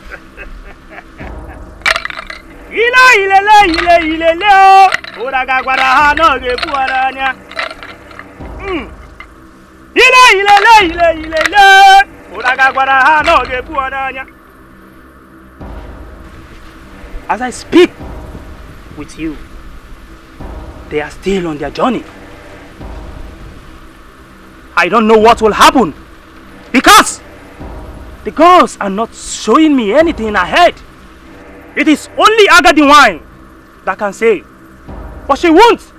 As I speak with you, they are still on their journey. I don't know what will happen because the gods are not showing me anything ahead. It is only Agadi wine that can save. But she won't.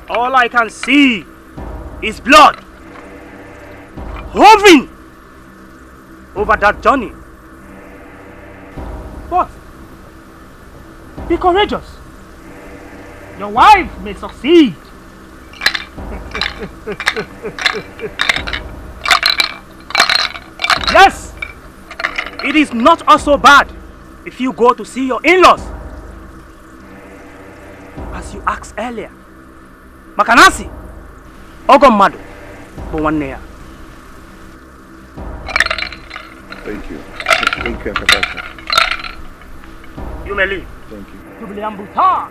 All I can see is blood hovering over that journey. But be courageous. Your wife may succeed. Yes, it is not also bad if you go to see your in-laws. As you asked earlier, Makanasi, Ogomado, Bwanea. Thank you. Thank you, Akataka. You may leave. Thank you. Jubileambuta.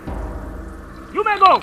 You may go.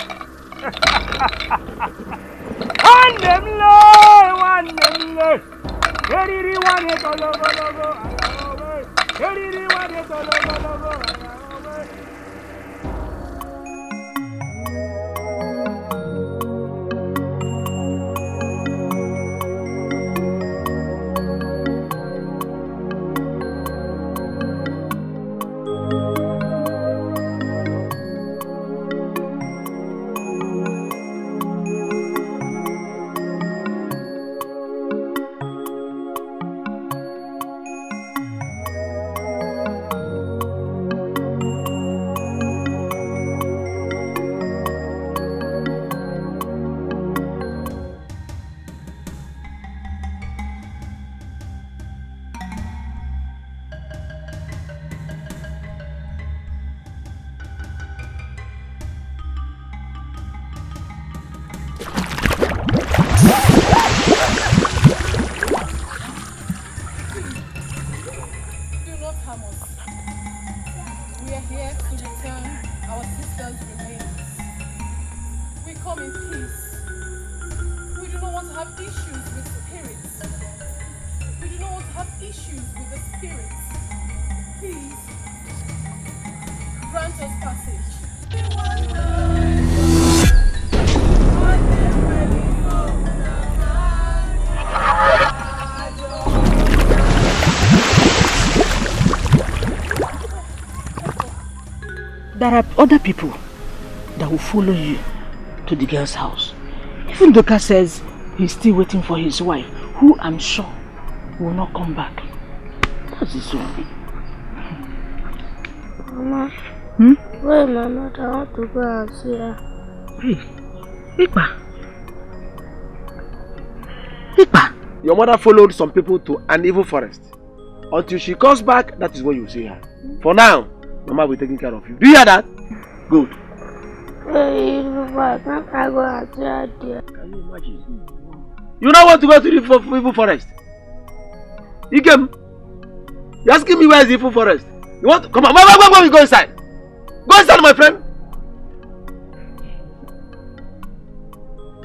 There are other people that will follow you to the girl's house. Even Doka says he's still waiting for his wife, who I'm sure will not come back. That's his own. Mama, where my mother? I want to go and see her. Hey, Ikpa. Your mother followed some people to an evil forest. Until she comes back, that is when you see her. For now, Mama will be taking care of you. Do you hear that? Good. Hey, Papa, can't I go and see her there? Can you imagine? You don't want to go to the evil forest? Ikem, you're asking me where is the evil forest? You want to come on? Why go inside? Go inside, my friend.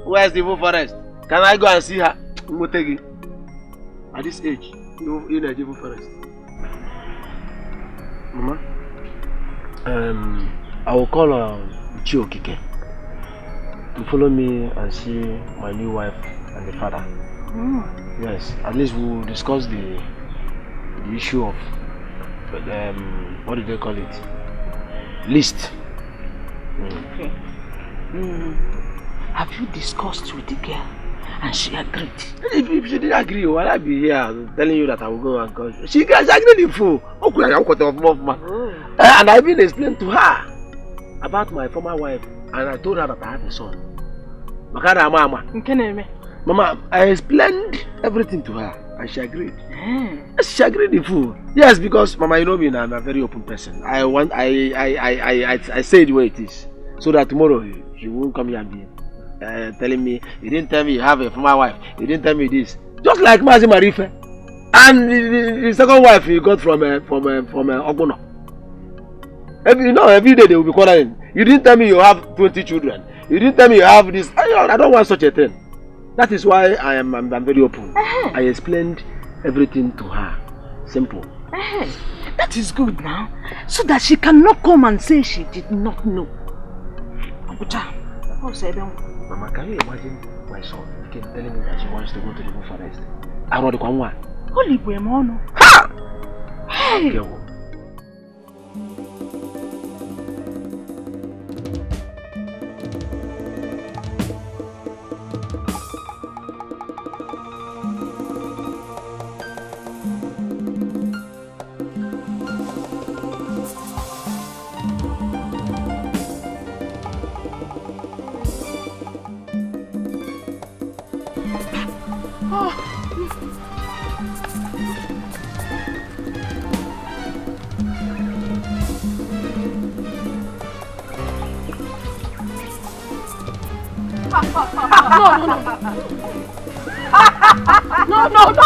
Where is the evil forest? Can I go and see her? Motegi. At this age, you in a evil forest. Mama, I will call Chiokike to follow me and see my new wife and the father. Yes, at least we will discuss the issue of what do they call it? List. Okay. Have you discussed with the girl and she agreed? If she didn't agree, why I be here telling you that I will go and call you? She agreed in full. And I even explained to her about my former wife, and I told her that I have a son. Mama, I explained everything to her and she agreed. Yes, she agreed in full. Yes, because Mama, you know me, I'm a very open person. I say it the way it is, so that tomorrow she won't come here and be telling me, you didn't tell me you have a former wife, you didn't tell me this. Just like Mazi Marife. And the second wife you got from Ogono. Every day they will be quarreling. You didn't tell me you have 20 children. You didn't tell me you have this. I don't want such a thing. That is why I'm very open. I explained everything to her. Simple. That is good now. So that she cannot come and say she did not know. Mama, can you imagine my son telling me that she wants to go to the forest? I want to come one. Holy boy, mono. Ha! Hey! No, no, no!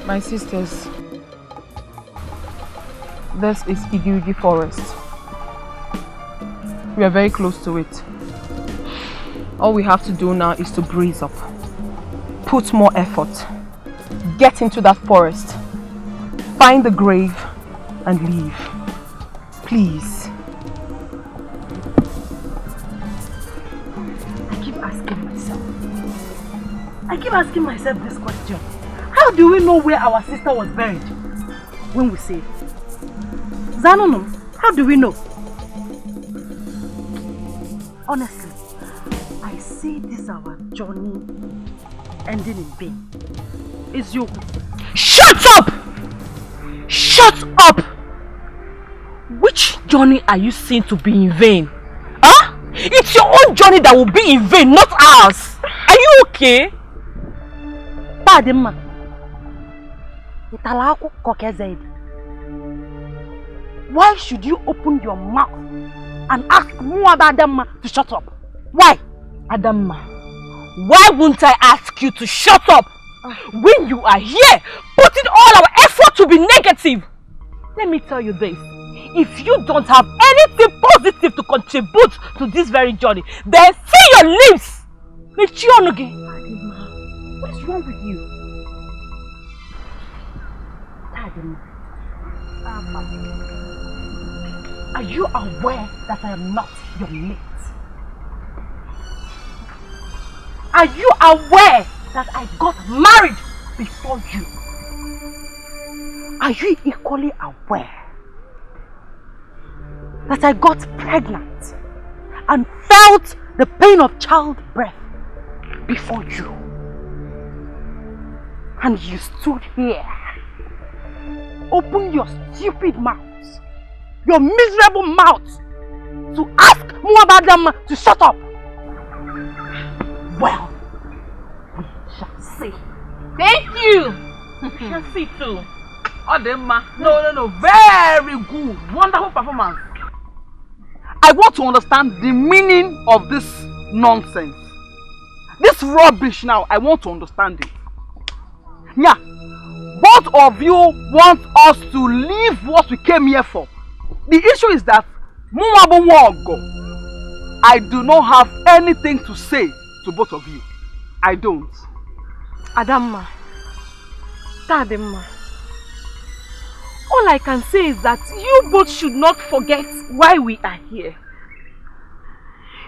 My sisters, this is Udogadi forest. We are very close to it. All we have to do now is to breeze up, put more effort, get into that forest, find the grave and leave. Please. I keep asking myself this question. How do we know where our sister was buried when we say? Zanonum, how do we know? Honestly, I see this our journey ending in vain. It's you. Shut up! Shut up! Which journey are you seeing to be in vain? Huh? It's your own journey that will be in vain, not ours. Are you okay? Padema. Why should you open your mouth and ask Adamma to shut up? Why? Adamma, why won't I ask you to shut up when you are here putting all our effort to be negative? Let me tell you this. If you don't have anything positive to contribute to this very journey, then see your lips! What is wrong with you? Are you aware that I am not your mate? Are you aware that I got married before you? Are you equally aware that I got pregnant and felt the pain of childbirth before you? And you stood here, open your stupid mouth, your miserable mouth, to ask Muabadam to shut up. Well, we shall see. Thank you. We shall see too. Ademma, no, very good, wonderful performance. I want to understand the meaning of this nonsense. This rubbish now, I want to understand it. Yeah, both of you want us to leave what we came here for. The issue is that I do not have anything to say to both of you. I don't. Adamma, Tademma, all I can say is that you both should not forget why we are here.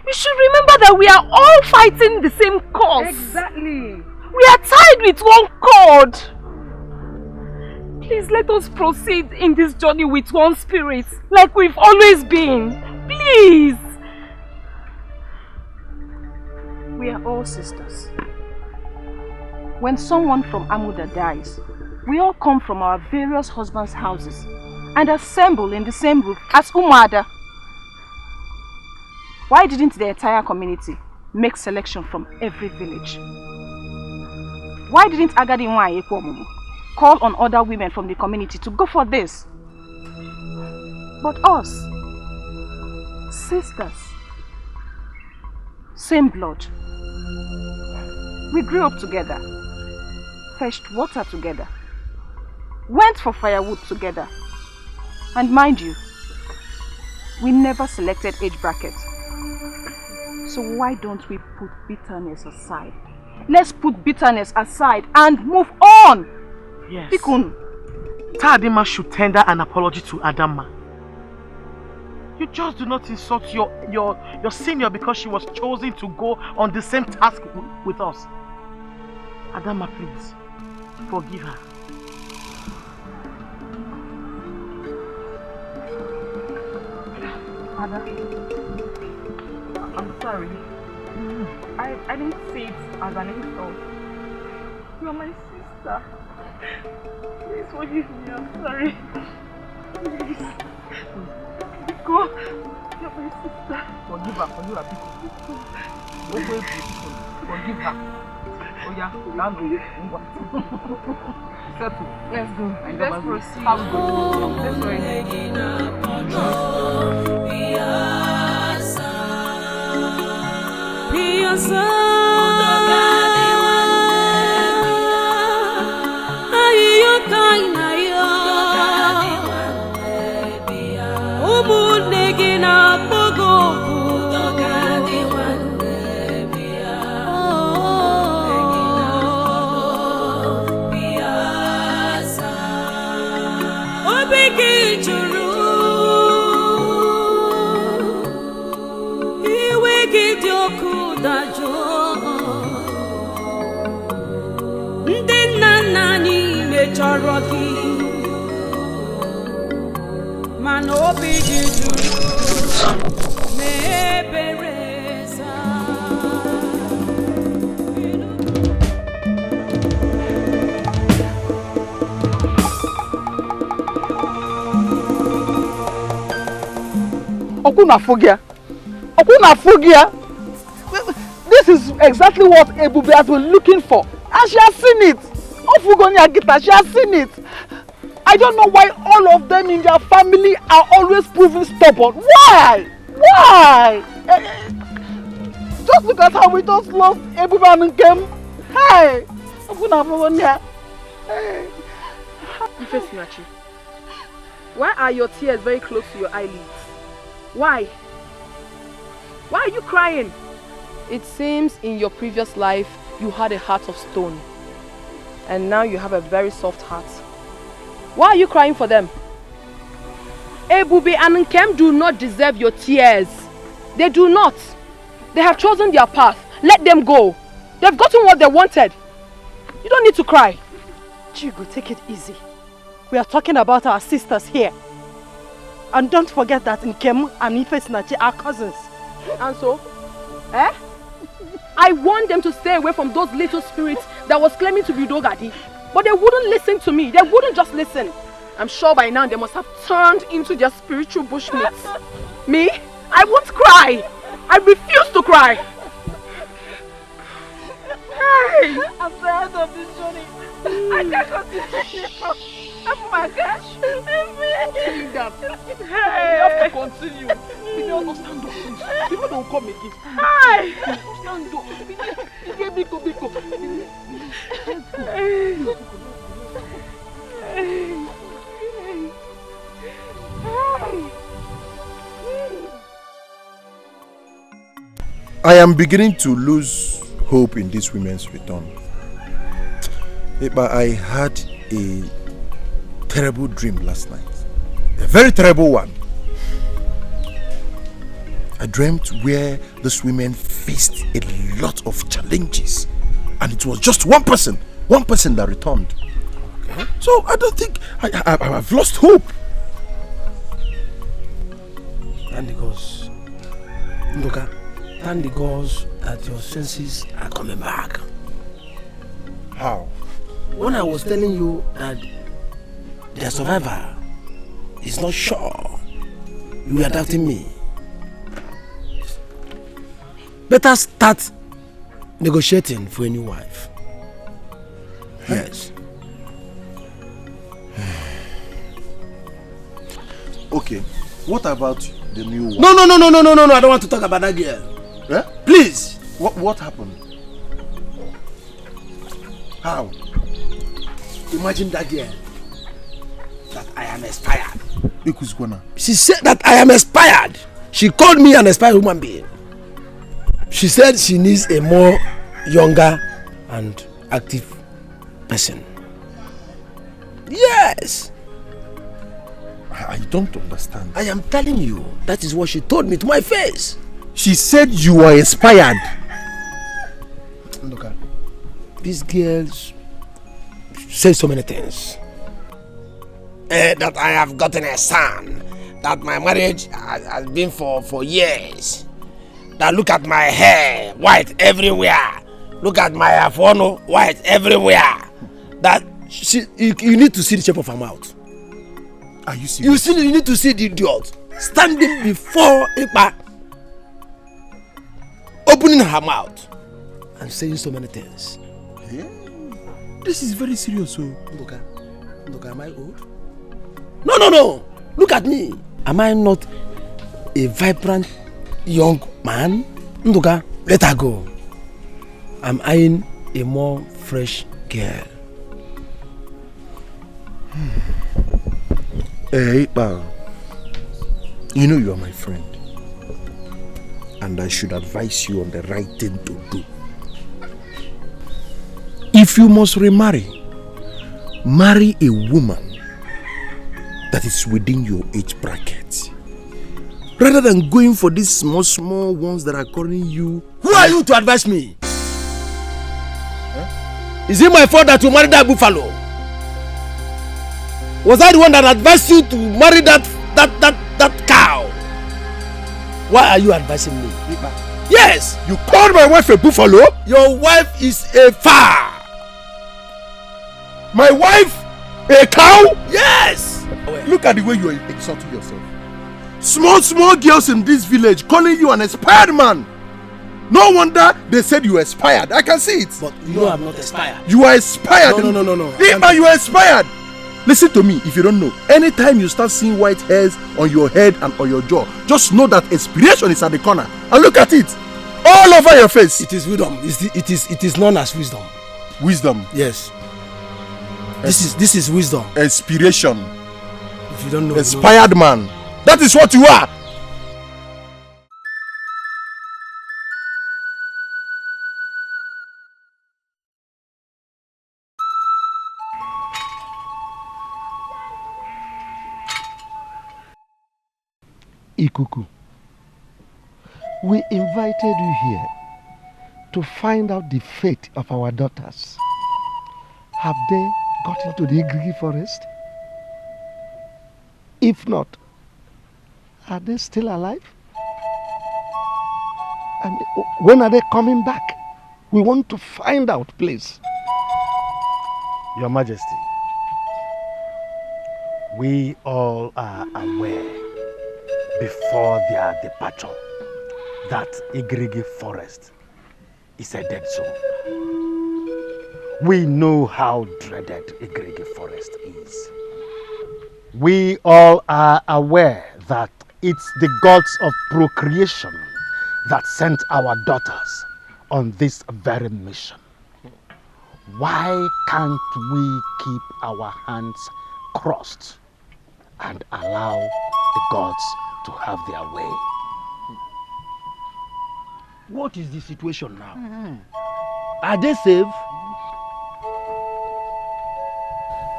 You should remember that we are all fighting the same cause. Exactly. We are tied with one cord. Please let us proceed in this journey with one spirit, like we've always been. Please. We are all sisters. When someone from Amuda dies, we all come from our various husbands' houses and assemble in the same roof as Umada. Why didn't the entire community make selection from every village? Why didn't Agadi Nwaye call on other women from the community to go for this? But us, sisters, same blood, we grew up together, fetched water together, went for firewood together, and mind you, we never selected age bracket. So why don't we put bitterness aside? Let's put bitterness aside and move on. Yes. Pikun. Tadima should tender an apology to Adamma. You just do not insult your senior because she was chosen to go on the same task with us. Adamma, please, forgive her. Ada, I'm sorry. I didn't see it as an insult. You are my sister. Please forgive me, I'm sorry. Please. Go. You're my sister. Forgive her, Forgive her. Oh yeah, settle. Let's go. Let's proceed. This is exactly what Ebube has been looking for, and she has seen it. She has seen it. I don't know why all of them in their family are always proving stubborn. Why? Why? Just look at how we just lost Ebube and Nkem. Hey! Ifesinachi, why are your tears very close to your eyelids? Why? Why are you crying? It seems in your previous life you had a heart of stone. And now you have a very soft heart. Why are you crying for them? Ebube and Nkem do not deserve your tears. They do not. They have chosen their path. Let them go. They've gotten what they wanted. You don't need to cry. Chigo, take it easy. We are talking about our sisters here. And don't forget that Nkem and Ifesinachi are cousins. And so? Eh? I want them to stay away from those little spirits that was claiming to be Udogadi. But they wouldn't listen to me. They wouldn't just listen. I'm sure by now they must have turned into their spiritual bushmates. Me? I won't cry. I refuse to cry. Hey! I'm tired of this journey. I can't continue. Oh my gosh. Calm down. Hey! You have to continue. You don't stand up, please. People don't come again. Hi! Stand up. Biko. I am beginning to lose hope in these women's return. But I had a terrible dream last night. A very terrible one. I dreamt where these women faced a lot of challenges. And it was just one person that returned. Okay. So I don't think I've lost hope. Thank the gods. Ndoka, thank the gods that your senses are coming back. How? When I was telling you that the survivor is not sure, you were doubting me. Better start negotiating for a new wife. Yes. Okay. What about the new wife? No. I don't want to talk about that girl. Eh? Please. What happened? How? Imagine that girl. That I am expired. Ikuzgwana. She said that I am expired. She called me an expired human being. She said she needs a more younger and active person. Yes. I don't understand. I am telling you, that is what she told me to my face. She said you were inspired. Look, these girls say so many things. That I have gotten a son. That my marriage has been for years. That look at my hair, white everywhere. Look at my afono, white everywhere. That you need to see the shape of her mouth. Are you serious? You need to see the idiot standing before Ipa, opening her mouth and saying so many things. Yeah. This is very serious, so. Ndoka, am I old? No. Look at me. Am I not a vibrant young man? Ndoka, let her go. I'm eyeing a more fresh girl. Hey, Ipa, you know you are my friend, and I should advise you on the right thing to do. If you must remarry, marry a woman that is within your age bracket, rather than going for these small ones that are calling you. Who are you to advise me? Huh? Is it my fault that you married that buffalo? Was I the one that advised you to marry that cow? Why are you advising me? Yes! You called my wife a buffalo? Your wife is a fowl. My wife? A cow? Yes! Look at the way you are insulting yourself. Small girls in this village calling you an expired man. No wonder they said you expired. I can see it. But you know I'm not expired. You are expired. No. Ipa, you are expired. Listen to me, if you don't know, anytime you start seeing white hairs on your head and on your jaw, just know that expiration is at the corner. And look at it, all over your face. It is wisdom. It is known as wisdom. Wisdom? Yes. This is wisdom. Expiration. If you don't know. Expired man. That is what you are. Ikuku, we invited you here to find out the fate of our daughters. Have they got into the Igigi forest? If not, are they still alive? And when are they coming back? We want to find out, please. Your Majesty, we all are aware before their departure that Igigi forest is a dead zone. We know how dreaded Igigi forest is. We all are aware that it's the gods of procreation that sent our daughters on this very mission. Why can't we keep our hands crossed and allow the gods to have their way? What is the situation now? Are they safe?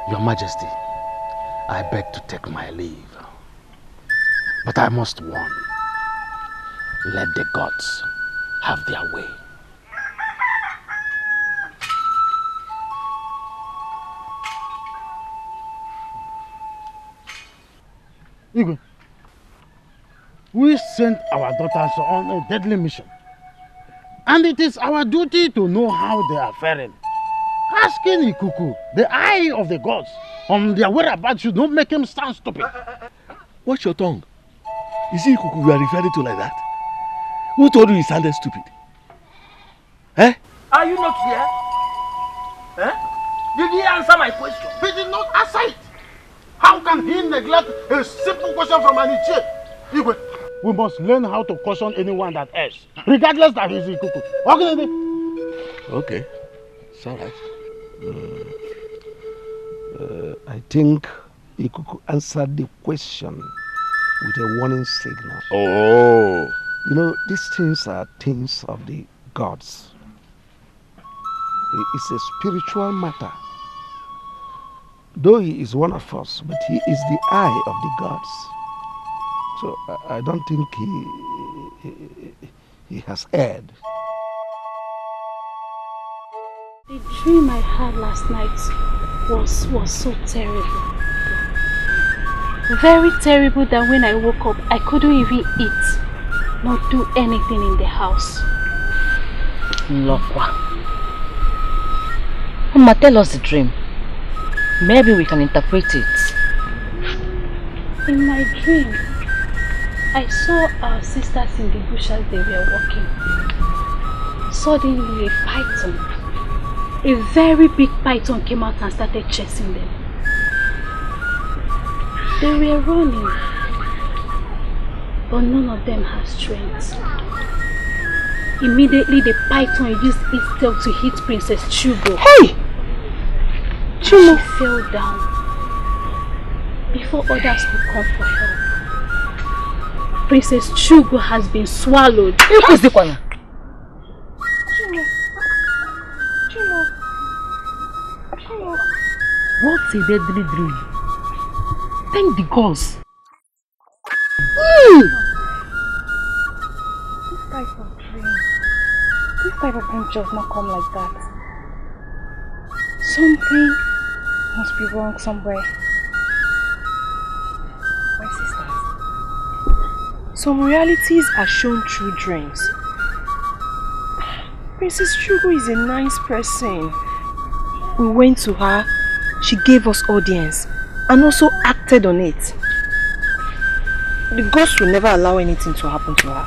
Your Majesty, I beg to take my leave. But I must warn, let the gods have their way. Igwe, we sent our daughters on a deadly mission. And it is our duty to know how they are faring. Asking Ikuku, the eye of the gods, on their whereabouts should not make him stand stupid. Watch your tongue. Is it Ikuku you are referring to like that? Who told you he sounded stupid? Eh? Are you not here? Eh? Did he answer my question? He did not answer it. How can he neglect a simple question from Alichi? Igwe, we must learn how to caution anyone that errs, regardless that he is Ikuku. Okay, it's alright. I think Ikuku answered the question with a warning signal. Oh. You know, these things are things of the gods. It's a spiritual matter. Though he is one of us, but he is the eye of the gods. So I don't think he has erred. The dream I had last night was so terrible. Very terrible that when I woke up, I couldn't even eat. not do anything in the house. Lokwa. Mama, tell us the dream. Maybe we can interpret it. In my dream, I saw our sisters in the bush as they were walking. Suddenly a python, a very big python, came out and started chasing them. They were running, but none of them had strength. Immediately the python used its tail to hit Princess Chugo. Hey! Chugo fell down before others could come for help. Princess Chugo has been swallowed. What's a deadly dream? Thank the gods. This type of dream, this type of dream does not come like that. Something must be wrong somewhere. My sisters, some realities are shown through dreams. Princess Chugo is a nice person. We went to her, she gave us audience and also acted on it. The gods will never allow anything to happen to her.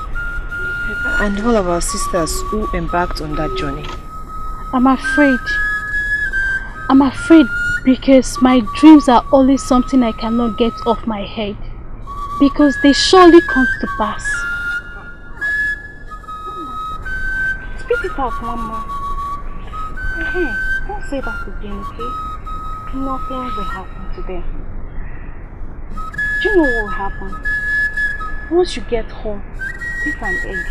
And all of our sisters who embarked on that journey. I'm afraid because my dreams are always something I cannot get off my head. Because they surely come to pass. Spit it out, Mama. Don't say that again, okay? Nothing will happen to them. Do you know what will happen? Once you get home, take an egg,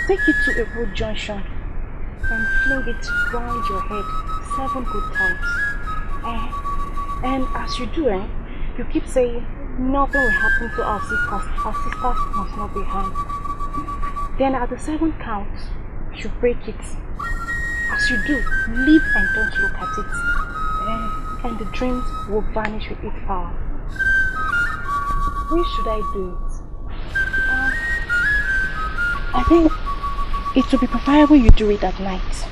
take it to a road junction, and fling it round your head 7 good times. And as you do, you keep saying, nothing will happen to our sisters must not be harmed. Then at the 7th count, you break it. As you do, leave and don't look at it. And the dreams will vanish with its power. When should I do it? I think it would be preferable you do it at night.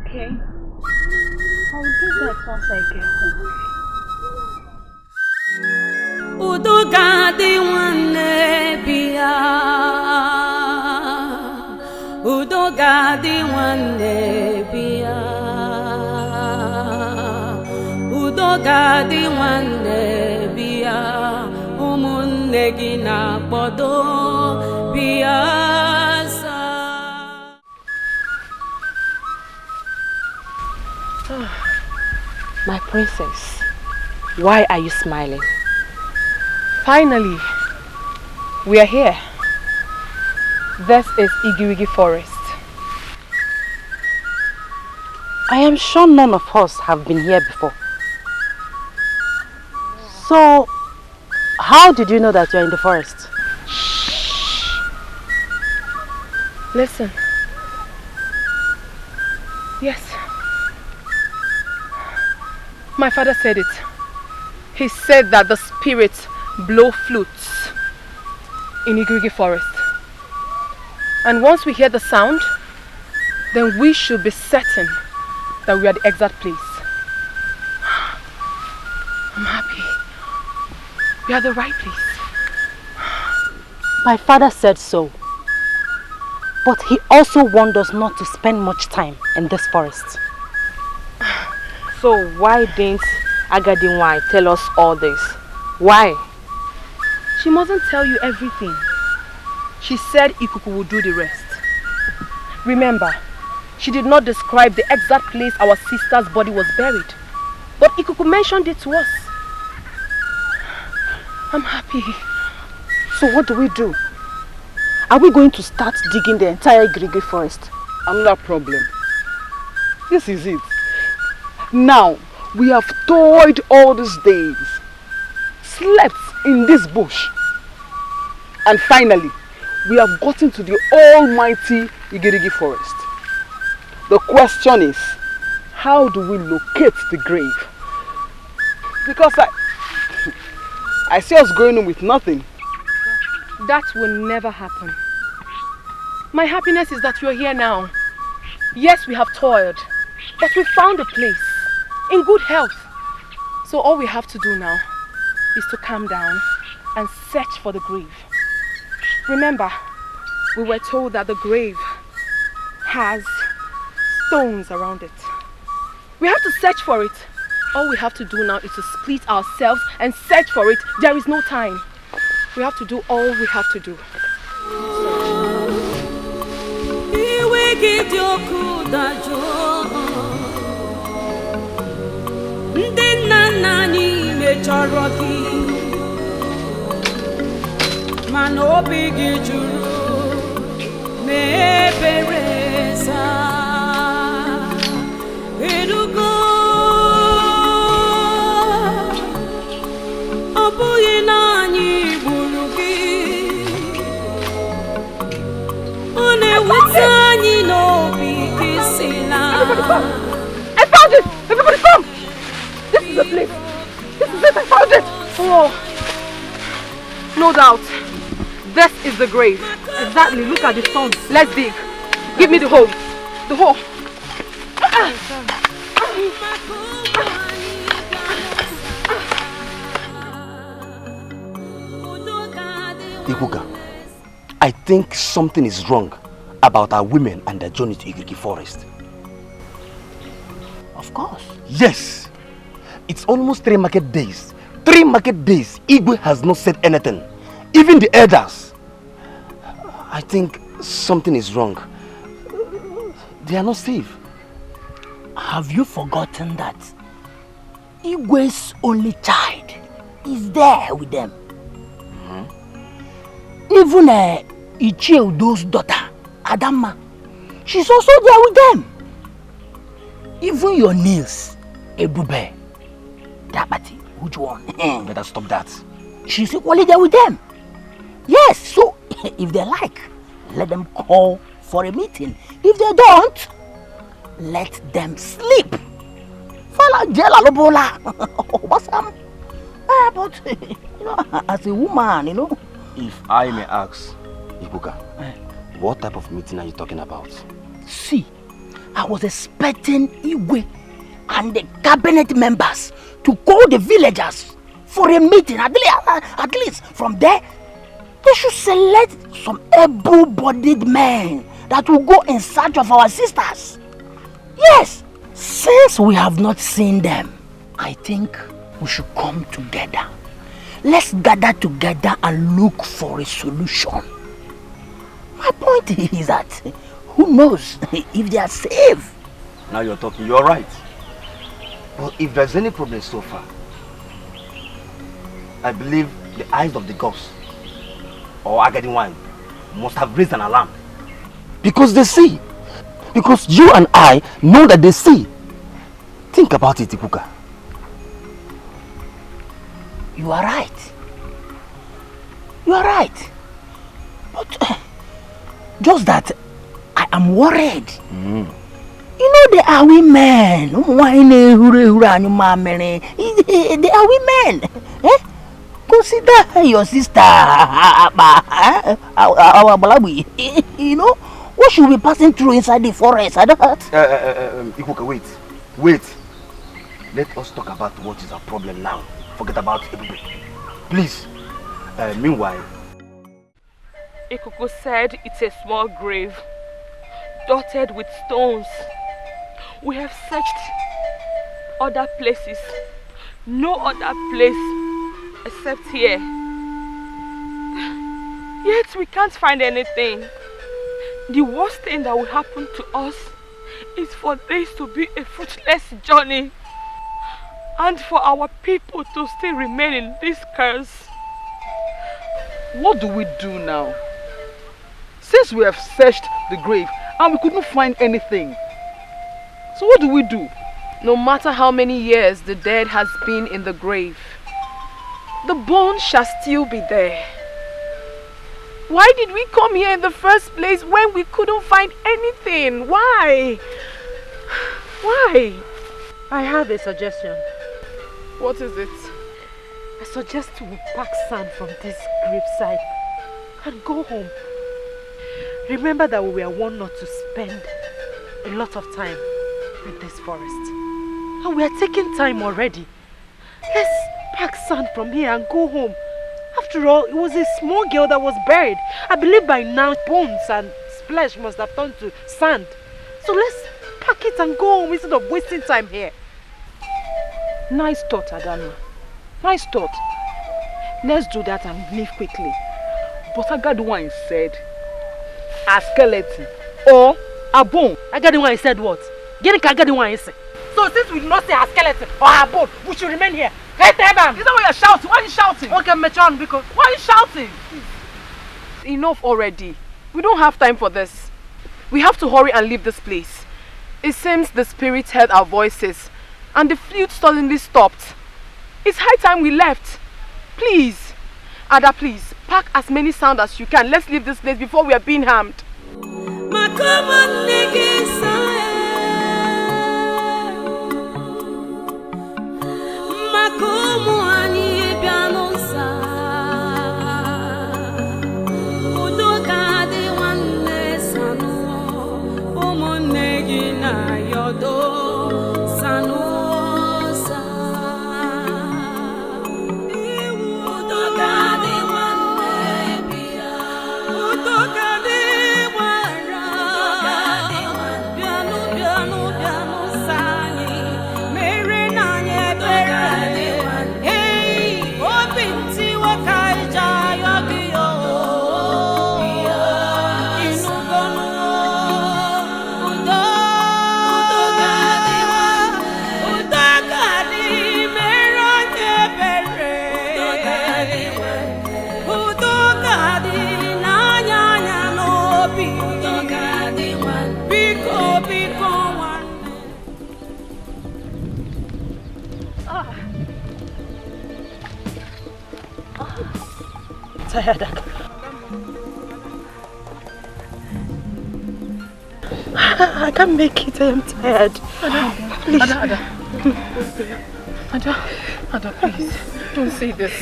Okay. I'll do that once I get home. Udogadi one bia, Udogadi one bia, Udogadi one bia, umunegi na bodo biasa. My princess, why are you smiling? Finally, we are here. This is Igirigi Forest. I am sure none of us have been here before. So, how did you know that you are in the forest? Listen. Yes. My father said it. He said that the spirits blow flutes in Igirigi Forest. And once we hear the sound, then we should be certain that we are the exact place. I'm happy. We are the right place. My father said so. But he also warned us not to spend much time in this forest. So why didn't Agadinwai tell us all this? Why? She mustn't tell you everything. She said Ikuku will do the rest. Remember, she did not describe the exact place our sister's body was buried. But Ikuku mentioned it to us. I'm happy. So what do we do? Are we going to start digging the entire Igirigi forest? Another problem. This is it. Now, we have toiled all these days, slept in this bush, and finally, we have gotten to the almighty Igirigi forest. The question is, how do we locate the grave? Because I see us going on with nothing. That will never happen. My happiness is that you're here now. Yes, we have toiled, but we found a place in good health. So all we have to do now is to calm down and search for the grave. Remember, we were told that the grave has stones around it. We have to search for it. All we have to do now is to split ourselves and search for it. There is no time. We have to do all we have to do. I found it! Everybody come! This is the place! This is it! I found it! Oh! No doubt. This is the grave. Exactly. Look at the stones. Let's dig. Give me the hole. The hole. Ikuka, I think something is wrong about our women and their journey to Igirigi forest. Of course. Yes. It's almost 3 market days. 3 market days. Igwe has not said anything. Even the elders. I think something is wrong. They are not safe. Have you forgotten that Igwe's only child is there with them? Even Ichie Udo's daughter, Adama, she's also there with them. Even your niece, Ebube, Dabati, which one? Better stop that. She's equally there with them. Yes, so if they like, let them call for a meeting. If they don't, let them sleep. Fala jela lobola. But you know, as a woman, you know. If I may ask, Ibuka, what type of meeting are you talking about? See, I was expecting Igwe and the cabinet members to call the villagers for a meeting. At least from there, they should select some able-bodied men that will go in search of our sisters. Yes, since we have not seen them, I think we should come together. Let's gather together and look for a solution. My point is that who knows if they are safe? Now you're talking, you're right. But if there's any problem so far, I believe the eyes of the gods or Agadi wine must have raised an alarm. Because they see. Because you and I know that they see. Think about it, Ipuka. You are right. You are right. But just that I am worried. You know, they are women. They are women. Eh? Consider your sister. You know, what should be passing through inside the forest? Ikuka, wait. Let us talk about what is our problem now. Forget about everybody. Please. Meanwhile, Ikuku said it's a small grave, dotted with stones. We have searched other places. No other place except here. Yet we can't find anything. The worst thing that will happen to us is for this to be a fruitless journey, and for our people to still remain in this curse. What do we do now? Since we have searched the grave and we couldn't find anything, so what do we do? No matter how many years the dead has been in the grave, the bones shall still be there. Why did we come here in the first place when we couldn't find anything? Why? Why? I have a suggestion. What is it? I suggest we pack sand from this graveside and go home. Remember that we were warned not to spend a lot of time in this forest. And we are taking time already. Let's pack sand from here and go home. After all, it was a small girl that was buried. I believe by now bones and flesh must have turned to sand. So let's pack it and go home instead of wasting time here. Nice thought, Adana. Nice thought. Let's do that and leave quickly. But Agaduwan said a skeleton or a bone. Agaduwan said what? Agaduwan said. So since we do not say a skeleton or a bone, we should remain here. Hey, Teban! Is that why you're shouting? Why are you shouting? Okay, Mechon, because... Why are you shouting? Enough already. We don't have time for this. We have to hurry and leave this place. It seems the spirits heard our voices and the flute suddenly stopped. It's high time we left. Please, Ada, please, pack as many sound as you can. Let's leave this place before we are being harmed. Tired. I can't make it. I am tired. Please. Ada, please, don't say this.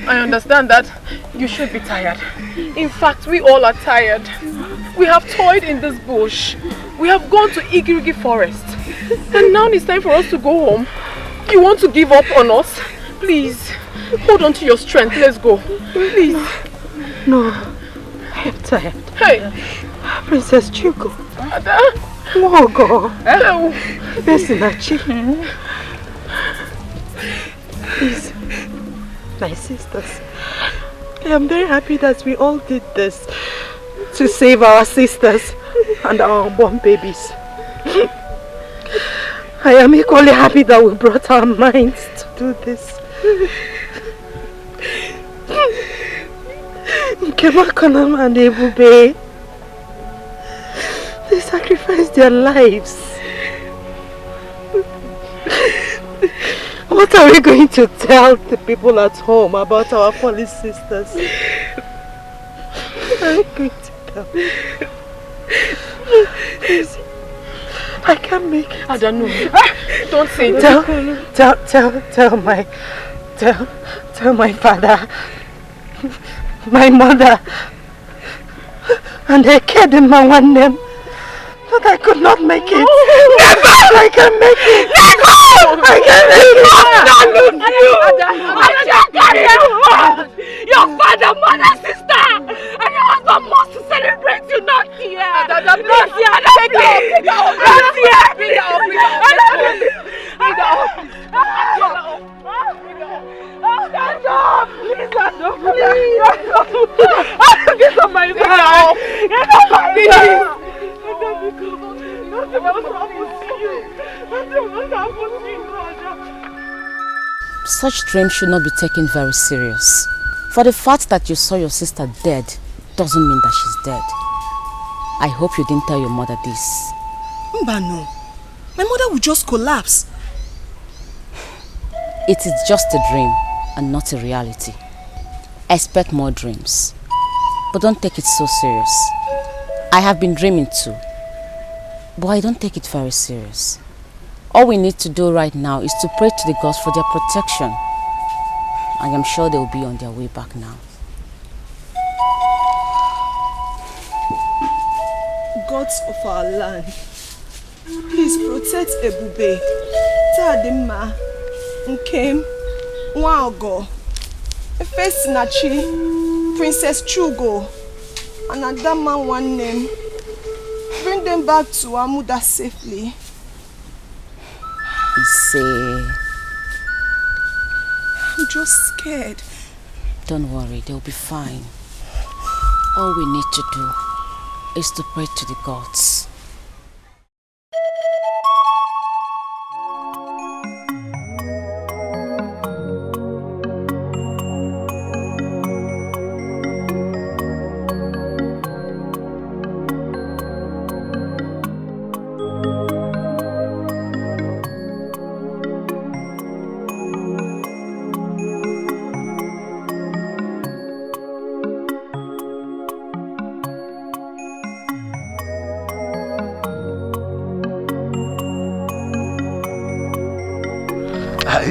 I understand that you should be tired. In fact, we all are tired. We have toiled in this bush. We have gone to Igirigi forest. And now it's time for us to go home. You want to give up on us? Please, hold on to your strength. Let's go. Please. No, I am tired. Hey, Princess Chuko. Ada. Wogo. Hello. Besinachi. Please, my sisters. I am very happy that we all did this to save our sisters and our unborn babies. I am equally happy that we brought our minds to do this. Nkemakonam and Ebube, they sacrificed their lives. What are we going to tell the people at home about our fallen sisters? I'm going to tell. Please, I can't make it. I don't know. Don't say it. Tell my father, my mother, and I cared in my one name that I could not make it. Never! I can make it. Never! I can make it. Your father, mother, sister, and your husband wants to celebrate you, not here. Not here. Take it off. Not here. Bring it up. Stand up! Please stand up! Get on my back! Get on my back! Such dreams should not be taken very serious. For the fact that you saw your sister dead doesn't mean that she's dead. I hope you didn't tell your mother this. Mbano, my mother will just collapse. It is just a dream and not a reality. Expect more dreams, but don't take it so serious. I have been dreaming too, but I don't take it very serious. All we need to do right now is to pray to the gods for their protection. I am sure they will be on their way back now. gods of our land, please protect Ebube, Tadima, Nkem, Nwaogo, Efesinachi, Princess Chugo, and Adama one name. Bring them back to Amuda safely. I'm just scared. Don't worry, they'll be fine. All we need to do is to pray to the gods.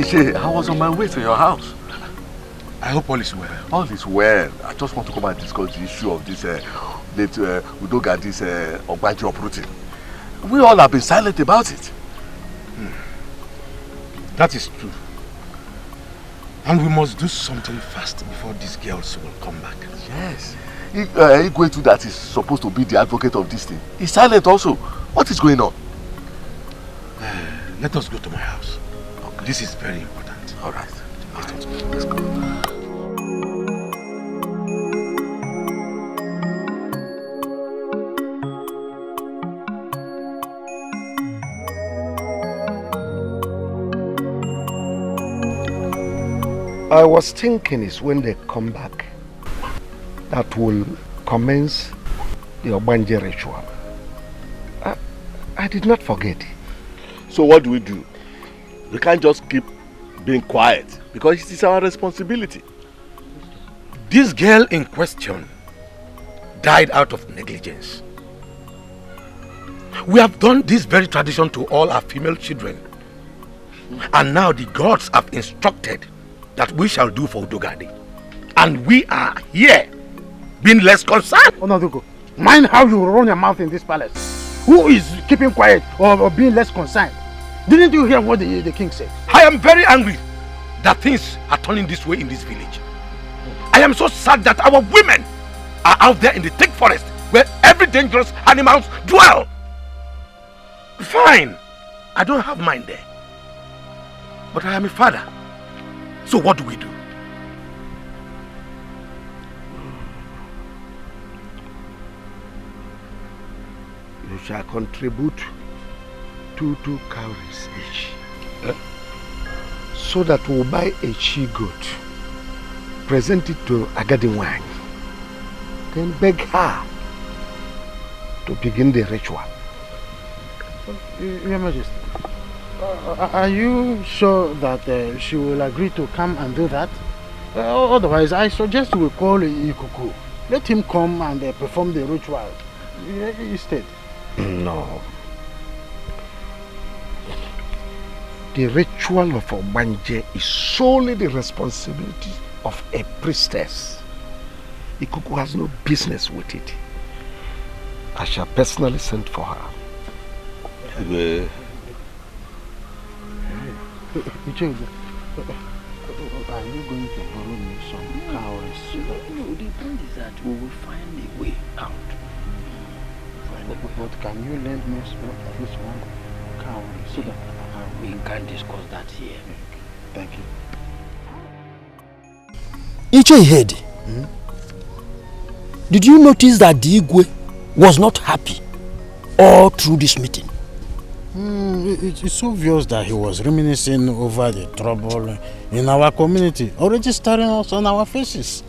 I was on my way to your house. I hope all is well. All is well. I just want to come and discuss the issue of this late Udogadi's Obiagu uprooting. We all have been silent about it. That is true. And we must do something fast before these girls will come back. Yes. Igwe that is supposed to be the advocate of this thing is silent also. What is going on? Let us go to my house. Okay. This is very important. All right. Let's go. I was thinking is when they come back that will commence the Obanje ritual. I did not forget. So what do? We can't just keep being quiet because it is our responsibility. This girl in question died out of negligence. We have done this very tradition to all our female children. And now the gods have instructed that we shall do for Udogadi. And we are here being less concerned. Onadugo, mind how you run your mouth in this palace. Who is keeping quiet or being less concerned? Didn't you hear what the king said? I am very angry that things are turning this way in this village. I am so sad that our women are out there in the thick forest where every dangerous animals dwell. Fine, I don't have mine there. But I am a father. So what do we do? You shall contribute 2 cowries each. So that we'll buy a she-goat, present it to Agadi, then beg her to begin the ritual. Your Majesty, are you sure that she will agree to come and do that? Otherwise, I suggest we call Etiko. Let him come and perform the ritual instead. No. The ritual of Obanje is solely the responsibility of a priestess. Etiko has no business with it. I shall personally send for her. Are you going to borrow me some cowries? No, the point is that we will find a way out. But can you lend me at least one cowrie so that we can discuss that here? Thank you. Iche, did you notice that the Igwe was not happy all through this meeting? It's obvious that he was reminiscing over the trouble in our community, already staring us on our faces.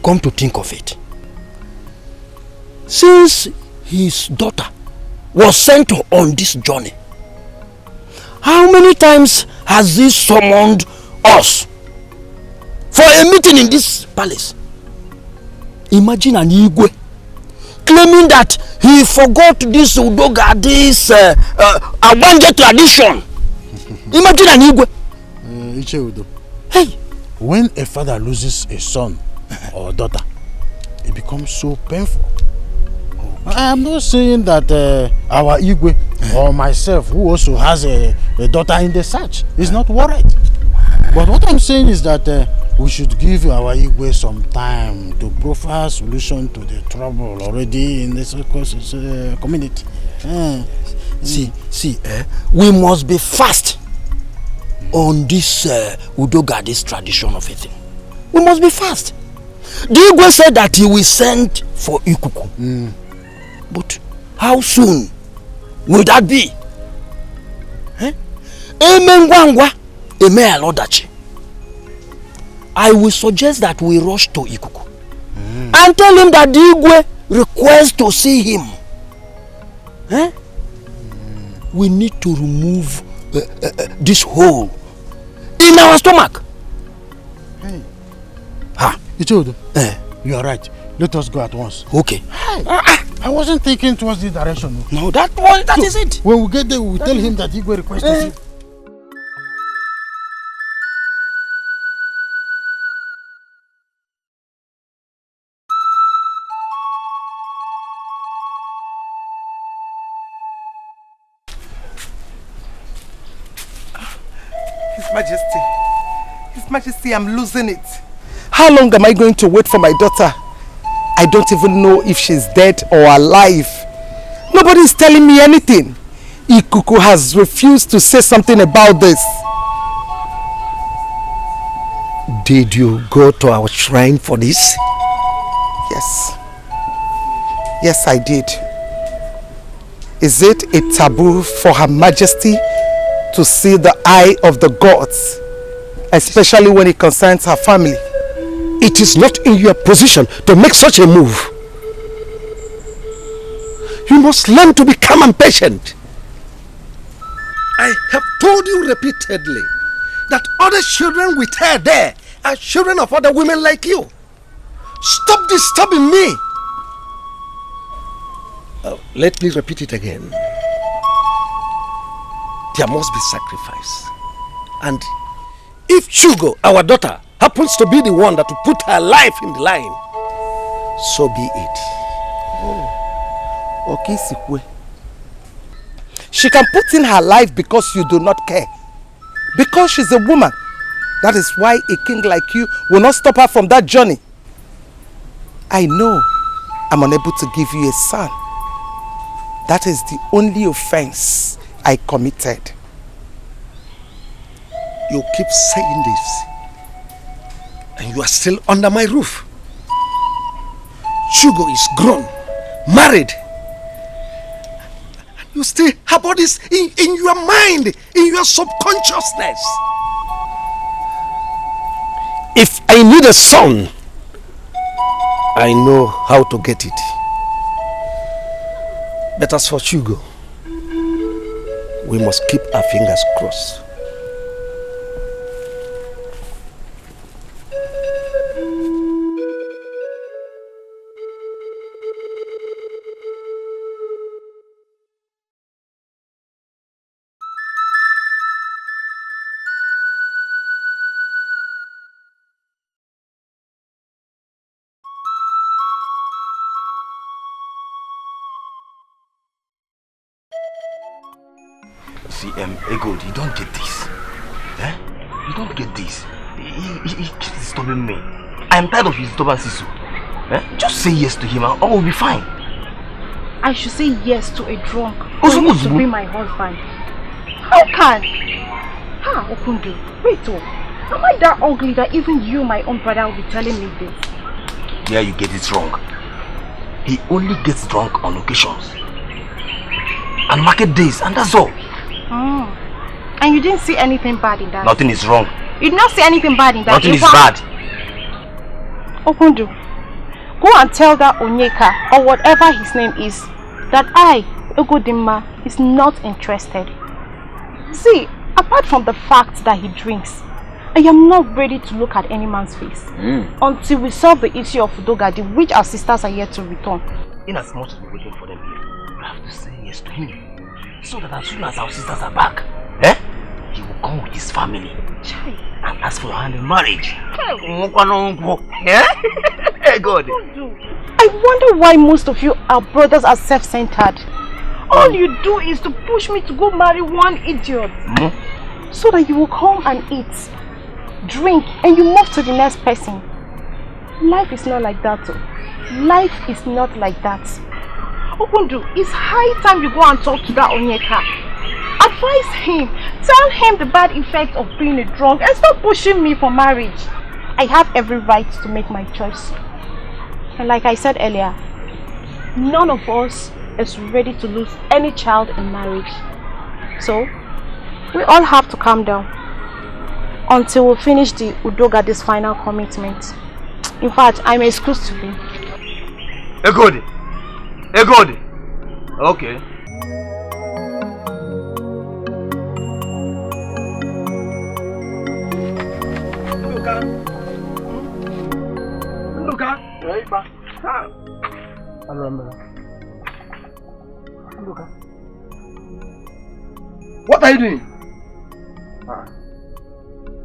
Come to think of it, since his daughter was sent on this journey, how many times has he summoned us for a meeting in this palace? Imagine an Igwe claiming that he forgot this Udogadi's Abanje tradition. Imagine an Igwe. Icheudo. Hey! When a father loses a son or daughter, it becomes so painful. I'm not saying that our Igwe or myself, who also has a daughter in the search, is not worried. But what I'm saying is that we should give our Igwe some time to provide solution to the trouble already in this community. We must be fast on this Udogadi's tradition of eating. We must be fast. The Igwe said that he will send for Ikuku. But how soon will that be? I will suggest that we rush to Ikuku and tell him that the Igwe requests to see him. We need to remove this hole in our stomach. Ichodo, you are right. Let us go at once. Okay. I wasn't thinking towards this direction. No, that is it. When we get there, we will tell him that Igwe requests to see. His Majesty, I'm losing it. How long am I going to wait for my daughter? I don't even know if she's dead or alive. Nobody is telling me anything. Ikuku has refused to say something about this. Did you go to our shrine for this? Yes. Yes, I did. Is it a taboo for Her Majesty to see the eye of the gods, especially when it concerns her family? It is not in your position to make such a move. You must learn to be calm and patient. I have told you repeatedly that other children with her there are children of other women like you. Stop disturbing me. Let me repeat it again. There must be sacrifice. And if Chugo, our daughter, happens to be the one that will put her life in the line, so be it. Okay, Sikwe. She can put in her life because you do not care. Because she's a woman. That is why a king like you will not stop her from that journey. I know I'm unable to give you a son. That is the only offense I committed. You keep saying this, and you are still under my roof. Chugo is grown, married. You still harbor this in your mind, in your subconsciousness. If I need a son, I know how to get it. But as for Chugo, we must keep our fingers crossed. See, Ego, you don't get this. You don't get this. He keeps disturbing me. I'm tired of his disturbances. Just say yes to him and all will be fine. I should say yes to a drunk who wants to be my husband. How can? Okundu, wait am I that ugly that even you, my own brother, will be telling me this? Yeah, you get it wrong. He only gets drunk on occasions. And market days, and that's all. And you didn't see anything bad in that? Nothing is wrong. You did not see anything bad in that? Nothing is bad. Okundu, go and tell that Onyeka, or whatever his name is, that I, Ugodimma, is not interested. See, apart from the fact that he drinks, I am not ready to look at any man's face until we solve the issue of Udogadi, which our sisters are yet to return. In as much as we're waiting for them here, we have to say yes to him, so that as soon as our sisters are back, he will come with his family and ask for your hand in marriage. God. I wonder why most of you our brothers are self-centered. All you do is to push me to go marry one idiot. So that you will come and eat, drink, and you move to the next person. Life is not like that. Life is not like that. Okundu, it's high time you go and talk to that Onyeka. Advise him. Tell him the bad effect of being a drunk and stop pushing me for marriage. I have every right to make my choice. And like I said earlier, none of us is ready to lose any child in marriage. So, we all have to calm down until we finish the Udogadi's final commitment. In fact, I'm excused today. Egodi. Okay. Nduka. What are you doing?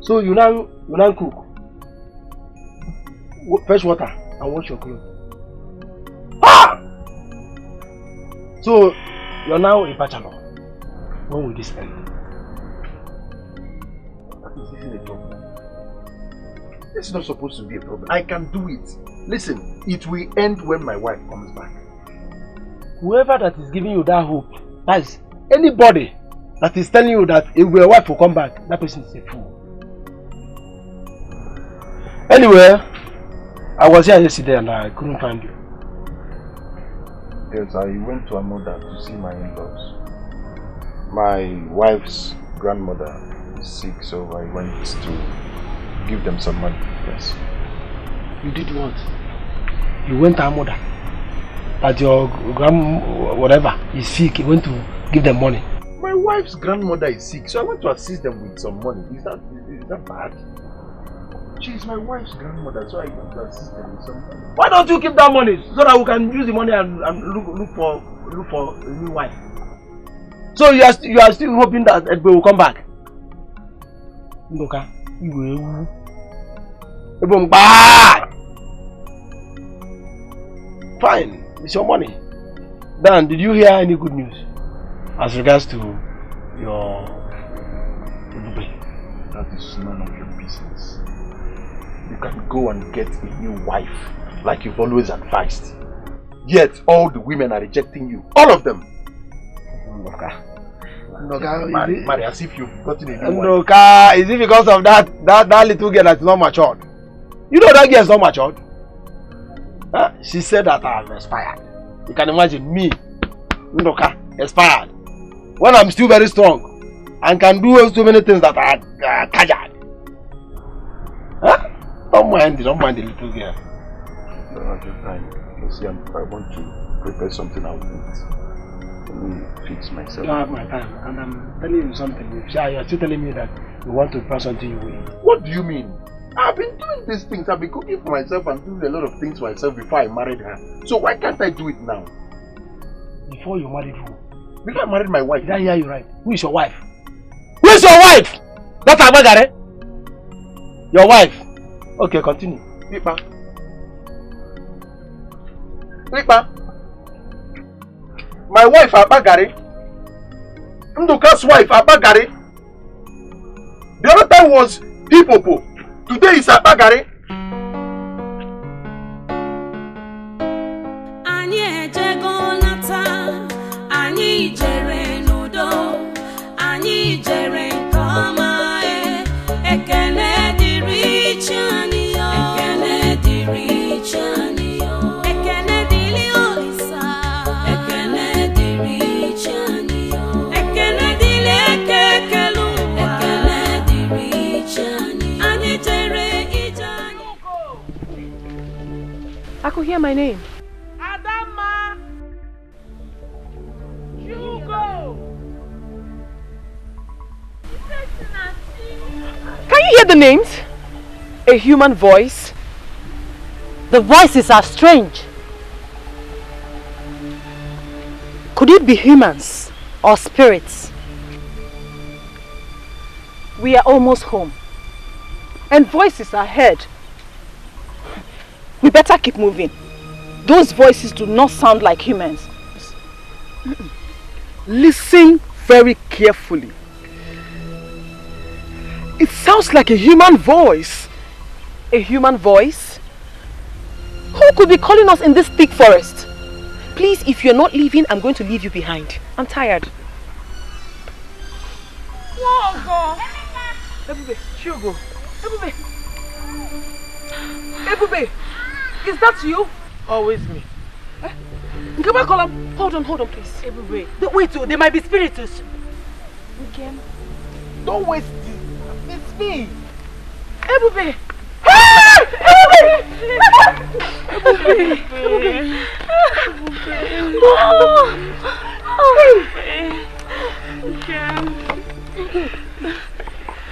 So you now cook, fetch water and wash your clothes. So you're now a bachelor. When will this end? This isn't a problem. This is not supposed to be a problem. I can do it. Listen, it will end when my wife comes back. Whoever that is giving you that hope, that is anybody that is telling you that if your wife will come back, that person is a fool. Anyway, I was here yesterday and I couldn't find you. Yes, I went to Amoda to see my in-laws. My wife's grandmother is sick, so I went to give them some money. Yes. You did what? You went to Amoda? That your whatever is sick, you went to give them money? My wife's grandmother is sick, so I went to assist them with some money. Is that bad? She is my wife's grandmother, so I went to assist them with some money. Why don't you keep that money so that we can use the money and look for a new wife? So you are still hoping that Edbe will come back? Ndoka, you will. Fine, it's your money. Dan, did you hear any good news as regards to your Edbe? That is none of your business. You can go and get a new wife, like you've always advised. Yet all the women are rejecting you. All of them. Marry as if you've gotten a new wife. Ndoka, is it because of that little girl that's not matured? You know that girl is not matured. She said that I have expired. You can imagine me, Ndoka, expired. When I'm still very strong and can do so many things that are casual. Don't mind the little girl. No, at your time. You see, I want to prepare something I'll eat. Let me fix myself. You don't have my time, and I'm telling you something. You're still telling me that you want to prepare something you will eat. What do you mean? I've been doing these things. I've been cooking for myself and doing a lot of things for myself before I married her. So why can't I do it now? Before you married who? Before I married my wife. Did I hear you right? Who is your wife? Who is your wife? Not Abagare? Your wife. Okay, continue. Pipa. My wife Abagare. Nduka's wife Abagare. The other time was Hipopo. Today is Abagare. I could hear my name. Adama! Hugo! Can you hear the names? A human voice? The voices are strange. Could it be humans or spirits? We are almost home. And voices are heard. We better keep moving. Those voices do not sound like humans. Listen very carefully. It sounds like a human voice. A human voice? Who could be calling us in this thick forest? Please, if you're not leaving, I'm going to leave you behind. I'm tired. Ebube, Shogo. Ebube. Ebube, is that you? Always me. Come back, hold on, please. Ebube. Wait, there might be spirits. Okay. Don't waste it. It's me. Ebube.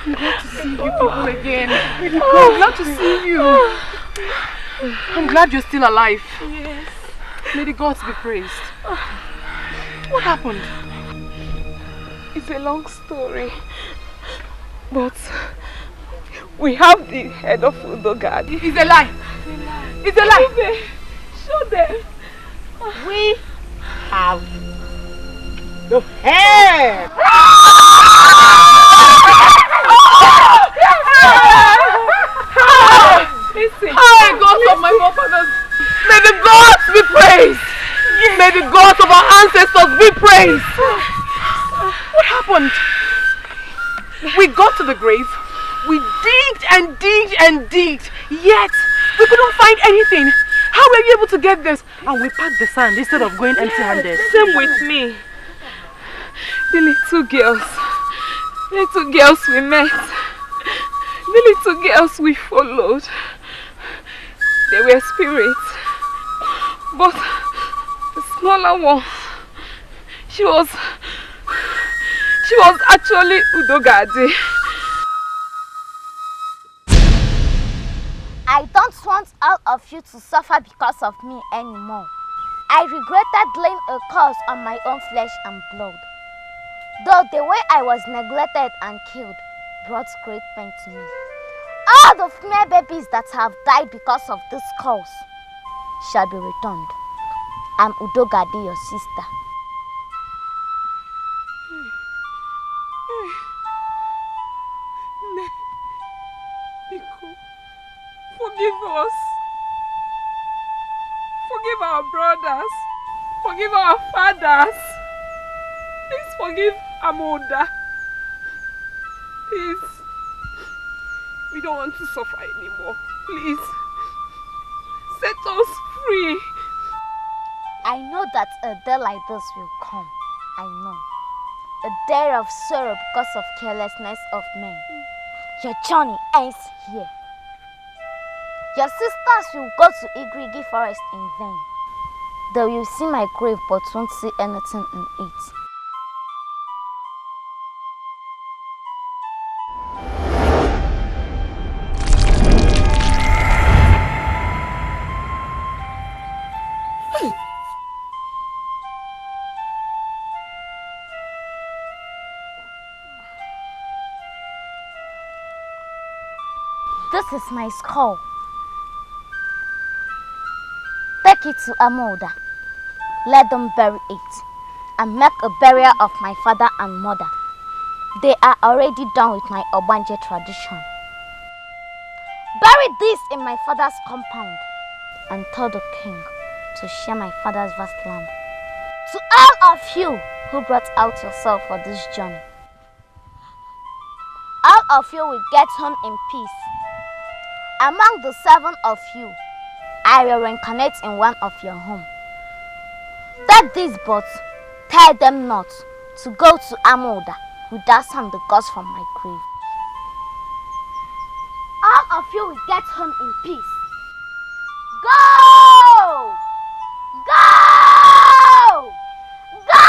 I'm glad to see you people again. I'm glad to see you. I'm glad you're still alive. Yes. May the gods be praised. What happened? It's a long story. But we have the head of Udogadi. It's a lie. It's a lie. Show them. We have the head. Listen. Hi, gods of my forefathers. May the gods be praised. May the gods of our ancestors be praised. What happened? We got to the grave. We digged and digged and digged. Yet, we couldn't find anything. How were you able to get this? And we packed the sand instead of going empty-handed. Same with me. The little girls we met. The little girls we followed. They were spirits. But the smaller one, she was actually Udogadi. I don't want all of you to suffer because of me anymore. I regretted laying a curse on my own flesh and blood. Though the way I was neglected and killed brought great pain to me. All the female babies that have died because of this curse shall be returned. I'm Udogadi, your sister. Forgive us. Forgive our brothers. Forgive our fathers. Please forgive Amoda. Please. We don't want to suffer anymore. Please. Set us free. I know that a day like this will come. I know. A day of sorrow because of carelessness of men. Your journey ends here. Your sisters will go to Igrigi forest in vain. They will see my grave but won't see anything in it. This is my skull. Take it to Amoda. Let them bury it and make a burial of my father and mother. They are already done with my Obanje tradition. Bury this in my father's compound and tell the king to share my father's vast land. To all of you who brought out yourself for this journey, all of you will get home in peace. Among the 7 of you, I will reincarnate in one of your homes. Take these boats, tell them not to go to Amoda without some the gods from my grave. All of you will get home in peace. Go! Go! Go!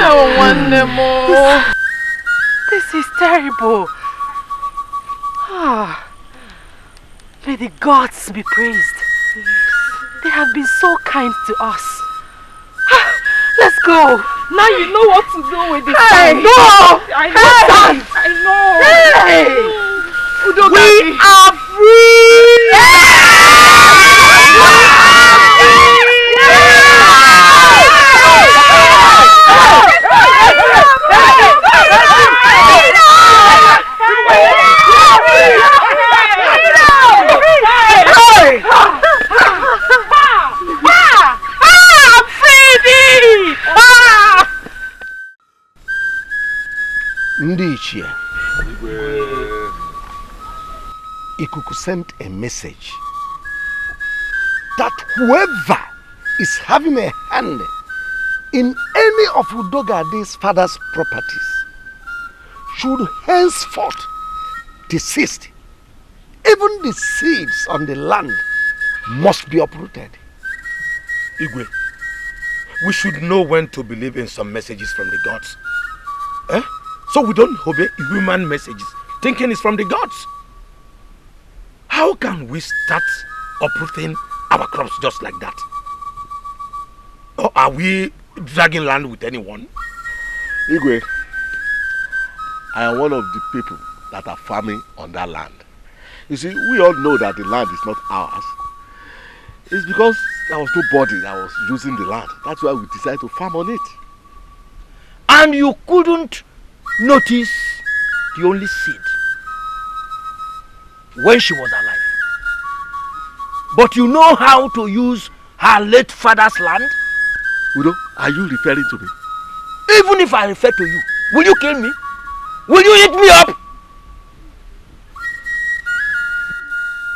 Oh, wonderful. This is terrible. May the gods be praised. They have been so kind to us. Let's go. Now you know what to do with the Hey, sand. no! I know. I know. Hey! Udogadi. We are free! Ndi Ichie, Ikuku sent a message that whoever is having a hand in any of Udogadi's father's properties should henceforth desist. Even the seeds on the land must be uprooted. Igwe, we should know when to believe in some messages from the gods. So we don't obey human messages, thinking it's from the gods. How can we start uprooting our crops just like that? Or are we dragging land with anyone? Igwe, I am one of the people that are farming on that land. You see, we all know that the land is not ours. It's because there was nobody that was using the land. That's why we decided to farm on it. And you couldn't notice the only seed when she was alive. But you know how to use her late father's land? Udo, are you referring to me? Even if I refer to you, will you kill me? Will you eat me up?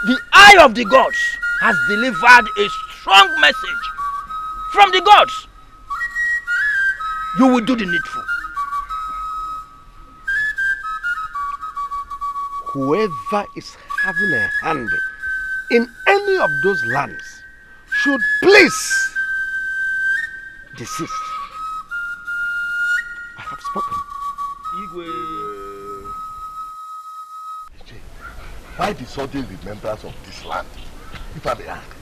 The eye of the gods has delivered a strong message from the gods. You will do the needful. Whoever is having a hand in any of those lands should please desist. I have spoken. Why the sudden remembrance of this land? If I may ask,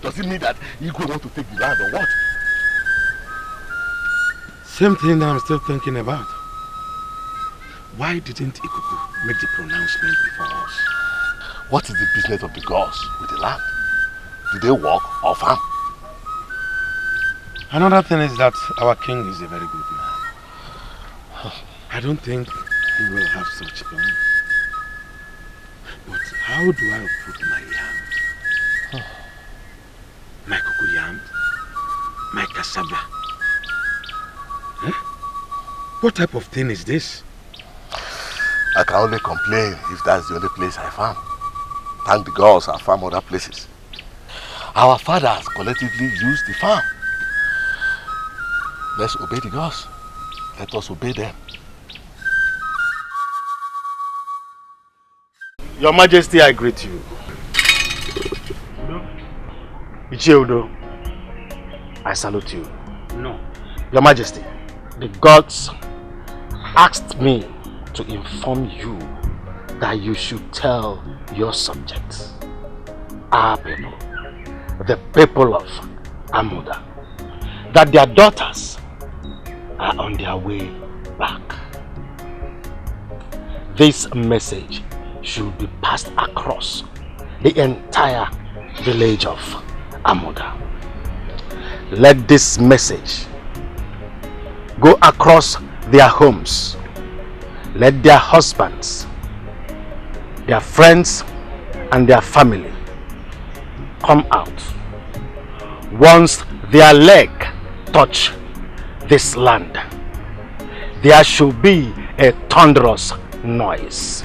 does it mean that Igwe want to take the land or what? Same thing that I'm still thinking about. Why didn't Ikuku make the pronouncement before us? What is the business of the gods with the land? Do they work or farm? Another thing is that our king is a very good man. I don't think he will have such plan. But how do I uproot my yam? My cocoyam? My cassava? What type of thing is this? I can only complain if that's the only place I farm. Thank the gods I farm other places. Our fathers collectively use the farm. Let's obey the gods. Let us obey them. Your Majesty, I greet you. Ichie Udo, I salute you. No. Your Majesty, the gods asked me to inform you that you should tell your subjects, our people, the people of Amuda, that their daughters are on their way back. This message should be passed across the entire village of Amuda. Let this message go across their homes. Let their husbands, their friends, and their family come out. Once their leg touch this land, there should be a thunderous noise,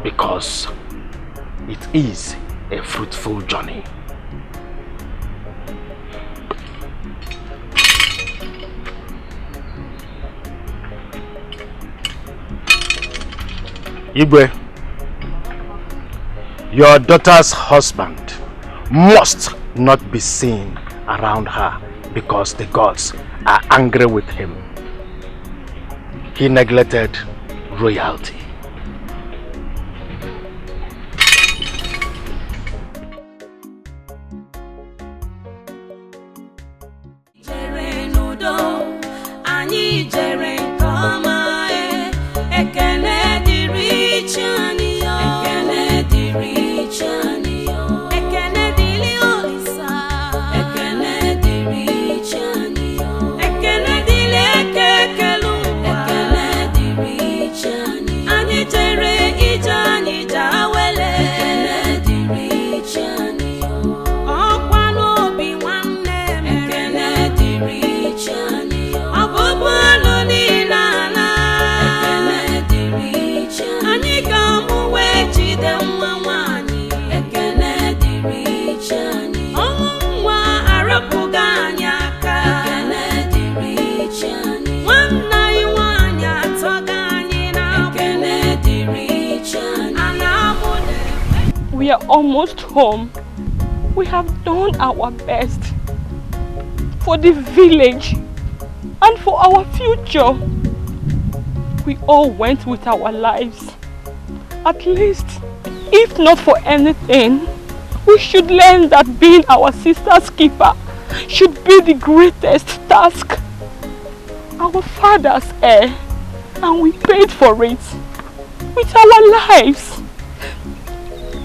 because it is a fruitful journey. Igwe, your daughter's husband must not be seen around her because the gods are angry with him. He neglected royalty. Anyị jere nke ọma ekele dịrị chi anyị yo. Ekele dịrị chi anyị yo. Ekele dịrị Olisa. Ekele dịrị chi anyị yo. Ekele dịrị ekekelu ụwa. Ekele dịrị chi anyị yo. Anyị jere ije anyị jawele. Ekele dịrị chi anyị yo. Ọkwa n'obi nwanne m. Ekele dịrị chi anyị yo. Ọbụbụ ọnụ niile ala. Ekele dịrị chi anyị yo. Anyị ga-amụ wee jide nwa nwanyị. Ekele dịrị chi anyị yo. Ọnwụ nwa arapụghị anyị aka. Ekele dịrị chi anyị yo. Nwanne anyị nwanyị atọghị anyị n'agbụ. Ekele dịrị chi anyị yo. Ana amụde. We are almost home. We have done our best for the village and for our future. We all went with our lives. At least, if not for anything, we should learn that being our sister's keeper should be the greatest task. Our father's heir, and we paid for it with our lives.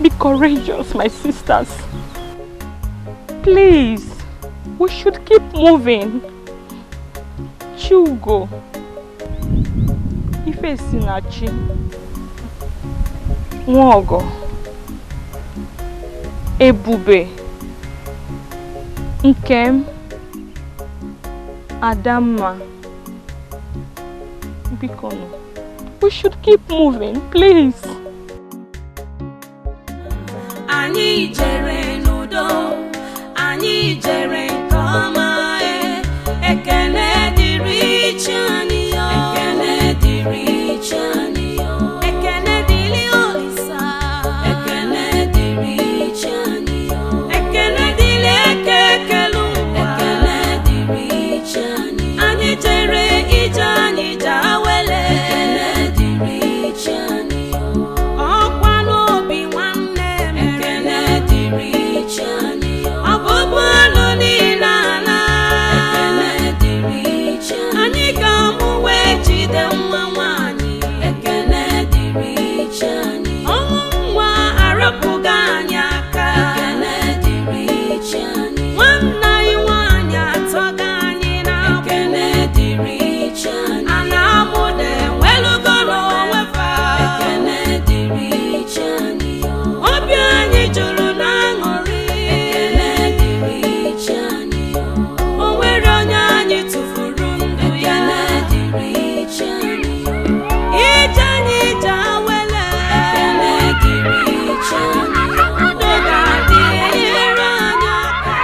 Be courageous, my sisters. Please, we should keep moving. Chugo, Ifesinachi, Nwogo, Ebube, Nkem, Adamma, Bikono. We should keep moving, please. Anyị jere n'udo, anyị jere nke ọma ekele dịrị chi anyị yo. Ekele dịrị chi anyị yo. Ekele dịrị Olisa. Ekele dịrị chi anyị yo. Ekele dịrị ekekelu ụwa. Ekele dịrị chi anyị yo. Anyị jere ije anyị jawele. Ekele dịrị chi anyị yo. Ọkwa n'obi nwanne m. Ekele dịrị chi anyị yo. Ọbụbụ ọnụ niile ala. Ekele dịrị chi anyị yo. Anyị ga-amụ wee jide nwa nwanyị. Ekele dịrị chi anyị yo. Ọnwụ nwa arapụghị anyị aka. Ekele dịrị chi anyị yo. Nwanne anyị nwanyị atọghị anyị n'agbụ. Ekele dịrị chi anyị yo. Ana amụde welugoro wefa. Ekele dịrị chi anyị yo. Obi anyị juru n'aṅụrị. Ekele dịrị chi anyị yo. O nwere onye anyị tụfuru ndụ ya. Ekele dịrị chi anyị yo. Ije anyị jawele. Ekele dịrị chi anyị yo. Udogadi enyere anyị aka.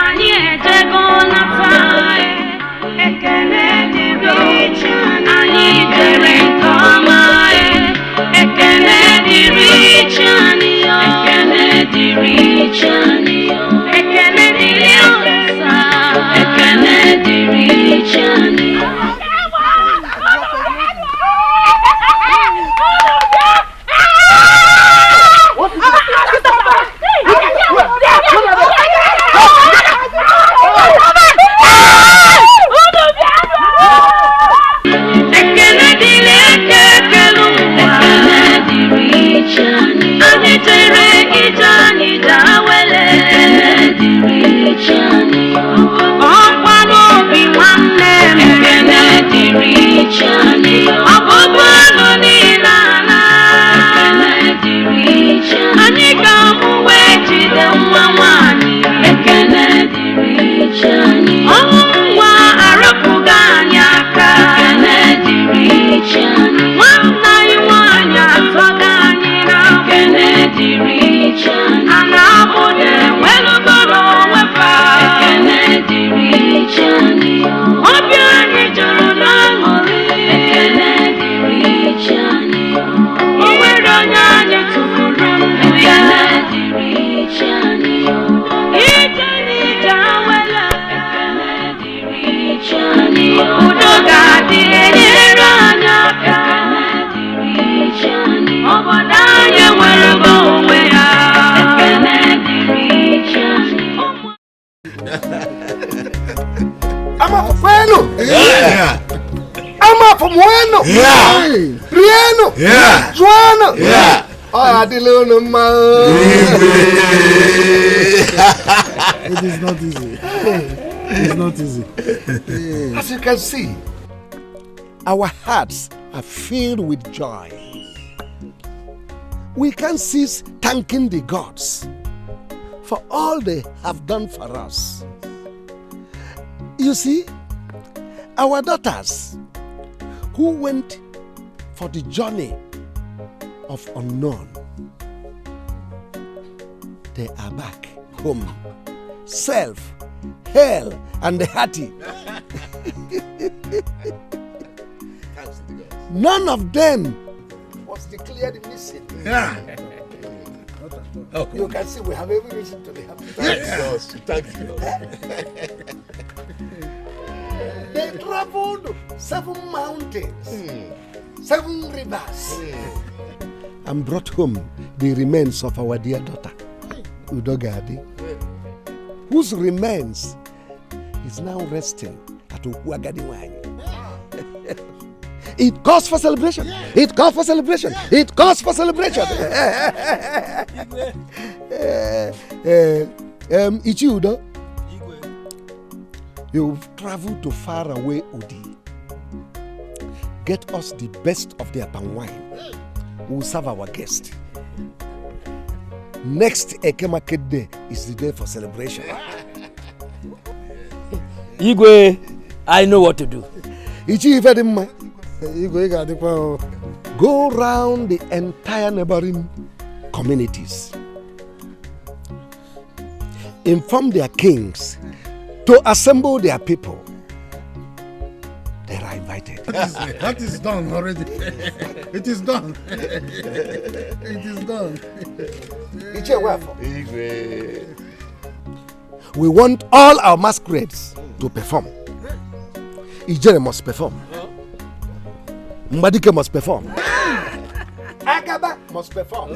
Anyị ejego nata. Ekele dịrị chi anyị yo. Anyị jere nke ọma. Ekele dịrị chi anyị yo. Ekele dịrị chi anyị yo. Ekele dịrị Olisa. Ekele dịrị chi anyị yo. Ekele dịrị ekekelu ụwa. Ekele dịrị chi anyị yo. Anyị jere ije anyị jawele. Ekele Ama bueno. Yeah. Ama bueno. Yeah. Rieno. Yeah. Juana. Yeah. Oh, It is not easy. It's not easy. As you can see, our hearts are filled with joy. We can't cease thanking the gods for all they have done for us. You see, our daughters who went for the journey of unknown, they are back home, safe, hale, and hearty. None of them was declared missing. Yeah. Okay. You can see we have every reason to be happy. Yes. Thank you. They traveled 7 mountains, 7 rivers, and brought home the remains of our dear daughter, Udogadi, whose remains is now resting at Obiagu. It calls for celebration. It calls for celebration. It calls for celebration. Ichiudo, you've traveled to far away Udi. Get us the best of their palm wine. We'll serve our guest. Next Eke Market Day is the day for celebration. Igwe, I know what to do. Go round the entire neighboring communities. Inform their kings to assemble their people. They are invited. That is done already. It is done. It is done. We want all our masquerades to perform. Ijere must perform. Mbadike must perform. Agaba must perform.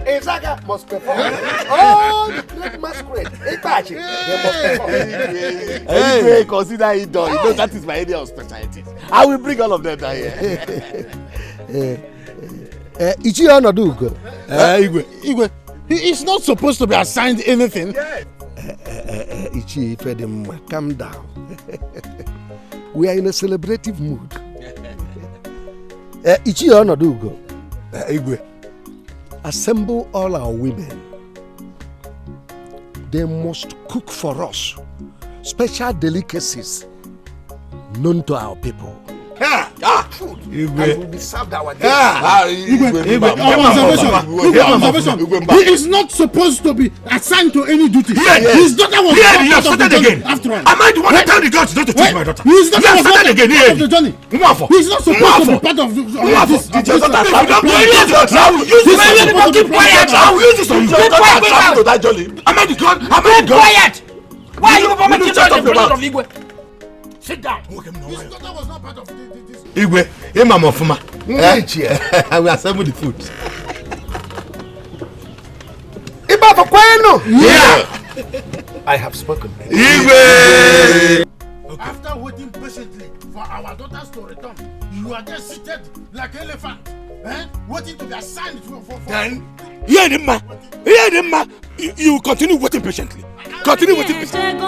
Ezaga must perform. All the great masquerades, they must perform. Anyway, consider it done. You know that is my area of specialty. I will bring all of them down here. Ichi Onadugo. Igwe, he is not supposed to be assigned anything. Ichi Fedim, calm down. We are in a celebrative mood. Ichi Onadugo. Igwe, assemble all our women. They must cook for us special delicacies known to our people. Food. And will be served our Observation. He is not supposed to be assigned to any duty. His daughter was not part of the journey. After all, am I the one to tell the girls not to take my daughter? His daughter was not part of the journey. He is not supposed to be part of this. Keep quiet. I will use this on you. To that jolly. Am I the god? Am I the god? Quiet. Why are you performing in front of Igwe? Sit down. His daughter was not part of this. Igwe, Mama. I will assemble the food. Yeah. I have spoken. Igwe. After waiting patiently for our daughters to return, you are just seated like an elephant, waiting to be assigned for. Then, hear them, ma. You continue waiting patiently. Continue waiting patiently.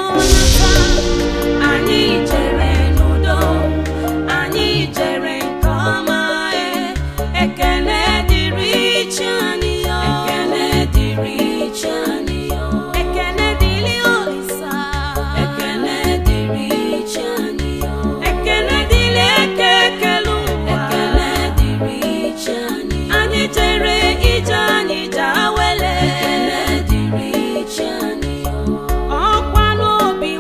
Ọkwa n'obi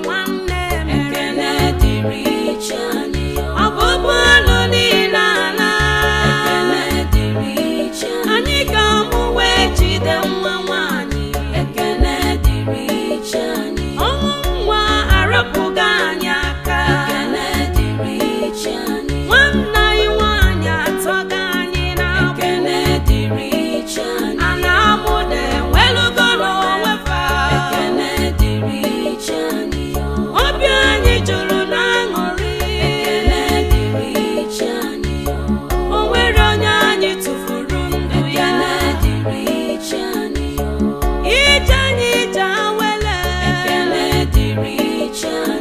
Channel.